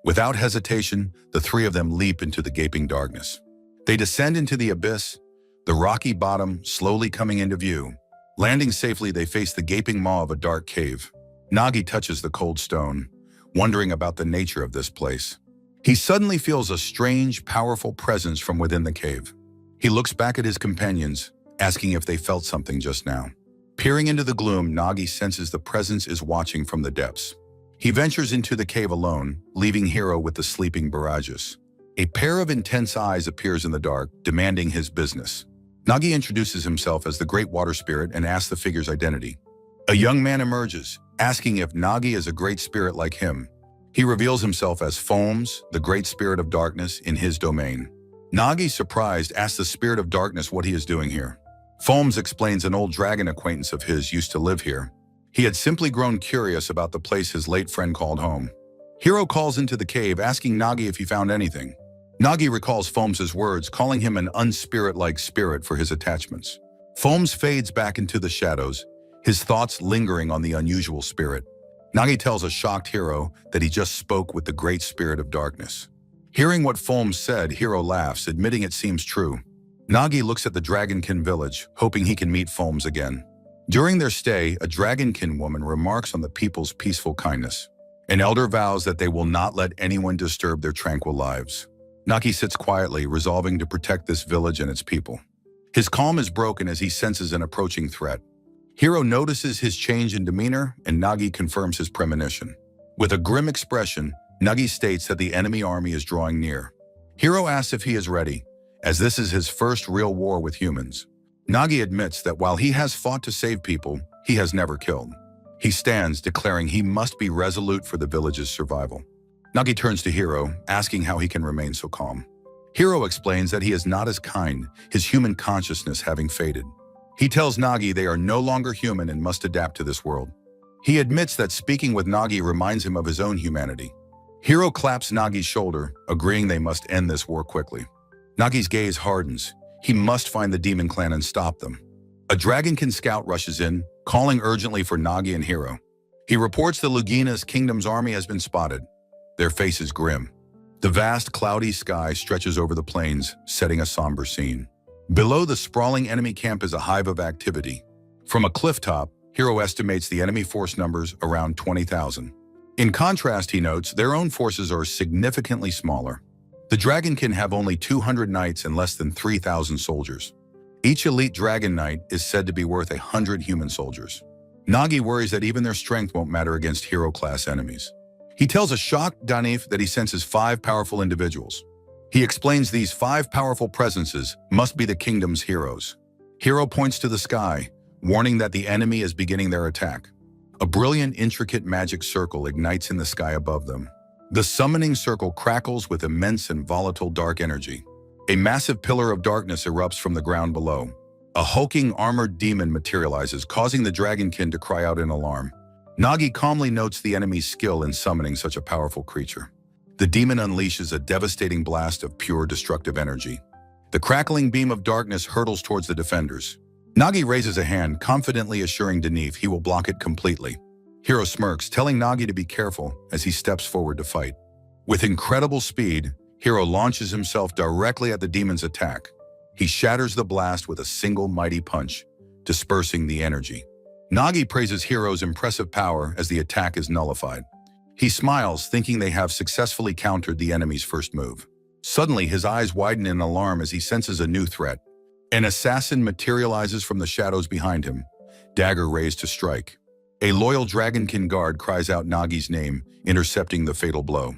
Without hesitation, the three of them leap into the gaping darkness. They descend into the abyss, the rocky bottom slowly coming into view. Landing safely, they face the gaping maw of a dark cave. Nagi touches the cold stone, wondering about the nature of this place. He suddenly feels a strange, powerful presence from within the cave. He looks back at his companions, asking if they felt something just now. Peering into the gloom, Nagi senses the presence is watching from the depths. He ventures into the cave alone, leaving Hiro with the sleeping Barajas. A pair of intense eyes appears in the dark, demanding his business. Nagi introduces himself as the Great Water Spirit and asks the figure's identity. A young man emerges, asking if Nagi is a great spirit like him. He reveals himself as Foams, the Great Spirit of Darkness, in his domain. Nagi, surprised, asks the Spirit of Darkness what he is doing here. Foams explains an old dragon acquaintance of his used to live here. He had simply grown curious about the place his late friend called home. Hiro calls into the cave, asking Nagi if he found anything. Nagi recalls Foams' words, calling him an unspirit-like spirit for his attachments. Foams fades back into the shadows, his thoughts lingering on the unusual spirit. Nagi tells a shocked Hiro that he just spoke with the Great Spirit of Darkness. Hearing what Foams said, Hiro laughs, admitting it seems true. Nagi looks at the Dragonkin village, hoping he can meet Foams again. During their stay, a Dragonkin woman remarks on the people's peaceful kindness. An elder vows that they will not let anyone disturb their tranquil lives. Nagi sits quietly, resolving to protect this village and its people. His calm is broken as he senses an approaching threat. Hiro notices his change in demeanor, and Nagi confirms his premonition. With a grim expression, Nagi states that the enemy army is drawing near. Hiro asks if he is ready, as this is his first real war with humans. Nagi admits that while he has fought to save people, he has never killed. He stands, declaring he must be resolute for the village's survival. Nagi turns to Hiro, asking how he can remain so calm. Hiro explains that he is not as kind, his human consciousness having faded. He tells Nagi they are no longer human and must adapt to this world. He admits that speaking with Nagi reminds him of his own humanity. Hiro claps Nagi's shoulder, agreeing they must end this war quickly. Nagi's gaze hardens. He must find the demon clan and stop them. A Dragonkin scout rushes in, calling urgently for Nagi and Hiro. He reports the Lugina's kingdom's army has been spotted. Their faces grim. The vast, cloudy sky stretches over the plains, setting a somber scene. Below the sprawling enemy camp is a hive of activity. From a clifftop, Hiro estimates the enemy force numbers around 20,000. In contrast, he notes, their own forces are significantly smaller. The Dragonkin have only 200 knights and less than 3,000 soldiers. Each elite Dragon Knight is said to be worth 100 human soldiers. Nagi worries that even their strength won't matter against hero-class enemies. He tells a shocked Danif that he senses 5 powerful individuals. He explains these 5 powerful presences must be the kingdom's heroes. Hiro points to the sky, warning that the enemy is beginning their attack. A brilliant, intricate magic circle ignites in the sky above them. The summoning circle crackles with immense and volatile dark energy. A massive pillar of darkness erupts from the ground below. A hulking armored demon materializes, causing the Dragonkin to cry out in alarm. Nagi calmly notes the enemy's skill in summoning such a powerful creature. The demon unleashes a devastating blast of pure destructive energy. The crackling beam of darkness hurtles towards the defenders. Nagi raises a hand, confidently assuring Danif he will block it completely. Hiro smirks, telling Nagi to be careful as he steps forward to fight. With incredible speed, Hiro launches himself directly at the demon's attack. He shatters the blast with a single mighty punch, dispersing the energy. Nagi praises Hiro's impressive power as the attack is nullified. He smiles, thinking they have successfully countered the enemy's first move. Suddenly, his eyes widen in alarm as he senses a new threat. An assassin materializes from the shadows behind him, dagger raised to strike. A loyal dragonkin guard cries out Nagi's name, intercepting the fatal blow.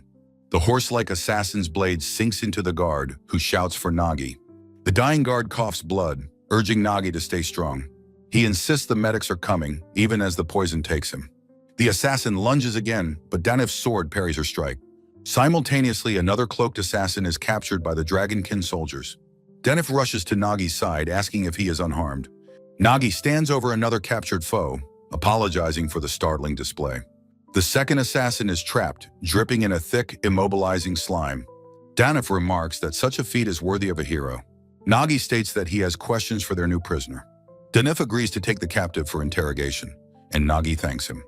The horse-like assassin's blade sinks into the guard, who shouts for Nagi. The dying guard coughs blood, urging Nagi to stay strong. He insists the medics are coming, even as the poison takes him. The assassin lunges again, but Danif's sword parries her strike. Simultaneously, another cloaked assassin is captured by the dragonkin soldiers. Danif rushes to Nagi's side, asking if he is unharmed. Nagi stands over another captured foe, apologizing for the startling display. The second assassin is trapped, dripping in a thick, immobilizing slime. Danif remarks that such a feat is worthy of a hero. Nagi states that he has questions for their new prisoner. Danif agrees to take the captive for interrogation, and Nagi thanks him.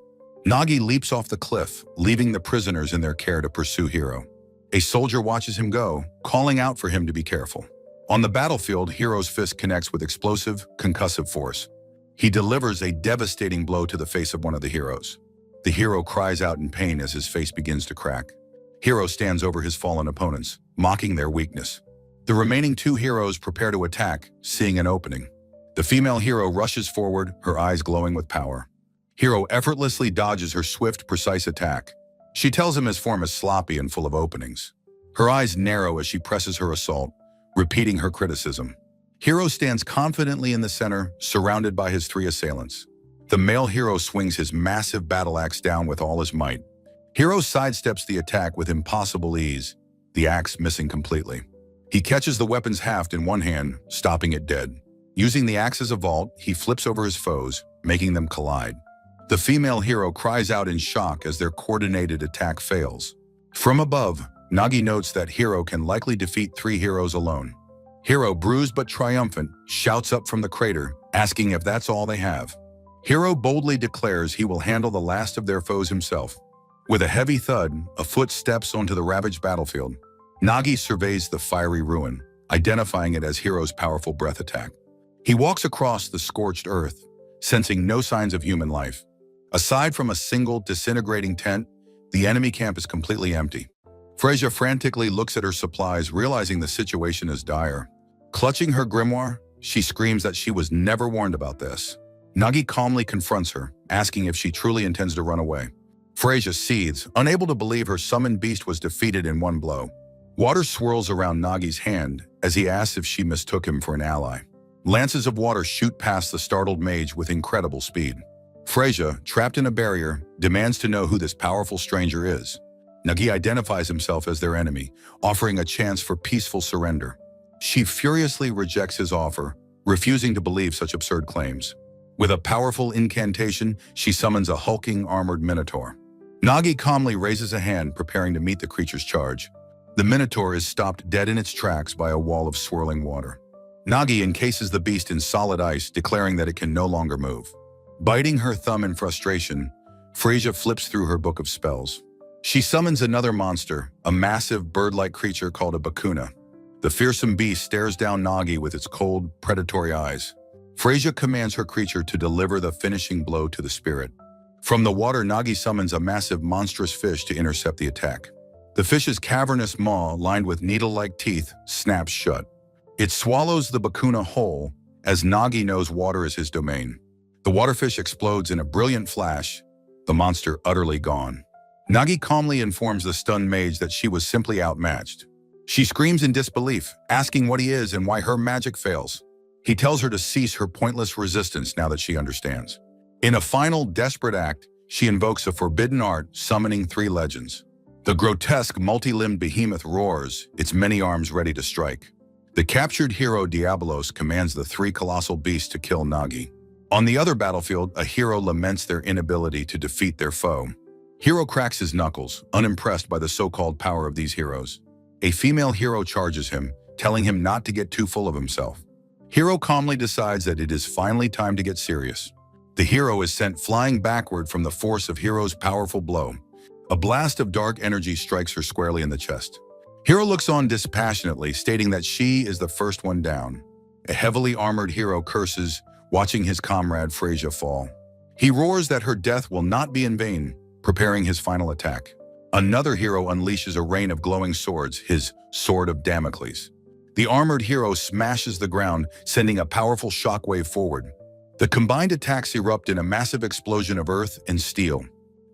Nagi leaps off the cliff, leaving the prisoners in their care to pursue Hiro. A soldier watches him go, calling out for him to be careful. On the battlefield, Hiro's fist connects with explosive, concussive force. He delivers a devastating blow to the face of one of the heroes. The hero cries out in pain as his face begins to crack. Hiro stands over his fallen opponents, mocking their weakness. The remaining two heroes prepare to attack, seeing an opening. The female hero rushes forward, her eyes glowing with power. Hiro effortlessly dodges her swift, precise attack. She tells him his form is sloppy and full of openings. Her eyes narrow as she presses her assault, repeating her criticism. Hiro stands confidently in the center, surrounded by his three assailants. The male hero swings his massive battle axe down with all his might. Hiro sidesteps the attack with impossible ease, the axe missing completely. He catches the weapon's haft in one hand, stopping it dead. Using the axe as a vault, he flips over his foes, making them collide. The female hero cries out in shock as their coordinated attack fails. From above, Nagi notes that Hiro can likely defeat three heroes alone. Hiro, bruised but triumphant, shouts up from the crater, asking if that's all they have. Hiro boldly declares he will handle the last of their foes himself. With a heavy thud, a foot steps onto the ravaged battlefield. Nagi surveys the fiery ruin, identifying it as Hiro's powerful breath attack. He walks across the scorched earth, sensing no signs of human life. Aside from a single disintegrating tent, the enemy camp is completely empty. Freyja frantically looks at her supplies, realizing the situation is dire. Clutching her grimoire, she screams that she was never warned about this. Nagi calmly confronts her, asking if she truly intends to run away. Freyja seethes, unable to believe her summoned beast was defeated in one blow. Water swirls around Nagi's hand as he asks if she mistook him for an ally. Lances of water shoot past the startled mage with incredible speed. Freyja, trapped in a barrier, demands to know who this powerful stranger is. Nagi identifies himself as their enemy, offering a chance for peaceful surrender. She furiously rejects his offer, refusing to believe such absurd claims. With a powerful incantation, she summons a hulking armored minotaur. Nagi calmly raises a hand, preparing to meet the creature's charge. The minotaur is stopped dead in its tracks by a wall of swirling water. Nagi encases the beast in solid ice, declaring that it can no longer move. Biting her thumb in frustration, Freyja flips through her book of spells. She summons another monster, a massive bird-like creature called a Bakuna. The fearsome beast stares down Nagi with its cold, predatory eyes. Freyja commands her creature to deliver the finishing blow to the spirit. From the water, Nagi summons a massive, monstrous fish to intercept the attack. The fish's cavernous maw, lined with needle-like teeth, snaps shut. It swallows the Bakuna whole, as Nagi knows water is his domain. The waterfish explodes in a brilliant flash, the monster utterly gone. Nagi calmly informs the stunned mage that she was simply outmatched. She screams in disbelief, asking what he is and why her magic fails. He tells her to cease her pointless resistance now that she understands. In a final, desperate act, she invokes a forbidden art, summoning three legends. The grotesque, multi-limbed behemoth roars, its many arms ready to strike. The captured hero Diabolos commands the three colossal beasts to kill Nagi. On the other battlefield, a hero laments their inability to defeat their foe. Hero cracks his knuckles, unimpressed by the so-called power of these heroes. A female hero charges him, telling him not to get too full of himself. Hero calmly decides that it is finally time to get serious. The hero is sent flying backward from the force of Hero's powerful blow. A blast of dark energy strikes her squarely in the chest. Hero looks on dispassionately, stating that she is the first one down. A heavily armored hero curses, watching his comrade Freyja fall. He roars that her death will not be in vain, preparing his final attack. Another hero unleashes a rain of glowing swords, his Sword of Damocles. The armored hero smashes the ground, sending a powerful shockwave forward. The combined attacks erupt in a massive explosion of earth and steel.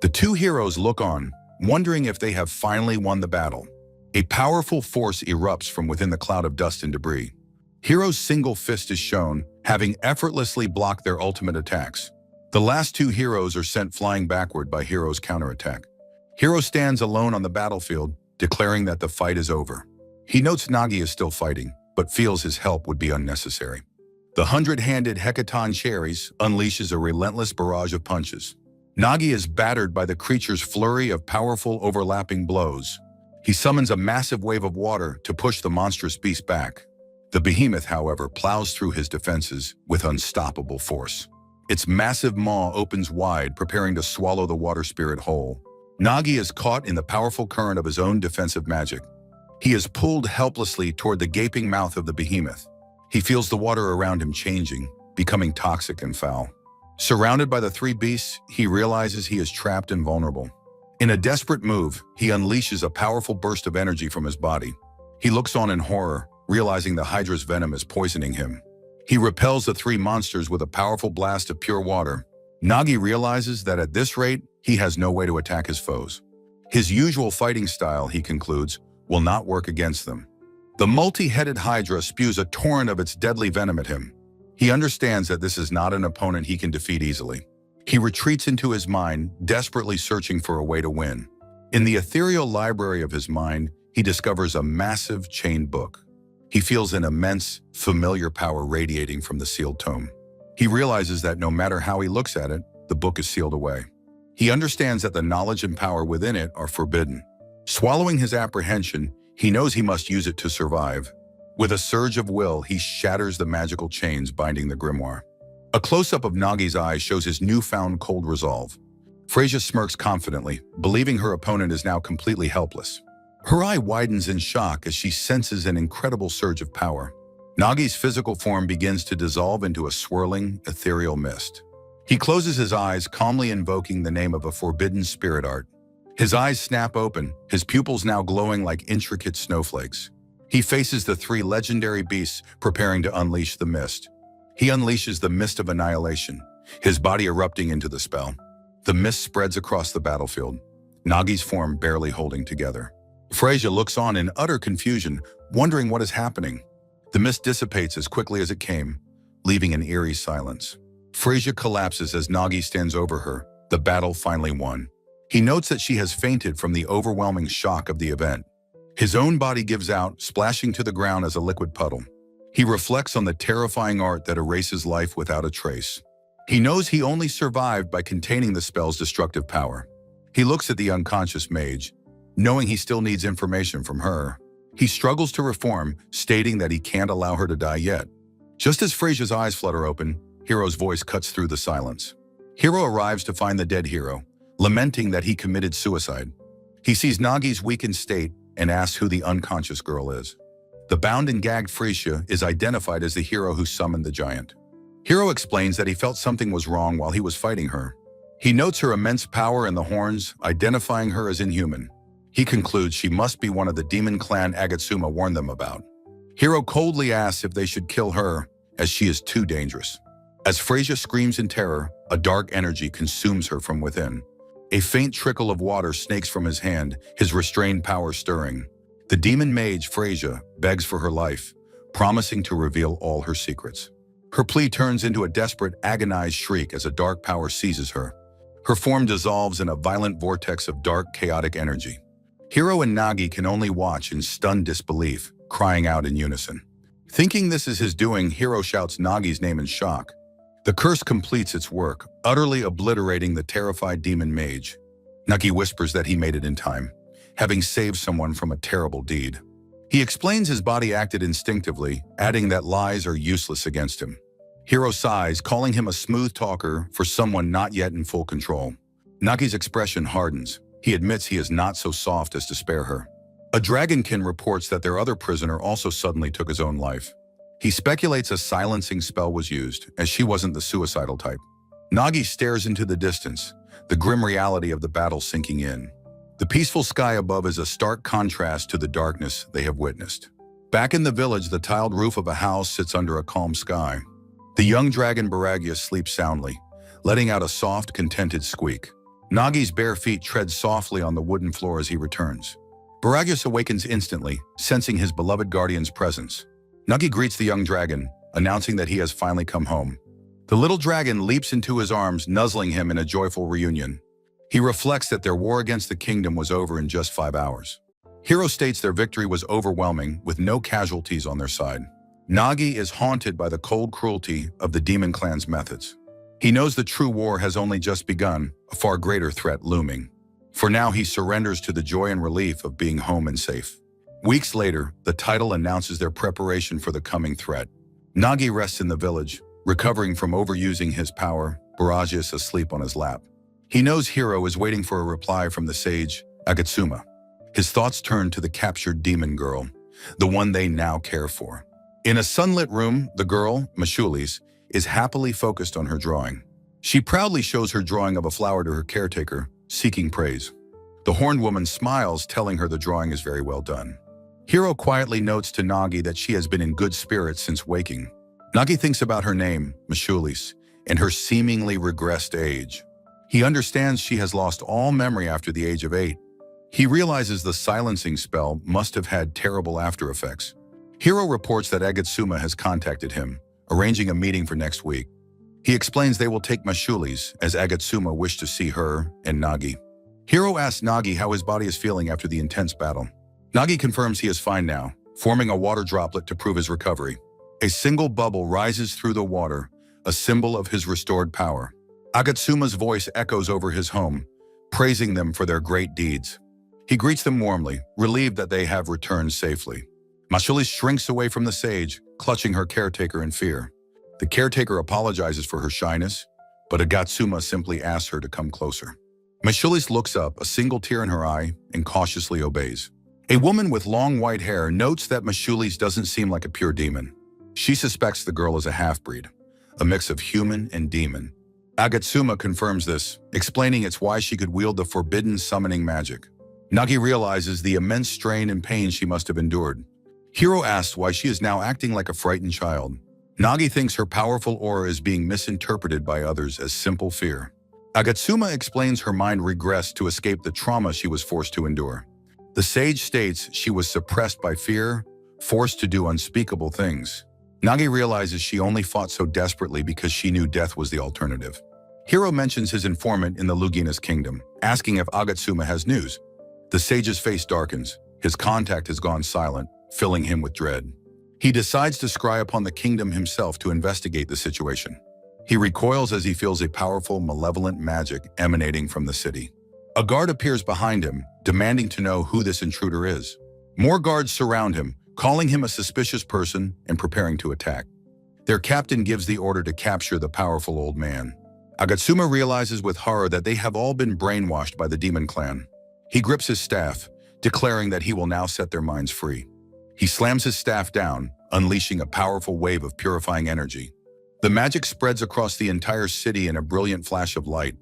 The two heroes look on, wondering if they have finally won the battle. A powerful force erupts from within the cloud of dust and debris. Hero's single fist is shown, having effortlessly blocked their ultimate attacks. The last two heroes are sent flying backward by Hero's counterattack. Hero stands alone on the battlefield, declaring that the fight is over. He notes Nagi is still fighting, but feels his help would be unnecessary. The 100-handed Hecaton Cherries unleashes a relentless barrage of punches. Nagi is battered by the creature's flurry of powerful overlapping blows. He summons a massive wave of water to push the monstrous beast back. The behemoth, however, plows through his defenses with unstoppable force. Its massive maw opens wide, preparing to swallow the water spirit whole. Nagi is caught in the powerful current of his own defensive magic. He is pulled helplessly toward the gaping mouth of the behemoth. He feels the water around him changing, becoming toxic and foul. Surrounded by the three beasts, he realizes he is trapped and vulnerable. In a desperate move, he unleashes a powerful burst of energy from his body. He looks on in horror, realizing the Hydra's venom is poisoning him. He repels the three monsters with a powerful blast of pure water. Nagi realizes that at this rate, he has no way to attack his foes. His usual fighting style, he concludes, will not work against them. The multi-headed Hydra spews a torrent of its deadly venom at him. He understands that this is not an opponent he can defeat easily. He retreats into his mind, desperately searching for a way to win. In the ethereal library of his mind, he discovers a massive chained book. He feels an immense, familiar power radiating from the sealed tome. He realizes that no matter how he looks at it, the book is sealed away. He understands that the knowledge and power within it are forbidden. Swallowing his apprehension, he knows he must use it to survive. With a surge of will, he shatters the magical chains binding the grimoire. A close-up of Nagi's eyes shows his newfound cold resolve. Freyja smirks confidently, believing her opponent is now completely helpless. Her eye widens in shock as she senses an incredible surge of power. Nagi's physical form begins to dissolve into a swirling, ethereal mist. He closes his eyes, calmly invoking the name of a forbidden spirit art. His eyes snap open, his pupils now glowing like intricate snowflakes. He faces the three legendary beasts, preparing to unleash the mist. He unleashes the Mist of Annihilation, his body erupting into the spell. The mist spreads across the battlefield, Nagi's form barely holding together. Freyja looks on in utter confusion, wondering what is happening. The mist dissipates as quickly as it came, leaving an eerie silence. Freyja collapses as Nagi stands over her, the battle finally won. He notes that she has fainted from the overwhelming shock of the event. His own body gives out, splashing to the ground as a liquid puddle. He reflects on the terrifying art that erases life without a trace. He knows he only survived by containing the spell's destructive power. He looks at the unconscious mage, knowing he still needs information from her. He struggles to reform, stating that he can't allow her to die yet. Just as Freyja's eyes flutter open, Hero's voice cuts through the silence. Hero arrives to find the dead hero, lamenting that he committed suicide. He sees Nagi's weakened state and asks who the unconscious girl is. The bound and gagged Freyja is identified as the hero who summoned the giant. Hero explains that he felt something was wrong while he was fighting her. He notes her immense power in the horns, identifying her as inhuman. He concludes she must be one of the demon clan Agatsuma warned them about. Hero coldly asks if they should kill her, as she is too dangerous. As Freyja screams in terror, a dark energy consumes her from within. A faint trickle of water snakes from his hand, his restrained power stirring. The demon mage, Freyja, begs for her life, promising to reveal all her secrets. Her plea turns into a desperate, agonized shriek as a dark power seizes her. Her form dissolves in a violent vortex of dark, chaotic energy. Hero and Nagi can only watch in stunned disbelief, crying out in unison. Thinking this is his doing, Hero shouts Nagi's name in shock. The curse completes its work, utterly obliterating the terrified demon mage. Nagi whispers that he made it in time, having saved someone from a terrible deed. He explains his body acted instinctively, adding that lies are useless against him. Hero sighs, calling him a smooth talker for someone not yet in full control. Nagi's expression hardens. He admits he is not so soft as to spare her. A dragonkin reports that their other prisoner also suddenly took his own life. He speculates a silencing spell was used, as she wasn't the suicidal type. Nagi stares into the distance, the grim reality of the battle sinking in. The peaceful sky above is a stark contrast to the darkness they have witnessed. Back in the village, the tiled roof of a house sits under a calm sky. The young dragon Baragius sleeps soundly, letting out a soft, contented squeak. Nagi's bare feet tread softly on the wooden floor as he returns. Baragius awakens instantly, sensing his beloved guardian's presence. Nagi greets the young dragon, announcing that he has finally come home. The little dragon leaps into his arms, nuzzling him in a joyful reunion. He reflects that their war against the kingdom was over in just 5 hours. Hiro states their victory was overwhelming, with no casualties on their side. Nagi is haunted by the cold cruelty of the demon clan's methods. He knows the true war has only just begun, a far greater threat looming. For now, he surrenders to the joy and relief of being home and safe. Weeks later, the title announces their preparation for the coming threat. Nagi rests in the village, recovering from overusing his power, Baragius asleep on his lap. He knows Hiro is waiting for a reply from the sage, Agatsuma. His thoughts turn to the captured demon girl, the one they now care for. In a sunlit room, the girl, Mashulis, is happily focused on her drawing. She proudly shows her drawing of a flower to her caretaker, seeking praise. The horned woman smiles, telling her the drawing is very well done. Hiro quietly notes to Nagi that she has been in good spirits since waking. Nagi thinks about her name, Mashulis, and her seemingly regressed age. He understands she has lost all memory after the age of 8. He realizes the silencing spell must have had terrible after effects. Hiro reports that Agatsuma has contacted him, arranging a meeting for next week. He explains they will take Mashulis, as Agatsuma wished to see her and Nagi. Hiro asks Nagi how his body is feeling after the intense battle. Nagi confirms he is fine now, forming a water droplet to prove his recovery. A single bubble rises through the water, a symbol of his restored power. Agatsuma's voice echoes over his home, praising them for their great deeds. He greets them warmly, relieved that they have returned safely. Mashulis shrinks away from the sage, clutching her caretaker in fear. The caretaker apologizes for her shyness, but Agatsuma simply asks her to come closer. Mashulis looks up, a single tear in her eye, and cautiously obeys. A woman with long white hair notes that Mashulis doesn't seem like a pure demon. She suspects the girl is a half-breed, a mix of human and demon. Agatsuma confirms this, explaining it's why she could wield the forbidden summoning magic. Nagi realizes the immense strain and pain she must have endured. Hiro asks why she is now acting like a frightened child. Nagi thinks her powerful aura is being misinterpreted by others as simple fear. Agatsuma explains her mind regressed to escape the trauma she was forced to endure. The sage states she was suppressed by fear, forced to do unspeakable things. Nagi realizes she only fought so desperately because she knew death was the alternative. Hiro mentions his informant in the Lugina's kingdom, asking if Agatsuma has news. The sage's face darkens. His contact has gone silent, filling him with dread. He decides to scry upon the kingdom himself to investigate the situation. He recoils as he feels a powerful, malevolent magic emanating from the city. A guard appears behind him, demanding to know who this intruder is. More guards surround him, calling him a suspicious person and preparing to attack. Their captain gives the order to capture the powerful old man. Agatsuma realizes with horror that they have all been brainwashed by the demon clan. He grips his staff, declaring that he will now set their minds free. He slams his staff down, unleashing a powerful wave of purifying energy. The magic spreads across the entire city in a brilliant flash of light.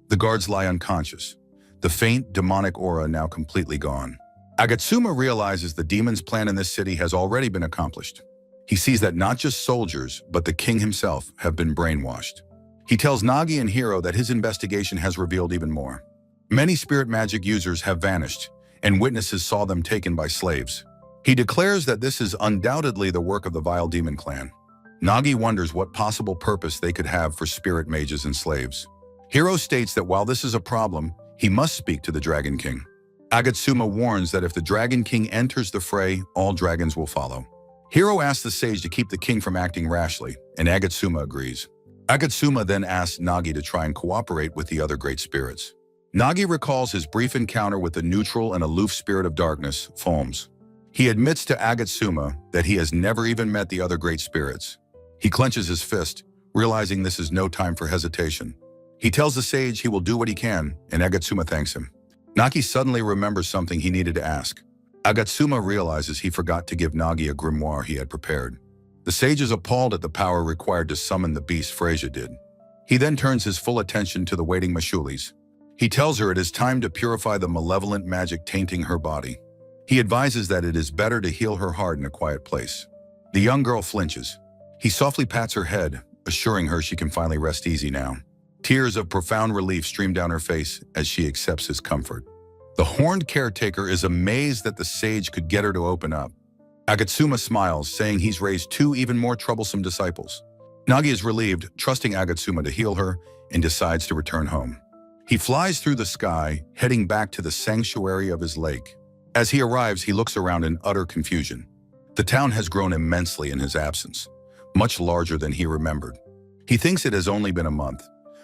The guards lie unconscious, the faint demonic aura now completely gone. Agatsuma realizes the demon's plan in this city has already been accomplished. He sees that not just soldiers, but the king himself have been brainwashed. He tells Nagi and Hiro that his investigation has revealed even more. Many spirit magic users have vanished, and witnesses saw them taken by slaves. He declares that this is undoubtedly the work of the vile demon clan. Nagi wonders what possible purpose they could have for spirit mages and slaves. Hiro states that while this is a problem, he must speak to the Dragon King. Agatsuma warns that if the Dragon King enters the fray, all dragons will follow. Hiro asks the sage to keep the king from acting rashly, and Agatsuma agrees. Agatsuma then asks Nagi to try and cooperate with the other great spirits. Nagi recalls his brief encounter with the neutral and aloof spirit of darkness, Foams. He admits to Agatsuma that he has never even met the other great spirits. He clenches his fist, realizing this is no time for hesitation. He tells the sage he will do what he can, and Agatsuma thanks him. Nagi suddenly remembers something he needed to ask. Agatsuma realizes he forgot to give Nagi a grimoire he had prepared. The sage is appalled at the power required to summon the beast Freyja did. He then turns his full attention to the waiting Mashulis. He tells her it is time to purify the malevolent magic tainting her body. He advises that it is better to heal her heart in a quiet place. The young girl flinches. He softly pats her head, assuring her she can finally rest easy now. Tears of profound relief stream down her face as she accepts his comfort. The horned caretaker is amazed that the sage could get her to open up. Agatsuma smiles, saying he's raised two even more troublesome disciples. Nagi is relieved, trusting Agatsuma to heal her, and decides to return home. He flies through the sky, heading back to the sanctuary of his lake. As he arrives, he looks around in utter confusion. The town has grown immensely in his absence, much larger than he remembered. He thinks it has only been a month,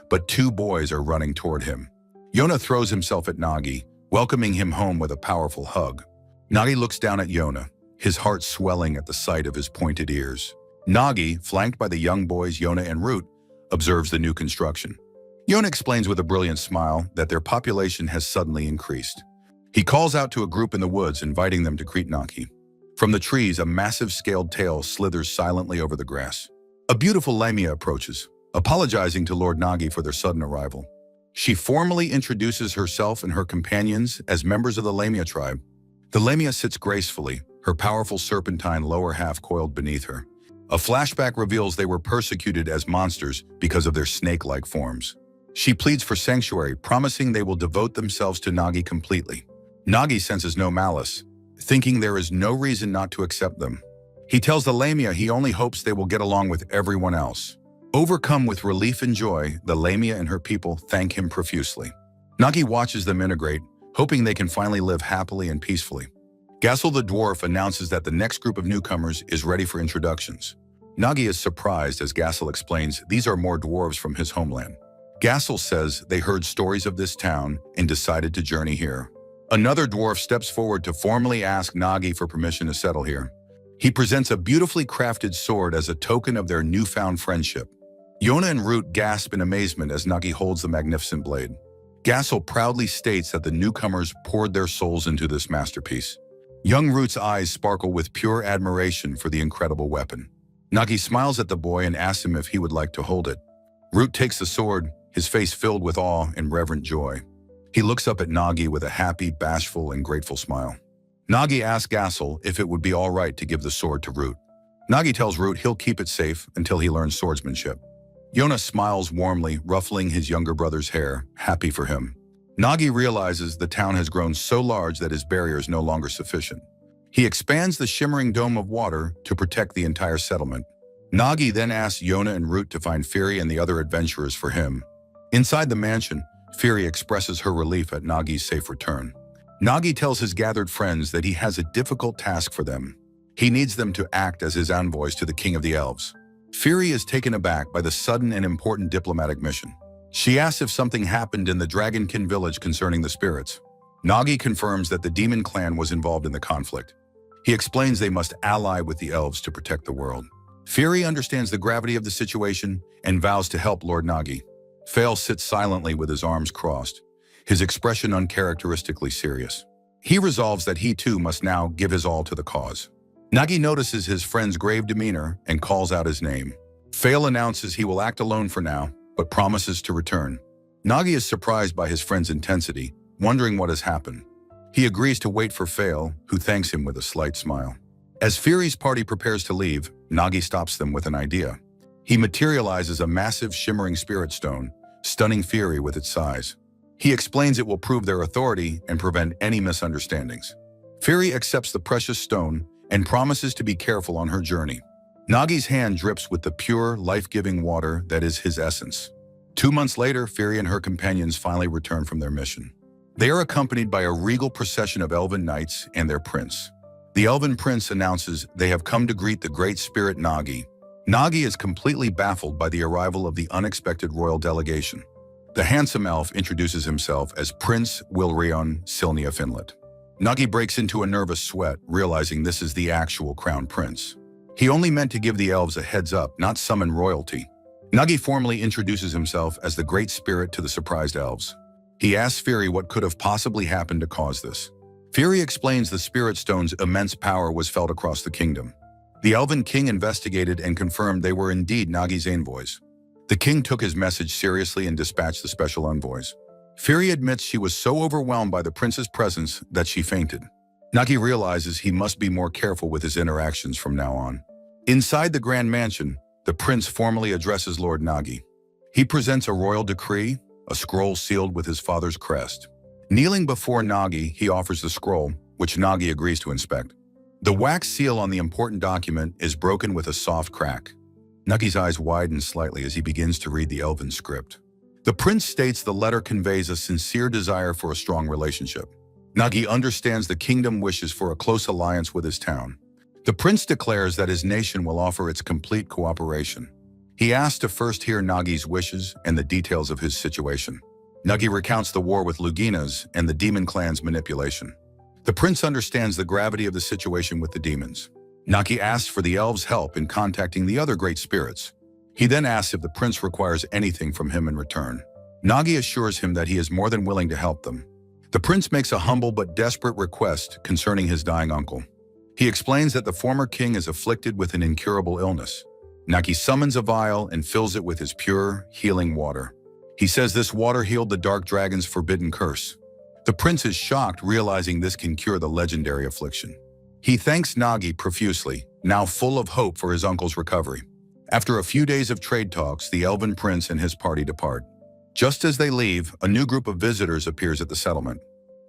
but two boys are running toward him. Yona throws himself at Nagi, welcoming him home with a powerful hug. Nagi looks down at Yona, his heart swelling at the sight of his pointed ears. Nagi, flanked by the young boys Yona and Root, observes the new construction. Yona explains with a brilliant smile that their population has suddenly increased. He calls out to a group in the woods, inviting them to greet Nagi. From the trees, a massive scaled tail slithers silently over the grass. A beautiful lamia approaches, apologizing to Lord Nagi for their sudden arrival. She formally introduces herself and her companions as members of the lamia tribe. The lamia sits gracefully, her powerful serpentine lower half coiled beneath her. A flashback reveals they were persecuted as monsters because of their snake-like forms. She pleads for sanctuary, promising they will devote themselves to Nagi completely. Nagi senses no malice, thinking there is no reason not to accept them. He tells the lamia he only hopes they will get along with everyone else. Overcome with relief and joy, the lamia and her people thank him profusely. Nagi watches them integrate, hoping they can finally live happily and peacefully. Gassel the dwarf announces that the next group of newcomers is ready for introductions. Nagi is surprised as Gassel explains these are more dwarves from his homeland. Gassel says they heard stories of this town and decided to journey here. Another dwarf steps forward to formally ask Nagi for permission to settle here. He presents a beautifully crafted sword as a token of their newfound friendship. Yona and Root gasp in amazement as Nagi holds the magnificent blade. Gassel proudly states that the newcomers poured their souls into this masterpiece. Young Root's eyes sparkle with pure admiration for the incredible weapon. Nagi smiles at the boy and asks him if he would like to hold it. Root takes the sword, his face filled with awe and reverent joy. He looks up at Nagi with a happy, bashful, and grateful smile. Nagi asks Gassel if it would be all right to give the sword to Root. Nagi tells Root he'll keep it safe until he learns swordsmanship. Yona smiles warmly, ruffling his younger brother's hair, happy for him. Nagi realizes the town has grown so large that his barrier is no longer sufficient. He expands the shimmering dome of water to protect the entire settlement. Nagi then asks Yona and Root to find Firi and the other adventurers for him. Inside the mansion, Firi expresses her relief at Nagi's safe return. Nagi tells his gathered friends that he has a difficult task for them. He needs them to act as his envoys to the King of the Elves. Firi is taken aback by the sudden and important diplomatic mission. She asks if something happened in the Dragonkin village concerning the spirits. Nagi confirms that the demon clan was involved in the conflict. He explains they must ally with the elves to protect the world. Firi understands the gravity of the situation and vows to help Lord Nagi. Fail sits silently with his arms crossed, his expression uncharacteristically serious. He resolves that he too must now give his all to the cause. Nagi notices his friend's grave demeanor and calls out his name. Fail announces he will act alone for now, but promises to return. Nagi is surprised by his friend's intensity, wondering what has happened. He agrees to wait for Fail, who thanks him with a slight smile. As Firi's party prepares to leave, Nagi stops them with an idea. He materializes a massive shimmering spirit stone, stunning Firi with its size. He explains it will prove their authority and prevent any misunderstandings. Firi accepts the precious stone and promises to be careful on her journey. Nagi's hand drips with the pure, life-giving water that is his essence. 2 months later, Firi and her companions finally return from their mission. They are accompanied by a regal procession of elven knights and their prince. The elven prince announces they have come to greet the great spirit Nagi. Nagi is completely baffled by the arrival of the unexpected royal delegation. The handsome elf introduces himself as Prince Wilrion Silnia Finlet. Nagi breaks into a nervous sweat, realizing this is the actual crown prince. He only meant to give the elves a heads up, not summon royalty. Nagi formally introduces himself as the great spirit to the surprised elves. He asks Firi what could have possibly happened to cause this. Firi explains the spirit stone's immense power was felt across the kingdom. The elven king investigated and confirmed they were indeed Nagi's envoys. The king took his message seriously and dispatched the special envoys. Fury admits she was so overwhelmed by the prince's presence that she fainted. Nagi realizes he must be more careful with his interactions from now on. Inside the Grand Mansion, the prince formally addresses Lord Nagi. He presents a royal decree, a scroll sealed with his father's crest. Kneeling before Nagi, he offers the scroll, which Nagi agrees to inspect. The wax seal on the important document is broken with a soft crack. Nagi's eyes widen slightly as he begins to read the elven script. The prince states the letter conveys a sincere desire for a strong relationship. Nagi understands the kingdom wishes for a close alliance with his town. The prince declares that his nation will offer its complete cooperation. He asks to first hear Nagi's wishes and the details of his situation. Nagi recounts the war with Luginas and the demon clan's manipulation. The prince understands the gravity of the situation with the demons. Nagi asks for the elves' help in contacting the other great spirits. He then asks if the prince requires anything from him in return. Nagi assures him that he is more than willing to help them. The prince makes a humble but desperate request concerning his dying uncle. He explains that the former king is afflicted with an incurable illness. Nagi summons a vial and fills it with his pure, healing water. He says this water healed the dark dragon's forbidden curse. The prince is shocked, realizing this can cure the legendary affliction. He thanks Nagi profusely, now full of hope for his uncle's recovery. After a few days of trade talks, the elven prince and his party depart. Just as they leave, a new group of visitors appears at the settlement.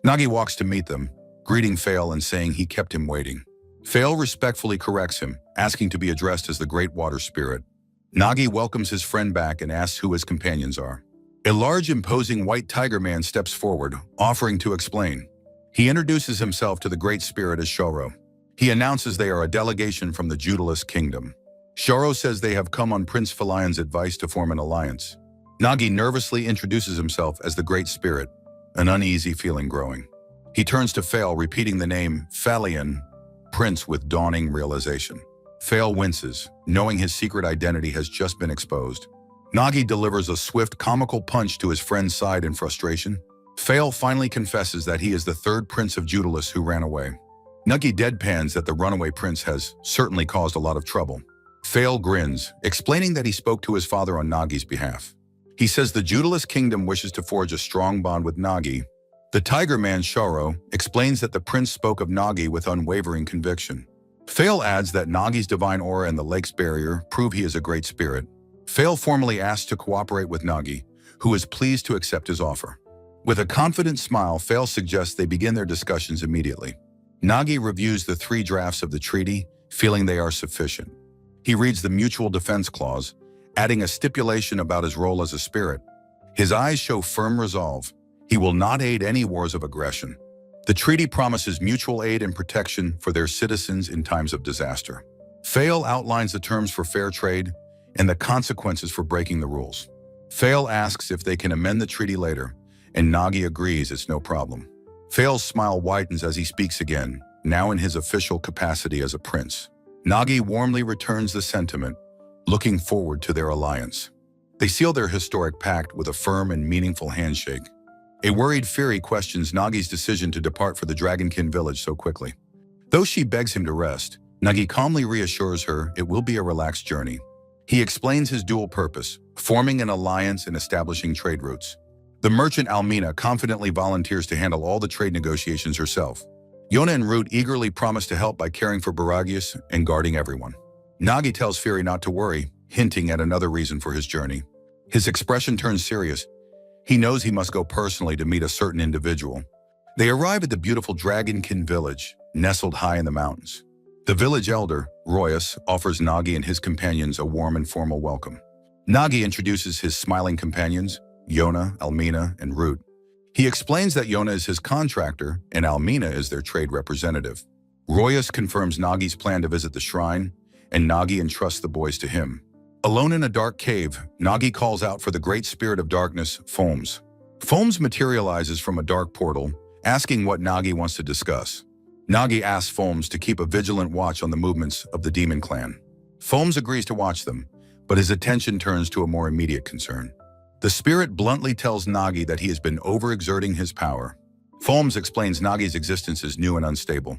Nagi walks to meet them, greeting Fail and saying he kept him waiting. Fail respectfully corrects him, asking to be addressed as the Great Water Spirit. Nagi welcomes his friend back and asks who his companions are. A large, imposing white tiger man steps forward, offering to explain. He introduces himself to the Great Spirit as Shoro. He announces they are a delegation from the Judalist Kingdom. Shoro says they have come on Prince Falion's advice to form an alliance. Nagi nervously introduces himself as the Great Spirit, an uneasy feeling growing. He turns to Fail, repeating the name Falion, Prince with dawning realization. Fail winces, knowing his secret identity has just been exposed. Nagi delivers a swift, comical punch to his friend's side in frustration. Fail finally confesses that he is the third prince of Judalis who ran away. Nagi deadpans that the runaway prince has certainly caused a lot of trouble. Fail grins, explaining that he spoke to his father on Nagi's behalf. He says the Judalis kingdom wishes to forge a strong bond with Nagi. The tiger man Shoro explains that the prince spoke of Nagi with unwavering conviction. Fail adds that Nagi's divine aura and the lake's barrier prove he is a great spirit. Fail formally asks to cooperate with Nagi, who is pleased to accept his offer. With a confident smile, Fail suggests they begin their discussions immediately. Nagi reviews the 3 drafts of the treaty, feeling they are sufficient. He reads the mutual defense clause, adding a stipulation about his role as a spirit. His eyes show firm resolve. He will not aid any wars of aggression. The treaty promises mutual aid and protection for their citizens in times of disaster. Fail outlines the terms for fair trade and the consequences for breaking the rules. Fail asks if they can amend the treaty later, and Nagi agrees it's no problem. Fail's smile widens as he speaks again, now in his official capacity as a prince. Nagi warmly returns the sentiment, looking forward to their alliance. They seal their historic pact with a firm and meaningful handshake. A worried Fury questions Nagi's decision to depart for the Dragonkin village so quickly. Though she begs him to rest, Nagi calmly reassures her it will be a relaxed journey. He explains his dual purpose, forming an alliance and establishing trade routes. The merchant Almina confidently volunteers to handle all the trade negotiations herself. Yona and Root eagerly promise to help by caring for Baragius and guarding everyone. Nagi tells Fury not to worry, hinting at another reason for his journey. His expression turns serious. He knows he must go personally to meet a certain individual. They arrive at the beautiful Dragonkin village, nestled high in the mountains. The village elder, Royus, offers Nagi and his companions a warm and formal welcome. Nagi introduces his smiling companions, Yona, Almina, and Root. He explains that Yona is his contractor and Almina is their trade representative. Royus confirms Nagi's plan to visit the shrine, and Nagi entrusts the boys to him. Alone in a dark cave, Nagi calls out for the great spirit of darkness, Foams. Foams materializes from a dark portal, asking what Nagi wants to discuss. Nagi asks Foams to keep a vigilant watch on the movements of the demon clan. Foams agrees to watch them, but his attention turns to a more immediate concern. The spirit bluntly tells Nagi that he has been overexerting his power. Foams explains Nagi's existence is new and unstable,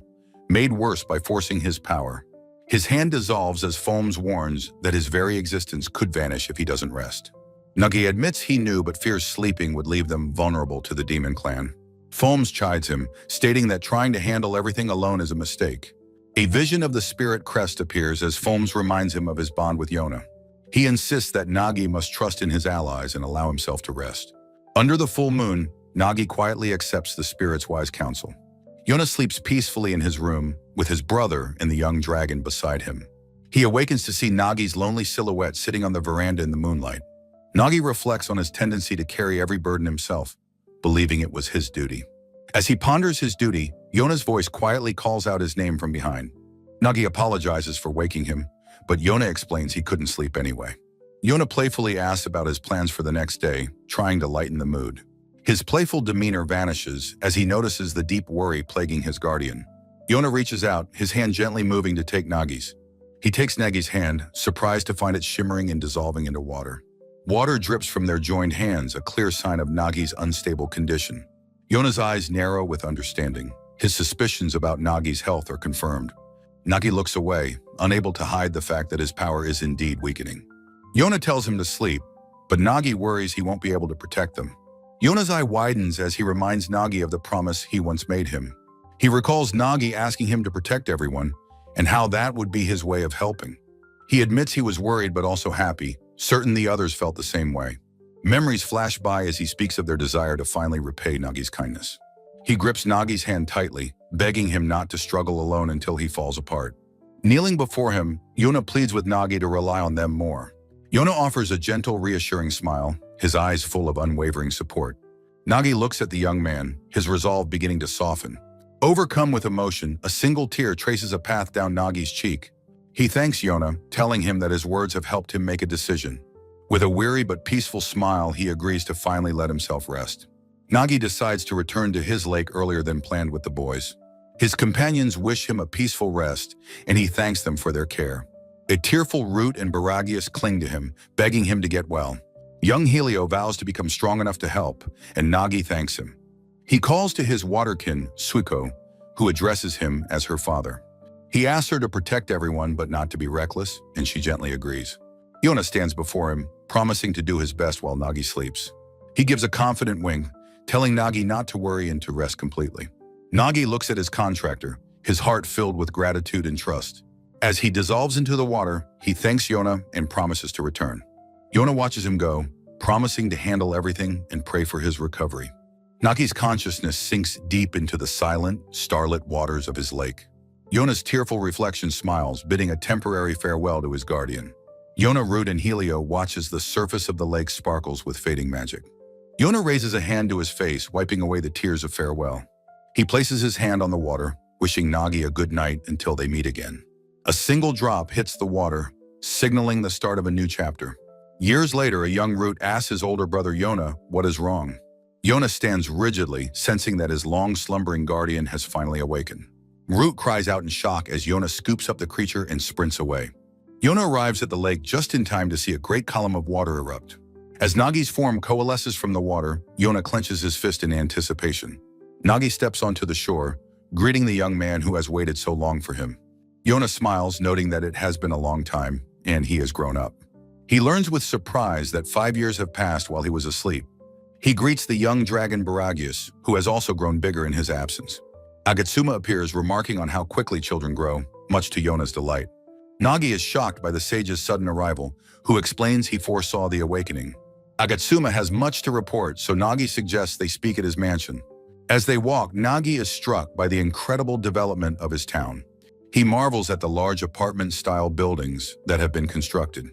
made worse by forcing his power. His hand dissolves as Foams warns that his very existence could vanish if he doesn't rest. Nagi admits he knew but fears sleeping would leave them vulnerable to the demon clan. Foams chides him, stating that trying to handle everything alone is a mistake. A vision of the spirit crest appears as Foams reminds him of his bond with Yona. He insists that Nagi must trust in his allies and allow himself to rest. Under the full moon, Nagi quietly accepts the spirit's wise counsel. Yona sleeps peacefully in his room, with his brother and the young dragon beside him. He awakens to see Nagi's lonely silhouette sitting on the veranda in the moonlight. Nagi reflects on his tendency to carry every burden himself, believing it was his duty. As he ponders his duty, Yona's voice quietly calls out his name from behind. Nagi apologizes for waking him, but Yona explains he couldn't sleep anyway. Yona playfully asks about his plans for the next day, trying to lighten the mood. His playful demeanor vanishes as he notices the deep worry plaguing his guardian. Yona reaches out, his hand gently moving to take Nagi's. He takes Nagi's hand, surprised to find it shimmering and dissolving into water. Water drips from their joined hands, a clear sign of Nagi's unstable condition. Yona's eyes narrow with understanding. His suspicions about Nagi's health are confirmed. Nagi looks away, unable to hide the fact that his power is indeed weakening. Yona tells him to sleep, but Nagi worries he won't be able to protect them. Yona's eye widens as he reminds Nagi of the promise he once made him. He recalls Nagi asking him to protect everyone, and how that would be his way of helping. He admits he was worried but also happy, certain the others felt the same way. Memories flash by as he speaks of their desire to finally repay Nagi's kindness. He grips Nagi's hand tightly, begging him not to struggle alone until he falls apart. Kneeling before him, Yona pleads with Nagi to rely on them more. Yona offers a gentle, reassuring smile, his eyes full of unwavering support. Nagi looks at the young man, his resolve beginning to soften. Overcome with emotion, a single tear traces a path down Nagi's cheek. He thanks Yona, telling him that his words have helped him make a decision. With a weary but peaceful smile, he agrees to finally let himself rest. Nagi decides to return to his lake earlier than planned with the boys. His companions wish him a peaceful rest, and he thanks them for their care. A tearful Root and Baragius cling to him, begging him to get well. Young Helio vows to become strong enough to help, and Nagi thanks him. He calls to his waterkin, Suiko, who addresses him as her father. He asks her to protect everyone but not to be reckless, and she gently agrees. Yona stands before him, promising to do his best while Nagi sleeps. He gives a confident wink, telling Nagi not to worry and to rest completely. Nagi looks at his contractor, his heart filled with gratitude and trust. As he dissolves into the water, he thanks Yona and promises to return. Yona watches him go, promising to handle everything and pray for his recovery. Nagi's consciousness sinks deep into the silent, starlit waters of his lake. Yona's tearful reflection smiles, bidding a temporary farewell to his guardian. Yona, Root, and Helio watches the surface of the lake sparkles with fading magic. Yona raises a hand to his face, wiping away the tears of farewell. He places his hand on the water, wishing Nagi a good night until they meet again. A single drop hits the water, signaling the start of a new chapter. Years later, a young Root asks his older brother Yona what is wrong. Yona stands rigidly, sensing that his long-slumbering guardian has finally awakened. Root cries out in shock as Yona scoops up the creature and sprints away. Yona arrives at the lake just in time to see a great column of water erupt. As Nagi's form coalesces from the water, Yona clenches his fist in anticipation. Nagi steps onto the shore, greeting the young man who has waited so long for him. Yona smiles, noting that it has been a long time, and he has grown up. He learns with surprise that 5 years have passed while he was asleep. He greets the young dragon Baragius, who has also grown bigger in his absence. Agatsuma appears, remarking on how quickly children grow, much to Yona's delight. Nagi is shocked by the sage's sudden arrival, who explains he foresaw the awakening. Agatsuma has much to report, so Nagi suggests they speak at his mansion. As they walk, Nagi is struck by the incredible development of his town. He marvels at the large apartment-style buildings that have been constructed.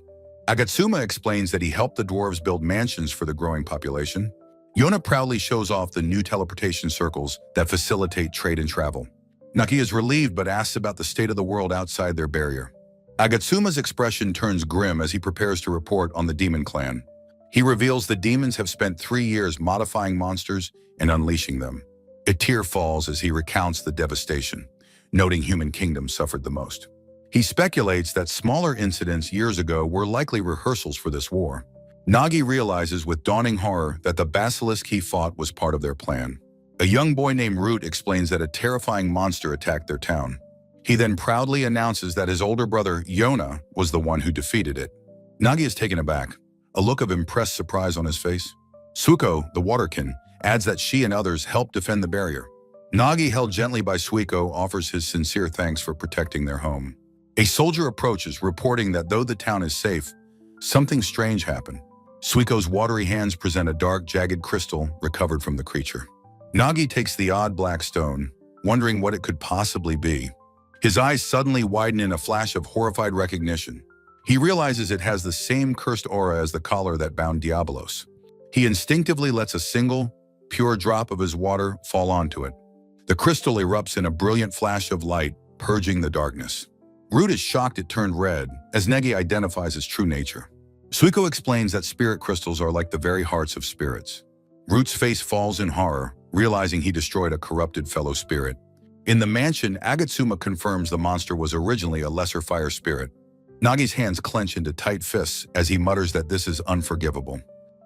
Agatsuma explains that he helped the dwarves build mansions for the growing population. Yona proudly shows off the new teleportation circles that facilitate trade and travel. Nagi is relieved but asks about the state of the world outside their barrier. Agatsuma's expression turns grim as he prepares to report on the demon clan. He reveals the demons have spent 3 years modifying monsters and unleashing them. A tear falls as he recounts the devastation, noting human kingdom suffered the most. He speculates that smaller incidents years ago were likely rehearsals for this war. Nagi realizes with dawning horror that the basilisk he fought was part of their plan. A young boy named Root explains that a terrifying monster attacked their town. He then proudly announces that his older brother, Yona, was the one who defeated it. Nagi is taken aback. a look of impressed surprise on his face. Suiko, the waterkin, adds that she and others helped defend the barrier. Nagi, held gently by Suiko, offers his sincere thanks for protecting their home. A soldier approaches, reporting that though the town is safe, something strange happened. Suiko's watery hands present a dark, jagged crystal recovered from the creature. Nagi takes the odd black stone, wondering what it could possibly be. His eyes suddenly widen in a flash of horrified recognition. He realizes it has the same cursed aura as the collar that bound Diabolos. He instinctively lets a single, pure drop of his water fall onto it. The crystal erupts in a brilliant flash of light, purging the darkness. Root is shocked it turned red, as Negi identifies his true nature. Suiko explains that spirit crystals are like the very hearts of spirits. Root's face falls in horror, realizing he destroyed a corrupted fellow spirit. In the mansion, Agatsuma confirms the monster was originally a lesser fire spirit. Nagi's hands clench into tight fists as he mutters that this is unforgivable.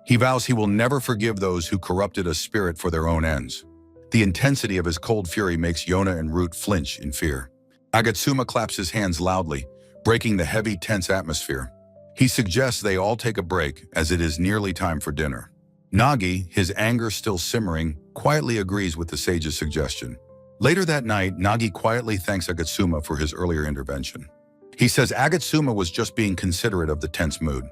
He vows he will never forgive those who corrupted a spirit for their own ends. The intensity of his cold fury makes Yona and Root flinch in fear. Agatsuma claps his hands loudly, breaking the heavy, tense atmosphere. He suggests they all take a break, as it is nearly time for dinner. Nagi, his anger still simmering, quietly agrees with the sage's suggestion. Later that night, Nagi quietly thanks Agatsuma for his earlier intervention. He says Agatsuma was just being considerate of the tense mood.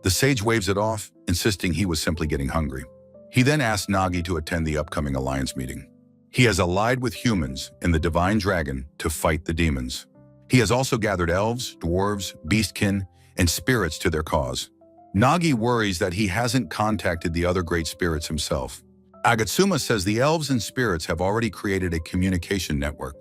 The sage waves it off, insisting he was simply getting hungry. He then asks Nagi to attend the upcoming alliance meeting. He has allied with humans and the divine dragon to fight the demons. He has also gathered elves, dwarves, beastkin, and spirits to their cause. Nagi worries that he hasn't contacted the other great spirits himself. Agatsuma says the elves and spirits have already created a communication network.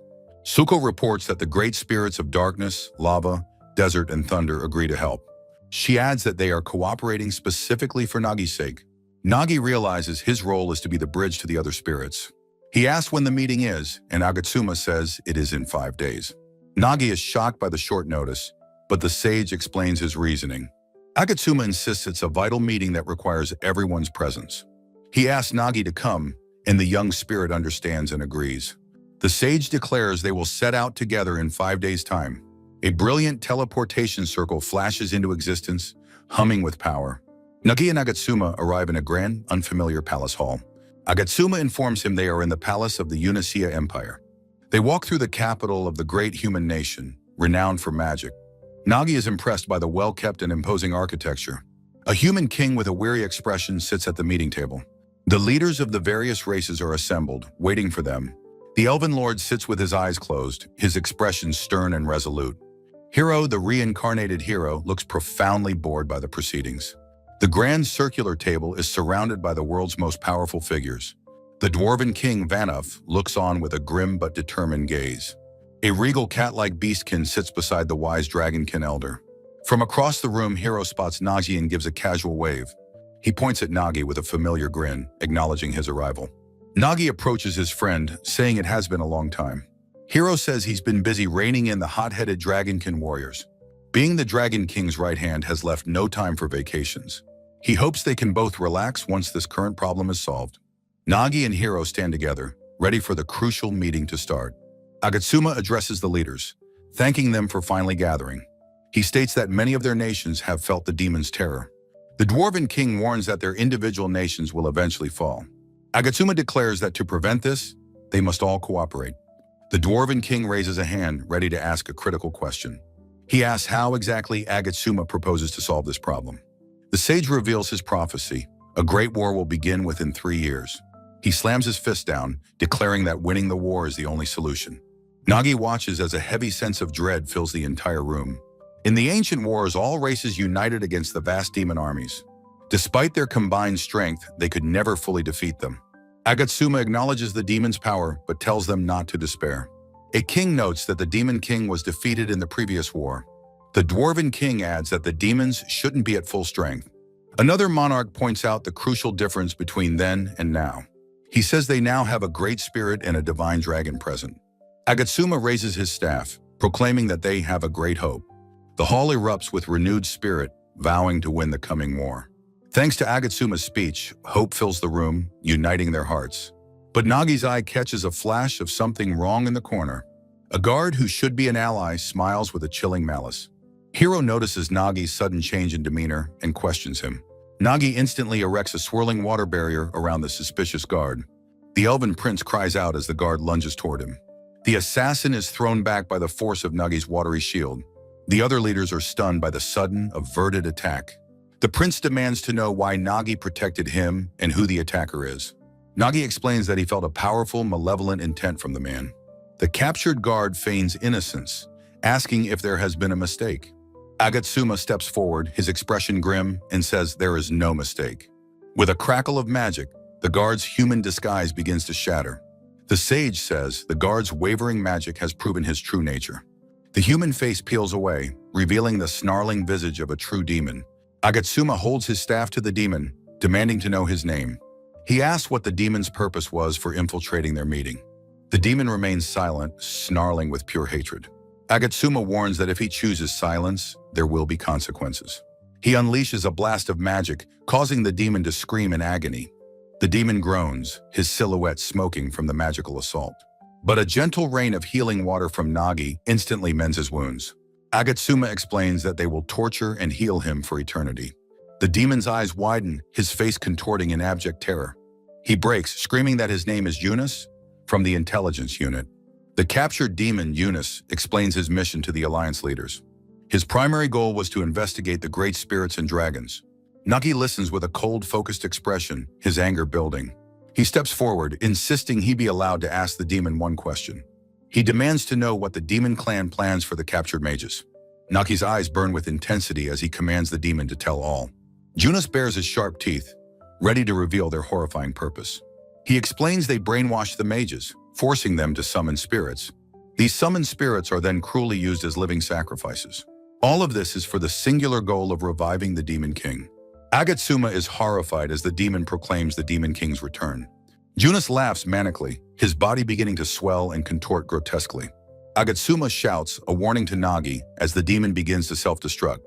Suko reports that the great spirits of darkness, lava, desert, and thunder agree to help. She adds that they are cooperating specifically for Nagi's sake. Nagi realizes his role is to be the bridge to the other spirits. He asks when the meeting is, and Agatsuma says it is in 5 days. Nagi is shocked by the short notice, but the sage explains his reasoning. Agatsuma insists it's a vital meeting that requires everyone's presence. He asks Nagi to come, and the young spirit understands and agrees. The sage declares they will set out together in 5 days' time. A brilliant teleportation circle flashes into existence, humming with power. Nagi and Agatsuma arrive in a grand, unfamiliar palace hall. Agatsuma informs him they are in the palace of the Unicea Empire. They walk through the capital of the great human nation, renowned for magic. Nagi is impressed by the well-kept and imposing architecture. A human king with a weary expression sits at the meeting table. The leaders of the various races are assembled, waiting for them. The elven lord sits with his eyes closed, his expression stern and resolute. Hero, the reincarnated hero, looks profoundly bored by the proceedings. The grand circular table is surrounded by the world's most powerful figures. The dwarven king, Vanuf, looks on with a grim but determined gaze. A regal cat-like beastkin sits beside the wise dragonkin elder. From across the room, Hero spots Nagi and gives a casual wave. He points at Nagi with a familiar grin, acknowledging his arrival. Nagi approaches his friend, saying it has been a long time. Hero says he's been busy reining in the hot-headed dragonkin warriors. Being the Dragon King's right hand has left no time for vacations. He hopes they can both relax once this current problem is solved. Nagi and Hero stand together, ready for the crucial meeting to start. Agatsuma addresses the leaders, thanking them for finally gathering. He states that many of their nations have felt the demon's terror. The Dwarven King warns that their individual nations will eventually fall. Agatsuma declares that to prevent this, they must all cooperate. The Dwarven King raises a hand, ready to ask a critical question. He asks how exactly Agatsuma proposes to solve this problem. The sage reveals his prophecy. A great war will begin within 3 years. He slams his fist down, declaring that winning the war is the only solution. Nagi watches as a heavy sense of dread fills the entire room. In the ancient wars, all races united against the vast demon armies. Despite their combined strength, they could never fully defeat them. Agatsuma acknowledges the demon's power, but tells them not to despair. A king notes that the demon king was defeated in the previous war. The dwarven king adds that the demons shouldn't be at full strength. Another monarch points out the crucial difference between then and now. He says they now have a great spirit and a divine dragon present. Agatsuma raises his staff, proclaiming that they have a great hope. The hall erupts with renewed spirit, vowing to win the coming war. Thanks to Agatsuma's speech, hope fills the room, uniting their hearts. But Nagi's eye catches a flash of something wrong in the corner. A guard who should be an ally smiles with a chilling malice. Hero notices Nagi's sudden change in demeanor and questions him. Nagi instantly erects a swirling water barrier around the suspicious guard. The elven prince cries out as the guard lunges toward him. The assassin is thrown back by the force of Nagi's watery shield. The other leaders are stunned by the sudden, averted attack. The prince demands to know why Nagi protected him and who the attacker is. Nagi explains that he felt a powerful, malevolent intent from the man. The captured guard feigns innocence, asking if there has been a mistake. Agatsuma steps forward, his expression grim, and says there is no mistake. With a crackle of magic, the guard's human disguise begins to shatter. The sage says the guard's wavering magic has proven his true nature. The human face peels away, revealing the snarling visage of a true demon. Agatsuma holds his staff to the demon, demanding to know his name. He asks what the demon's purpose was for infiltrating their meeting. The demon remains silent, snarling with pure hatred. Agatsuma warns that if he chooses silence, there will be consequences. He unleashes a blast of magic, causing the demon to scream in agony. The demon groans, his silhouette smoking from the magical assault. But a gentle rain of healing water from Nagi instantly mends his wounds. Agatsuma explains that they will torture and heal him for eternity. The demon's eyes widen, his face contorting in abject terror. He breaks, screaming that his name is Yunus, from the intelligence unit. The captured demon, Yunus, explains his mission to the Alliance leaders. His primary goal was to investigate the great spirits and dragons. Nagi listens with a cold, focused expression, his anger building. He steps forward, insisting he be allowed to ask the demon one question. He demands to know what the demon clan plans for the captured mages. Nagi's eyes burn with intensity as he commands the demon to tell all. Yunus bares his sharp teeth, ready to reveal their horrifying purpose. He explains they brainwashed the mages, forcing them to summon spirits. These summoned spirits are then cruelly used as living sacrifices. All of this is for the singular goal of reviving the Demon King. Agatsuma is horrified as the demon proclaims the Demon King's return. Yunus laughs manically, his body beginning to swell and contort grotesquely. Agatsuma shouts, a warning to Nagi, as the demon begins to self-destruct.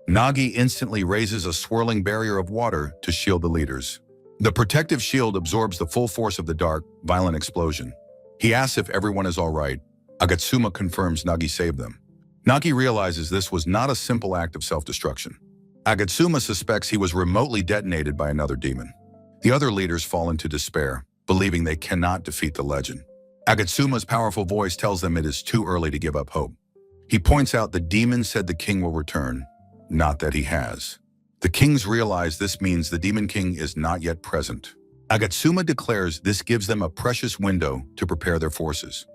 Nagi instantly raises a swirling barrier of water to shield the leaders. The protective shield absorbs the full force of the dark, violent explosion. He asks if everyone is all right. Agatsuma confirms Nagi saved them. Nagi realizes this was not a simple act of self-destruction. Agatsuma suspects he was remotely detonated by another demon. The other leaders fall into despair, believing they cannot defeat the legend. Agatsuma's powerful voice tells them it is too early to give up hope. He points out the demon said the king will return, not that he has. The kings realize this means the Demon King is not yet present. Agatsuma declares this gives them a precious window to prepare their forces.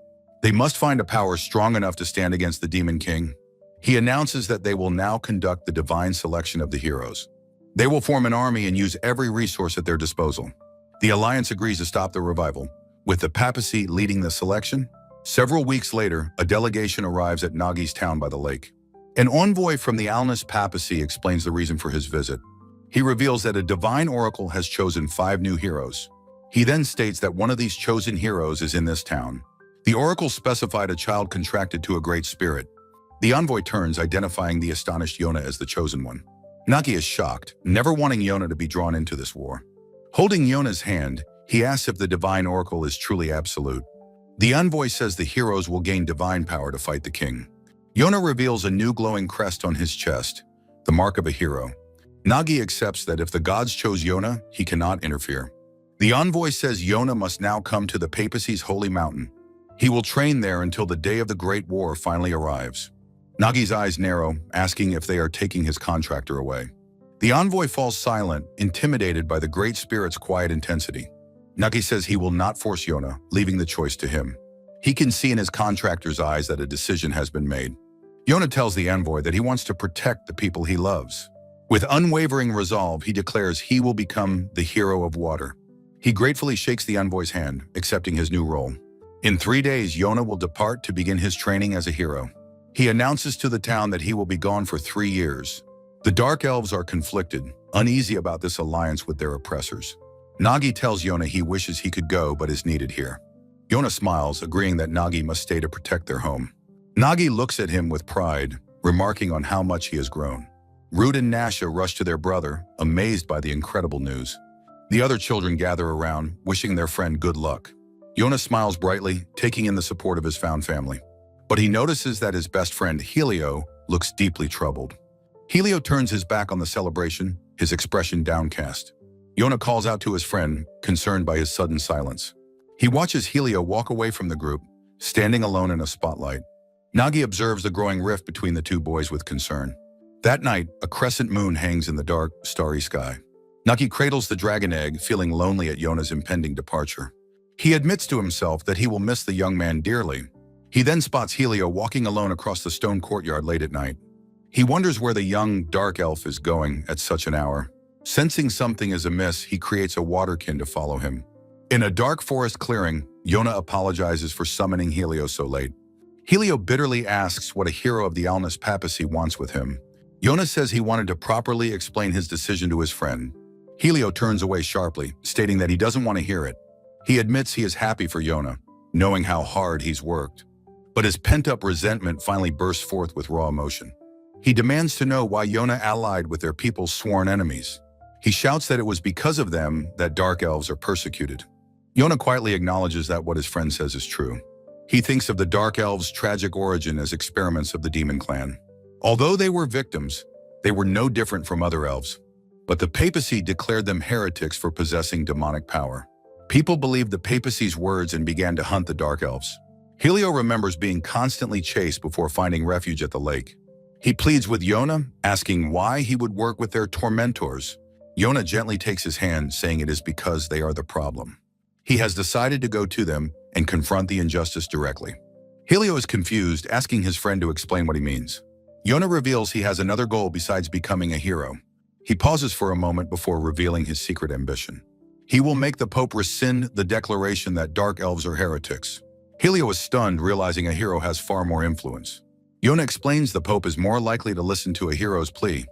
They must find a power strong enough to stand against the Demon King. He announces that they will now conduct the divine selection of the heroes. They will form an army and use every resource at their disposal. The Alliance agrees to stop the revival, with the papacy leading the selection. Several weeks later, a delegation arrives at Nagi's town by the lake. An envoy from the Alnus papacy explains the reason for his visit. He reveals that a divine oracle has chosen 5 new heroes. He then states that one of these chosen heroes is in this town. The oracle specified a child contracted to a great spirit. The envoy turns, identifying the astonished Yona as the chosen one. Nagi is shocked, never wanting Yona to be drawn into this war. Holding Yona's hand, he asks if the divine oracle is truly absolute. The envoy says the heroes will gain divine power to fight the king. Yona reveals a new glowing crest on his chest, the mark of a hero. Nagi accepts that if the gods chose Yona, he cannot interfere. The envoy says Yona must now come to the papacy's holy mountain. He will train there until the day of the Great War finally arrives. Nagi's eyes narrow, asking if they are taking his contractor away. The envoy falls silent, intimidated by the Great Spirit's quiet intensity. Nagi says he will not force Yona, leaving the choice to him. He can see in his contractor's eyes that a decision has been made. Yona tells the envoy that he wants to protect the people he loves. With unwavering resolve, he declares he will become the hero of water. He gratefully shakes the envoy's hand, accepting his new role. In 3 days, Yona will depart to begin his training as a hero. He announces to the town that he will be gone for 3 years. The Dark Elves are conflicted, uneasy about this alliance with their oppressors. Nagi tells Yona he wishes he could go but is needed here. Yona smiles, agreeing that Nagi must stay to protect their home. Nagi looks at him with pride, remarking on how much he has grown. Root and Nasha rush to their brother, amazed by the incredible news. The other children gather around, wishing their friend good luck. Yona smiles brightly, taking in the support of his found family. But he notices that his best friend, Helio, looks deeply troubled. Helio turns his back on the celebration, his expression downcast. Yona calls out to his friend, concerned by his sudden silence. He watches Helio walk away from the group, standing alone in a spotlight. Nagi observes the growing rift between the two boys with concern. That night, a crescent moon hangs in the dark, starry sky. Nagi cradles the dragon egg, feeling lonely at Yona's impending departure. He admits to himself that he will miss the young man dearly. He then spots Helio walking alone across the stone courtyard late at night. He wonders where the young, dark elf is going at such an hour. Sensing something is amiss, he creates a waterkin to follow him. In a dark forest clearing, Yona apologizes for summoning Helio so late. Helio bitterly asks what a hero of the Alnus papacy wants with him. Yona says he wanted to properly explain his decision to his friend. Helio turns away sharply, stating that he doesn't want to hear it. He admits he is happy for Yona, knowing how hard he's worked. But his pent-up resentment finally bursts forth with raw emotion. He demands to know why Yona allied with their people's sworn enemies. He shouts that it was because of them that dark elves are persecuted. Yona quietly acknowledges that what his friend says is true. He thinks of the dark elves' tragic origin as experiments of the demon clan. Although they were victims, they were no different from other elves. But the papacy declared them heretics for possessing demonic power. People believed the papacy's words and began to hunt the dark elves. Helio remembers being constantly chased before finding refuge at the lake. He pleads with Yona, asking why he would work with their tormentors. Yona gently takes his hand, saying it is because they are the problem. He has decided to go to them and confront the injustice directly. Helio is confused, asking his friend to explain what he means. Yona reveals he has another goal besides becoming a hero. He pauses for a moment before revealing his secret ambition. He will make the Pope rescind the declaration that dark elves are heretics. Helio is stunned, realizing a hero has far more influence. Yona explains the Pope is more likely to listen to a hero's plea.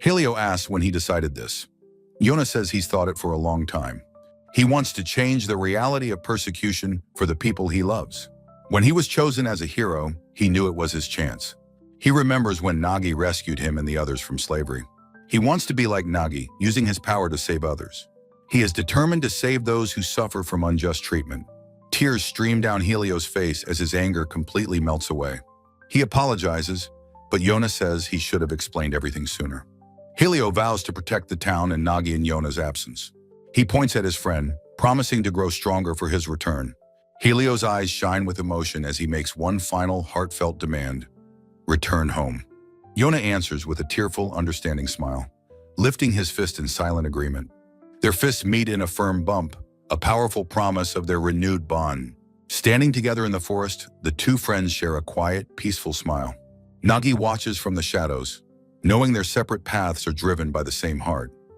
Helio asks when he decided this. Yona says he's thought it for a long time. He wants to change the reality of persecution for the people he loves. When he was chosen as a hero, he knew it was his chance. He remembers when Nagi rescued him and the others from slavery. He wants to be like Nagi, using his power to save others. He is determined to save those who suffer from unjust treatment. Tears stream down Helio's face as his anger completely melts away. He apologizes, but Yona says he should have explained everything sooner. Helio vows to protect the town in Nagi and Yona's absence. He points at his friend, promising to grow stronger for his return. Helio's eyes shine with emotion as he makes one final heartfelt demand: return home. Yona answers with a tearful, understanding smile, lifting his fist in silent agreement. Their fists meet in a firm bump, a powerful promise of their renewed bond. Standing together in the forest, the two friends share a quiet, peaceful smile. Nagi watches from the shadows, knowing their separate paths are driven by the same heart.